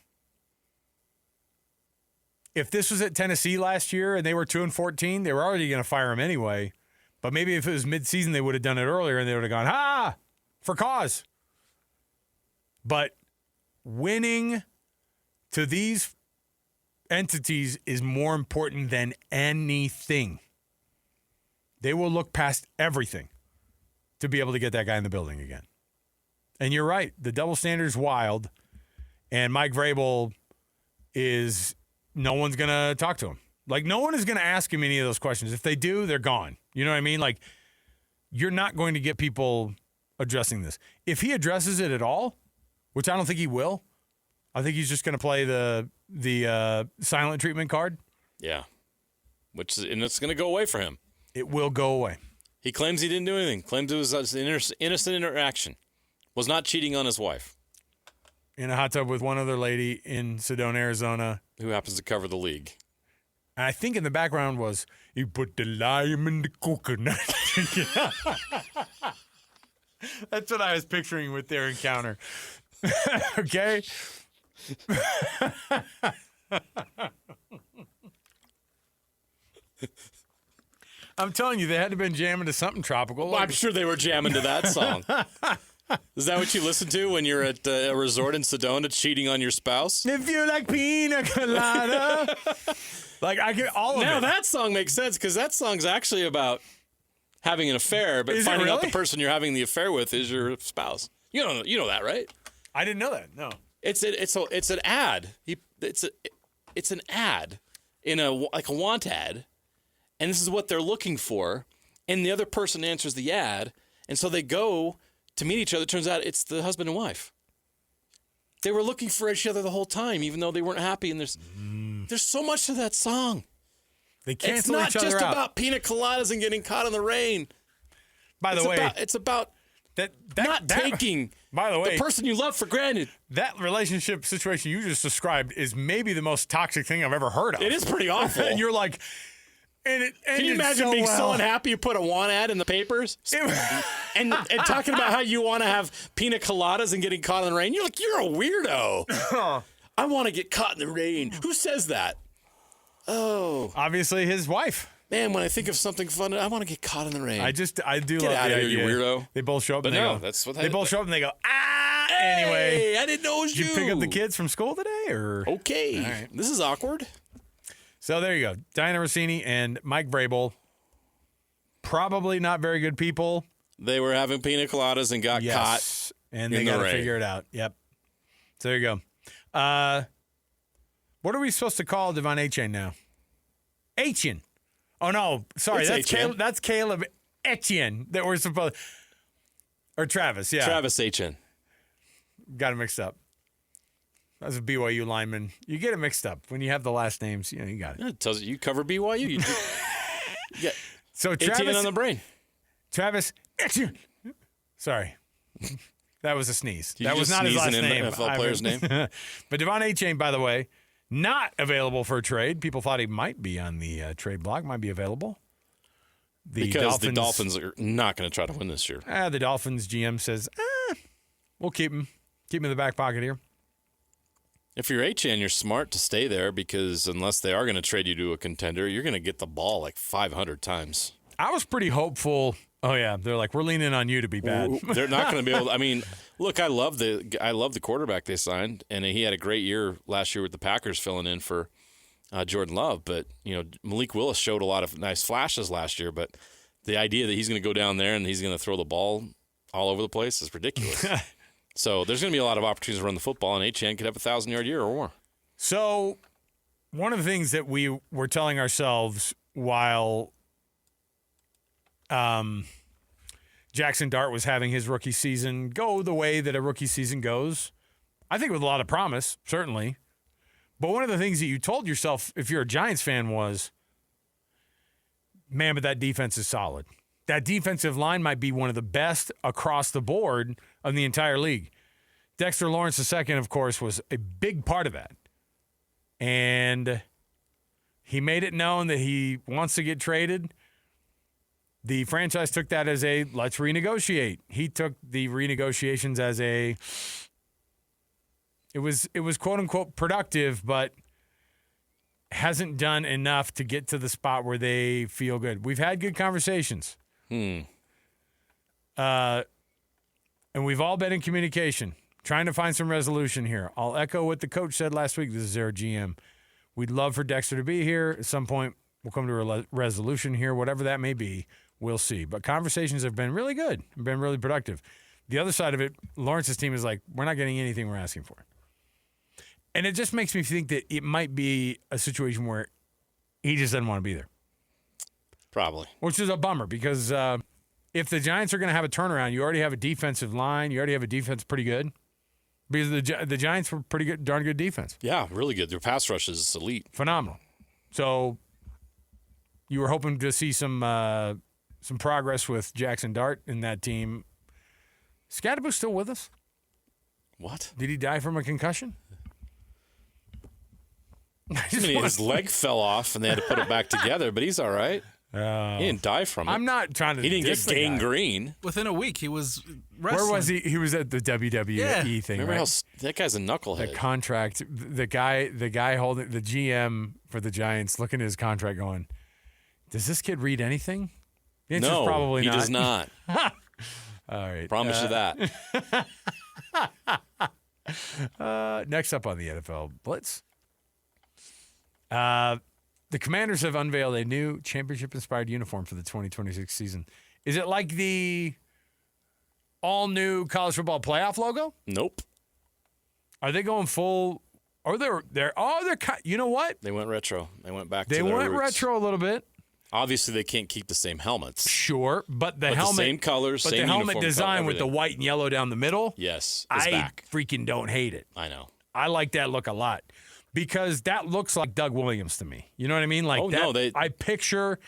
If this was at Tennessee last year and they were 2-14, they were already going to fire him anyway. But maybe if it was midseason, they would have done it earlier and they would have gone, for cause. But winning to these entities is more important than anything. They will look past everything to be able to get that guy in the building again. And you're right. The double standard is wild. And Mike Vrabel no one's going to talk to him. Like, no one is going to ask him any of those questions. If they do, they're gone. You know what I mean? Like, you're not going to get people addressing this. If he addresses it at all, which I don't think he will, I think he's just going to play the the silent treatment card. Yeah. And it's going to go away for him. It will go away. He claims he didn't do anything. Claims it was an innocent interaction. Was not cheating on his wife. In a hot tub with one other lady in Sedona, Arizona. Who happens to cover the league. And I think in the background was, you put the lime in the coconut. That's what I was picturing with their encounter. Okay? I'm telling you, they had to have been jamming to something tropical. Well, I'm sure they were jamming to that song. Is that what you listen to when you're at a resort in Sedona cheating on your spouse? If you like pina colada. Like, I get all of it. Now that song makes sense because that song's actually about having an affair, but Is finding it out really? the person you're having the affair with is your spouse. You know that, right? I didn't know that. No. It's an ad. It's an ad in a want ad, and this is what they're looking for. And the other person answers the ad, and so they go to meet each other. Turns out it's the husband and wife. They were looking for each other the whole time, even though they weren't happy. And there's so much to that song. They cancel each other out. It's not just about pina coladas and getting caught in the rain. By the way, it's about not taking by the way, the person you love for granted. That relationship situation you just described is maybe the most toxic thing I've ever heard of. It is pretty awful. And you're like, can you imagine being so unhappy you put a want ad in the papers and talking about how you want to have pina coladas and getting caught in the rain? You're like, you're a weirdo. I want to get caught in the rain. Who says that? Oh, obviously his wife. Man, when I think of something fun, I want to get caught in the rain. I do get love out the of here, idea. you weirdo. They both show up. But and they no, go, that's what they both show up and they go. Hey, Anyway, I didn't know it was you. Did you pick up the kids from school today, or okay? All right. This is awkward. So there you go. Diana Rossini and Mike Vrabel. Probably not very good people. They were having pina coladas and got caught. And they got to figure it out. Yep. So there you go. What are we supposed to call Devon Achane now? Achane. Oh, no. Sorry. That's Caleb Etienne that we're supposed or Travis, yeah. Travis Achane. Got it mixed up. That's a BYU lineman. You get it mixed up. When you have the last names, you got it. Yeah, it tells you cover BYU. You get so Travis on the brain. Travis Etienne. Sorry. That was a sneeze. Did that was not his last name. NFL player's name. But Devon Achane, by the way, not available for a trade. People thought he might be on the trade block, might be available. The Dolphins are not going to try to win this year. The Dolphins GM says, we'll keep him. Keep him in the back pocket here. If you're Achane, you're smart to stay there because unless they are going to trade you to a contender, you're going to get the ball like 500 times. I was pretty hopeful. Oh, yeah. They're like, we're leaning on you to be bad. They're not going to be able to. I mean, look, I love the quarterback they signed, and he had a great year last year with the Packers filling in for Jordan Love. But, Malik Willis showed a lot of nice flashes last year, but the idea that he's going to go down there and he's going to throw the ball all over the place is ridiculous. So there's going to be a lot of opportunities to run the football, and Achane could have a 1,000-yard year or more. So one of the things that we were telling ourselves while Jackson Dart was having his rookie season go the way that a rookie season goes, I think with a lot of promise, certainly. But one of the things that you told yourself, if you're a Giants fan, was, man, but that defense is solid. That defensive line might be one of the best across the board of the entire league. Dexter Lawrence II, of course, was a big part of that. And he made it known that he wants to get traded. The franchise took that as a let's renegotiate. He took the renegotiations as it was quote unquote productive, but hasn't done enough to get to the spot where they feel good. We've had good conversations. And we've all been in communication, trying to find some resolution here. I'll echo what the coach said last week. This is their GM. We'd love for Dexter to be here. At some point, we'll come to a resolution here, whatever that may be. We'll see. But conversations have been really good, been really productive. The other side of it, Lawrence's team is like, we're not getting anything we're asking for. And it just makes me think that it might be a situation where he just doesn't want to be there. Probably. Which is a bummer because if the Giants are going to have a turnaround, you already have a defensive line. You already have a defense pretty good. Because the Giants were pretty good, darn good defense. Yeah, really good. Their pass rush is elite. Phenomenal. So you were hoping to see some progress with Jackson Dart in that team. Scadaboo's still with us? What? Did he die from a concussion? His leg fell off and they had to put it back together, but he's all right. He didn't die from it. I'm not trying to. He didn't get gangrene. Within a week, he was wrestling. Where was he? He was at the WWE thing. Remember right? how that guy's a knucklehead. The contract. The guy holding the GM for the Giants, looking at his contract, going, "Does this kid read anything?" The answer's No, probably he not. does not. All right, promise you that. Next up on the NFL Blitz. The Commanders have unveiled a new championship-inspired uniform for the 2026 season. Is it like the all-new college football playoff logo? Nope. Are they going full? Are they're you know what? They went retro. They went back They to their went roots. retro a little bit. Obviously, they can't keep the same helmets. Sure, but the helmet, the same colors, but same the helmet uniform, design with the everything. white and yellow down the middle. Yes, I back. freaking don't hate it. I know. I like that look a lot because that looks like Doug Williams to me. You know what I mean? Like I picture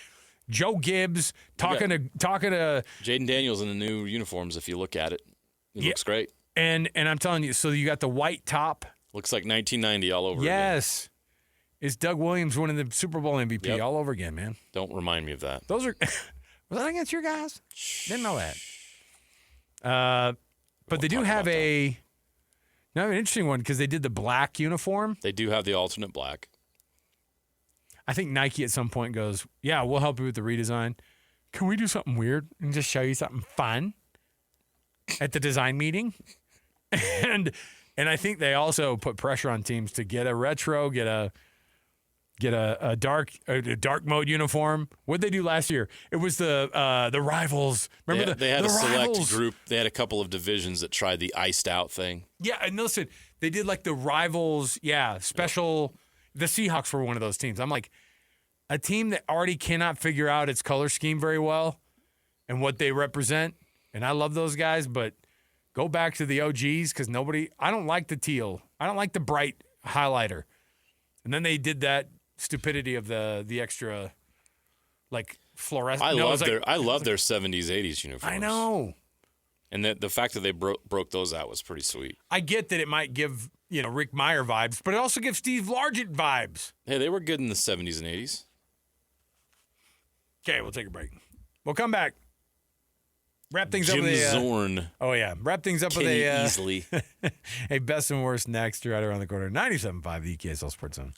Joe Gibbs talking to Jaden Daniels in the new uniforms. If you look at it, it looks great. And I'm telling you, so you got the white top. Looks like 1990 all over. Yes. Is Doug Williams winning the Super Bowl MVP all over again, man? Don't remind me of that. Those are was that against your guys? Didn't know that. But they do have an interesting one because they did the black uniform. They do have the alternate black. I think Nike at some point goes, "Yeah, we'll help you with the redesign. Can we do something weird and just show you something fun at the design meeting?" And I think they also put pressure on teams to get a retro, get a dark mode uniform. What'd they do last year? It was the Rivals. Remember they had the a select Rivals group. They had a couple of divisions that tried the iced out thing. Yeah, and listen, they did like the Rivals. Yeah, special. The Seahawks were one of those teams. I'm like, a team that already cannot figure out its color scheme very well and what they represent. And I love those guys, but go back to the OGs because I don't like the teal. I don't like the bright highlighter. And then they did that stupidity of the extra, like, fluorescent. I love their 70s, 80s uniforms. I know. And the fact that they broke those out was pretty sweet. I get that it might give, Rick Meyer vibes, but it also gives Steve Largent vibes. Hey, they were good in the 70s and 80s. Okay, we'll take a break. We'll come back. Wrap things Jim up with Zorn. Oh, yeah. Wrap things up with easily. A best and worst next, right around the corner. 97.5, the KSL Sports Zone.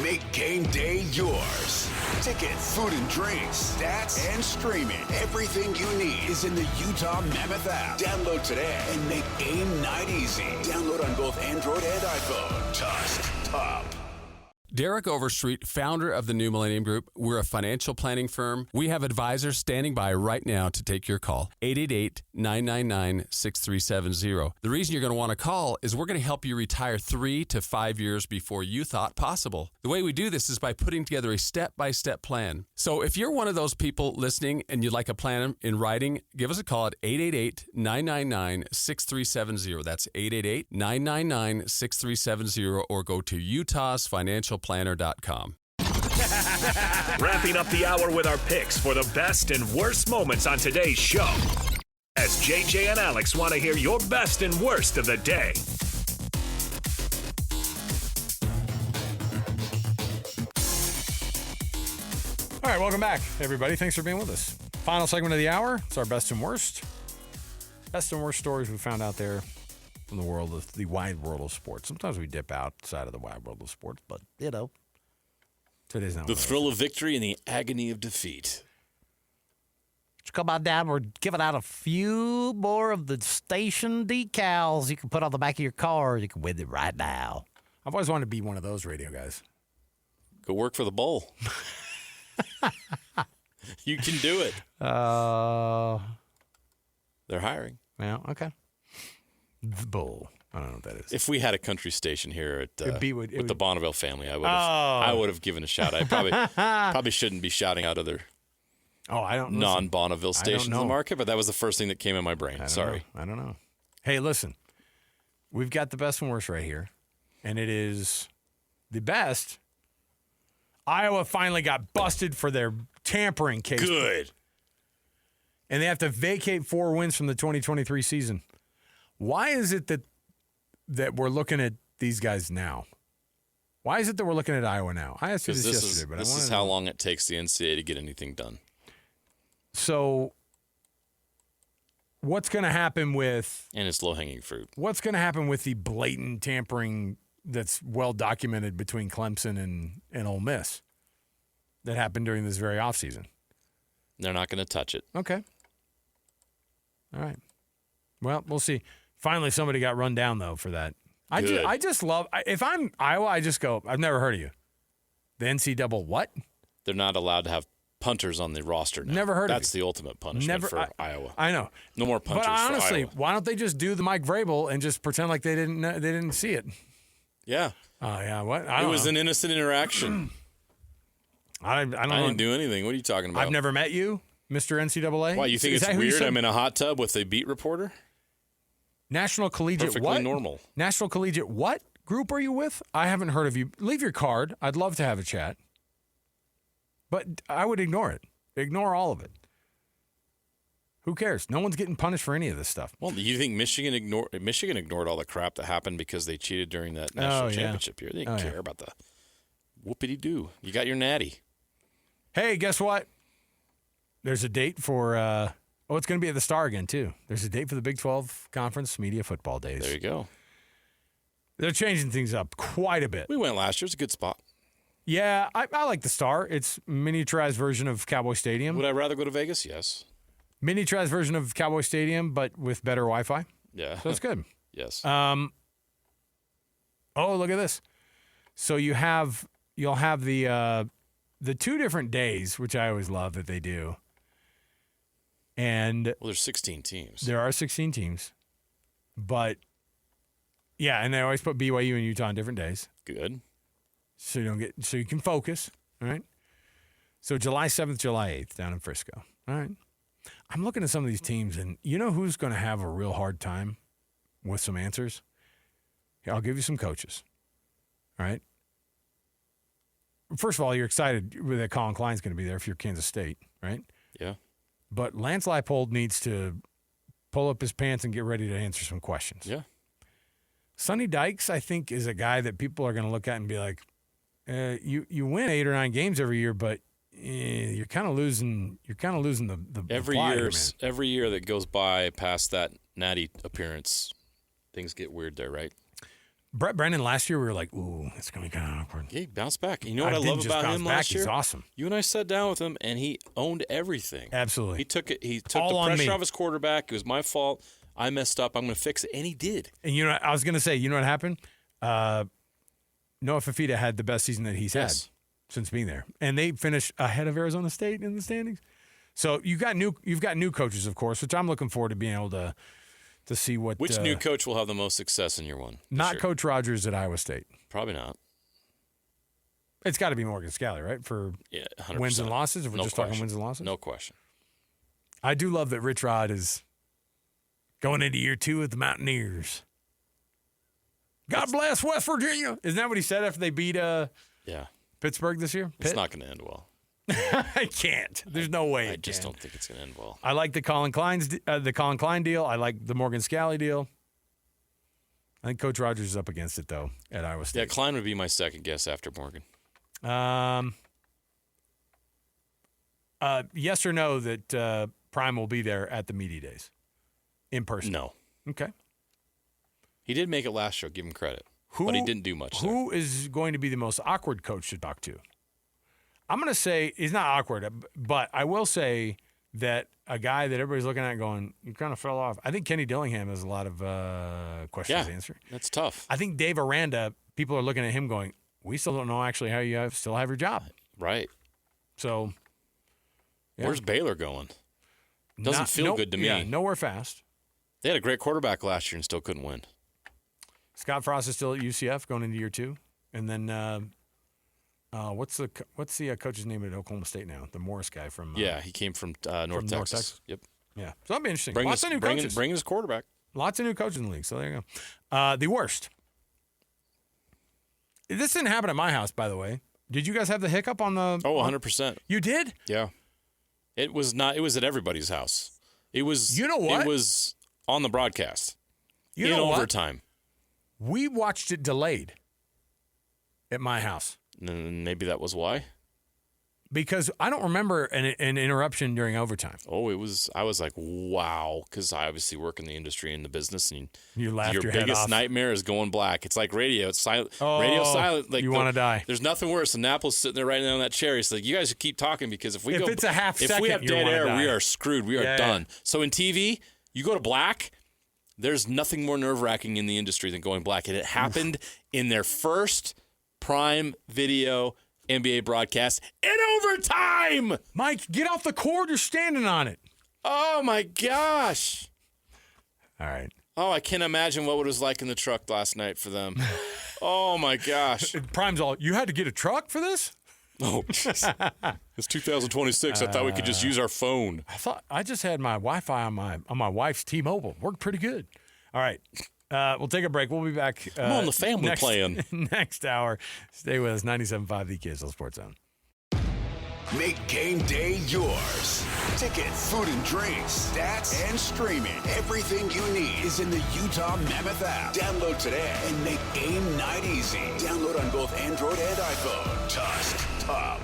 Make game day yours. Tickets, food and drinks, stats, and streaming. Everything you need is in the Utah Mammoth app. Download today and make game night easy. Download on both Android and iPhone. Tusk Top. Derek Overstreet, founder of the New Millennium Group. We're a financial planning firm. We have advisors standing by right now to take your call. 888-999-6370. The reason you're going to want to call is we're going to help you retire 3 to 5 years before you thought possible. The way we do this is by putting together a step-by-step plan. So if you're one of those people listening and you'd like a plan in writing, give us a call at 888-999-6370. That's 888-999-6370 or go to utahsfinancialplanner.com. Wrapping up the hour with our picks for the best and worst moments on today's show. As JJ and Alex want to hear your best and worst of the day. All right, welcome back, everybody. Thanks for being with us. Final segment of the hour. It's our best and worst. Best and worst stories we found out there from the world of the wide world of sports. Sometimes we dip outside of the wide world of sports, but today's not the thrill of victory and the agony of defeat. Come on down. We're giving out a few more of the station decals you can put on the back of your car. You can win it right now. I've always wanted to be one of those radio guys. Go work for the Bowl. You can do it. They're hiring. Well, okay. The Bowl. I don't know what that is. If we had a country station here at with the Bonneville family, I would have given a shout. I probably shouldn't be shouting out other non-Bonneville stations in the market, but that was the first thing that came in my brain. Sorry. I don't know. Hey, listen. we've got the best and worst right here, and it is the best. Iowa finally got busted for their tampering case. Good. And they have to vacate 4 wins from the 2023 season. Why is it that we're looking at these guys now? Why is it that we're looking at Iowa now? I asked you this yesterday, but this is how long it takes the NCAA to get anything done. So what's going to happen with... And it's low-hanging fruit. What's going to happen with the blatant tampering that's well documented between Clemson and Ole Miss that happened during this very offseason? They're not going to touch it. Okay. All right. Well, we'll see. Finally, somebody got run down, though, for that. I just love – if I'm Iowa, I just go, I've never heard of you. The NC what? They're not allowed to have punters on the roster now. Never heard of you. That's the ultimate punishment for Iowa. I know. No more punters but honestly, for Iowa. why don't they just do the Mike Vrabel and just pretend like they didn't see it? Yeah. Oh, yeah. What? It was an innocent interaction. I didn't do anything. What are you talking about? I've never met you, Mr. NCAA. Why, you think it's weird I'm in a hot tub with a beat reporter? National Collegiate Perfectly what? normal. National Collegiate what group are you with? I haven't heard of you. Leave your card. I'd love to have a chat. But I would ignore it. Ignore all of it. Who cares? No one's getting punished for any of this stuff. Well, do you think Michigan ignored all the crap that happened because they cheated during that national championship year? They didn't care about the whoopity-doo. You got your natty. Hey, guess what? There's a date for it's going to be at the Star again, too. There's a date for the Big 12 Conference Media Football Days. There you go. They're changing things up quite a bit. We went last year. It's a good spot. Yeah, I like the Star. It's a miniaturized version of Cowboy Stadium. Would I rather go to Vegas? Yes. Miniaturized version of Cowboy Stadium, but with better Wi-Fi. Yeah. So it's good. Yes. Oh, look at this. So you'll have the 2 different days, which I always love that they do. And there's 16 teams. There are 16 teams. But yeah, and they always put BYU and Utah on different days. Good. So you can focus, all right? So July 7th, July 8th down in Frisco. All right. I'm looking at some of these teams, and you know who's going to have a real hard time with some answers? Here, I'll give you some coaches. All right. First of all, you're excited that Colin Klein's going to be there if you're Kansas State, right? Yeah. But Lance Leipold needs to pull up his pants and get ready to answer some questions. Yeah. Sonny Dykes, I think, is a guy that people are going to look at and be like, you win 8 or 9 games every year, but you're kind of losing. You're kind of losing the every plot year. here, man. Every year that goes by past that natty appearance, things get weird there, right? Brett Brennan last year, we were like, ooh, it's going to be kind of awkward. He bounced back. You know what I love about him last year? He's awesome. You and I sat down with him, and he owned everything. Absolutely. He took it. He took the pressure off his quarterback. It was my fault. I messed up. I'm going to fix it, and he did. And you know, I was going to say, you know what happened? Noah Fifita had the best season that he's had since being there, and they finished ahead of Arizona State in the standings. So you've got new coaches, of course, which I'm looking forward to being able to see what. Which new coach will have the most success in year one? Not Coach Rogers at Iowa State. Probably not. It's got to be Morgan Scalley, right? For 100%. Wins and losses, if we're just talking wins and losses? No question. I do love that Rich Rod is going into year 2 with the Mountaineers. God bless West Virginia. Isn't that what he said after they beat Pittsburgh this year? It's not going to end well. I can't. There's no way. I just don't think it's going to end well. I like the Colin Klein deal. I like the Morgan Scalley deal. I think Coach Rogers is up against it, though, at Iowa State. Yeah, Klein would be my second guess after Morgan. Yes or no that Prime will be there at the media days in person? No. Okay. He did make it last year, give him credit. But he didn't do much. Who is going to be the most awkward coach to talk to? I'm going to say he's not awkward, but I will say that a guy that everybody's looking at going, you kind of fell off. I think Kenny Dillingham has a lot of questions to answer. That's tough. I think Dave Aranda, people are looking at him going, we still don't know actually how you still have your job. Right. So, yeah. Where's Baylor going? Doesn't feel good to me. Yeah, nowhere fast. They had a great quarterback last year and still couldn't win. Scott Frost is still at UCF going into year 2. And then what's the coach's name at Oklahoma State now? The Morris guy from he came from North Texas. Yep. Yeah. So that'll be interesting. Bring his quarterback. Lots of new coaches in the league, so there you go. The worst. This didn't happen at my house, by the way. Did you guys have the hiccup on the... Oh, 100%. You did? Yeah. It was not. It was at everybody's house. It was... You know what? It was on the broadcast. You in know what? overtime. We watched it delayed at my house. Maybe that was why? Because I don't remember an interruption during overtime. Oh, it was. I was like, wow, because I obviously work in the industry and the business, and you laughed your head biggest off. nightmare is going black. It's like radio. It's silent. Oh, radio silent. Like you want to die. There's nothing worse than Apple's sitting there right now on that chair. It's like, you guys should keep talking, because if it's a half if second, we have dead air, die. we are screwed. We are done. Yeah. So in TV, you go to black. There's nothing more nerve-wracking in the industry than going black, and it happened in their first prime video NBA broadcast in overtime. Mike, get off the cord. You're standing on it. Oh, my gosh. All right. Oh, I can't imagine what it was like in the truck last night for them. Oh, my gosh. Prime's all, you had to get a truck for this? Oh, it's 2026. I thought we could just use our phone. I just had my Wi-Fi on my wife's T-Mobile. Worked pretty good. All right. We'll take a break. We'll be back. I'm on the family plan. Next hour. Stay with us. 97.5 The KSL Sports Zone. Make game day yours. Tickets, food and drinks, stats, and streaming. Everything you need is in the Utah Mammoth app. Download today and make game night easy. Download on both Android and iPhone. Tusk Top.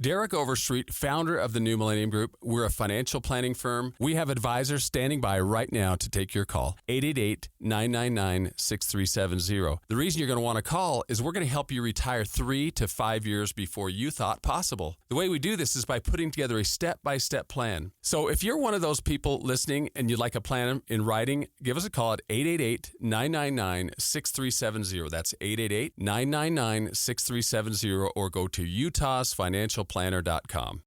Derek Overstreet, founder of the New Millennium Group. We're a financial planning firm. We have advisors standing by right now to take your call. 888-999-6370. The reason you're going to want to call is we're going to help you retire 3 to 5 years before you thought possible. The way we do this is by putting together a step-by-step plan. So if you're one of those people listening and you'd like a plan in writing, give us a call at 888-999-6370. That's 888-999-6370, or go to utahsfinancialplanner.com.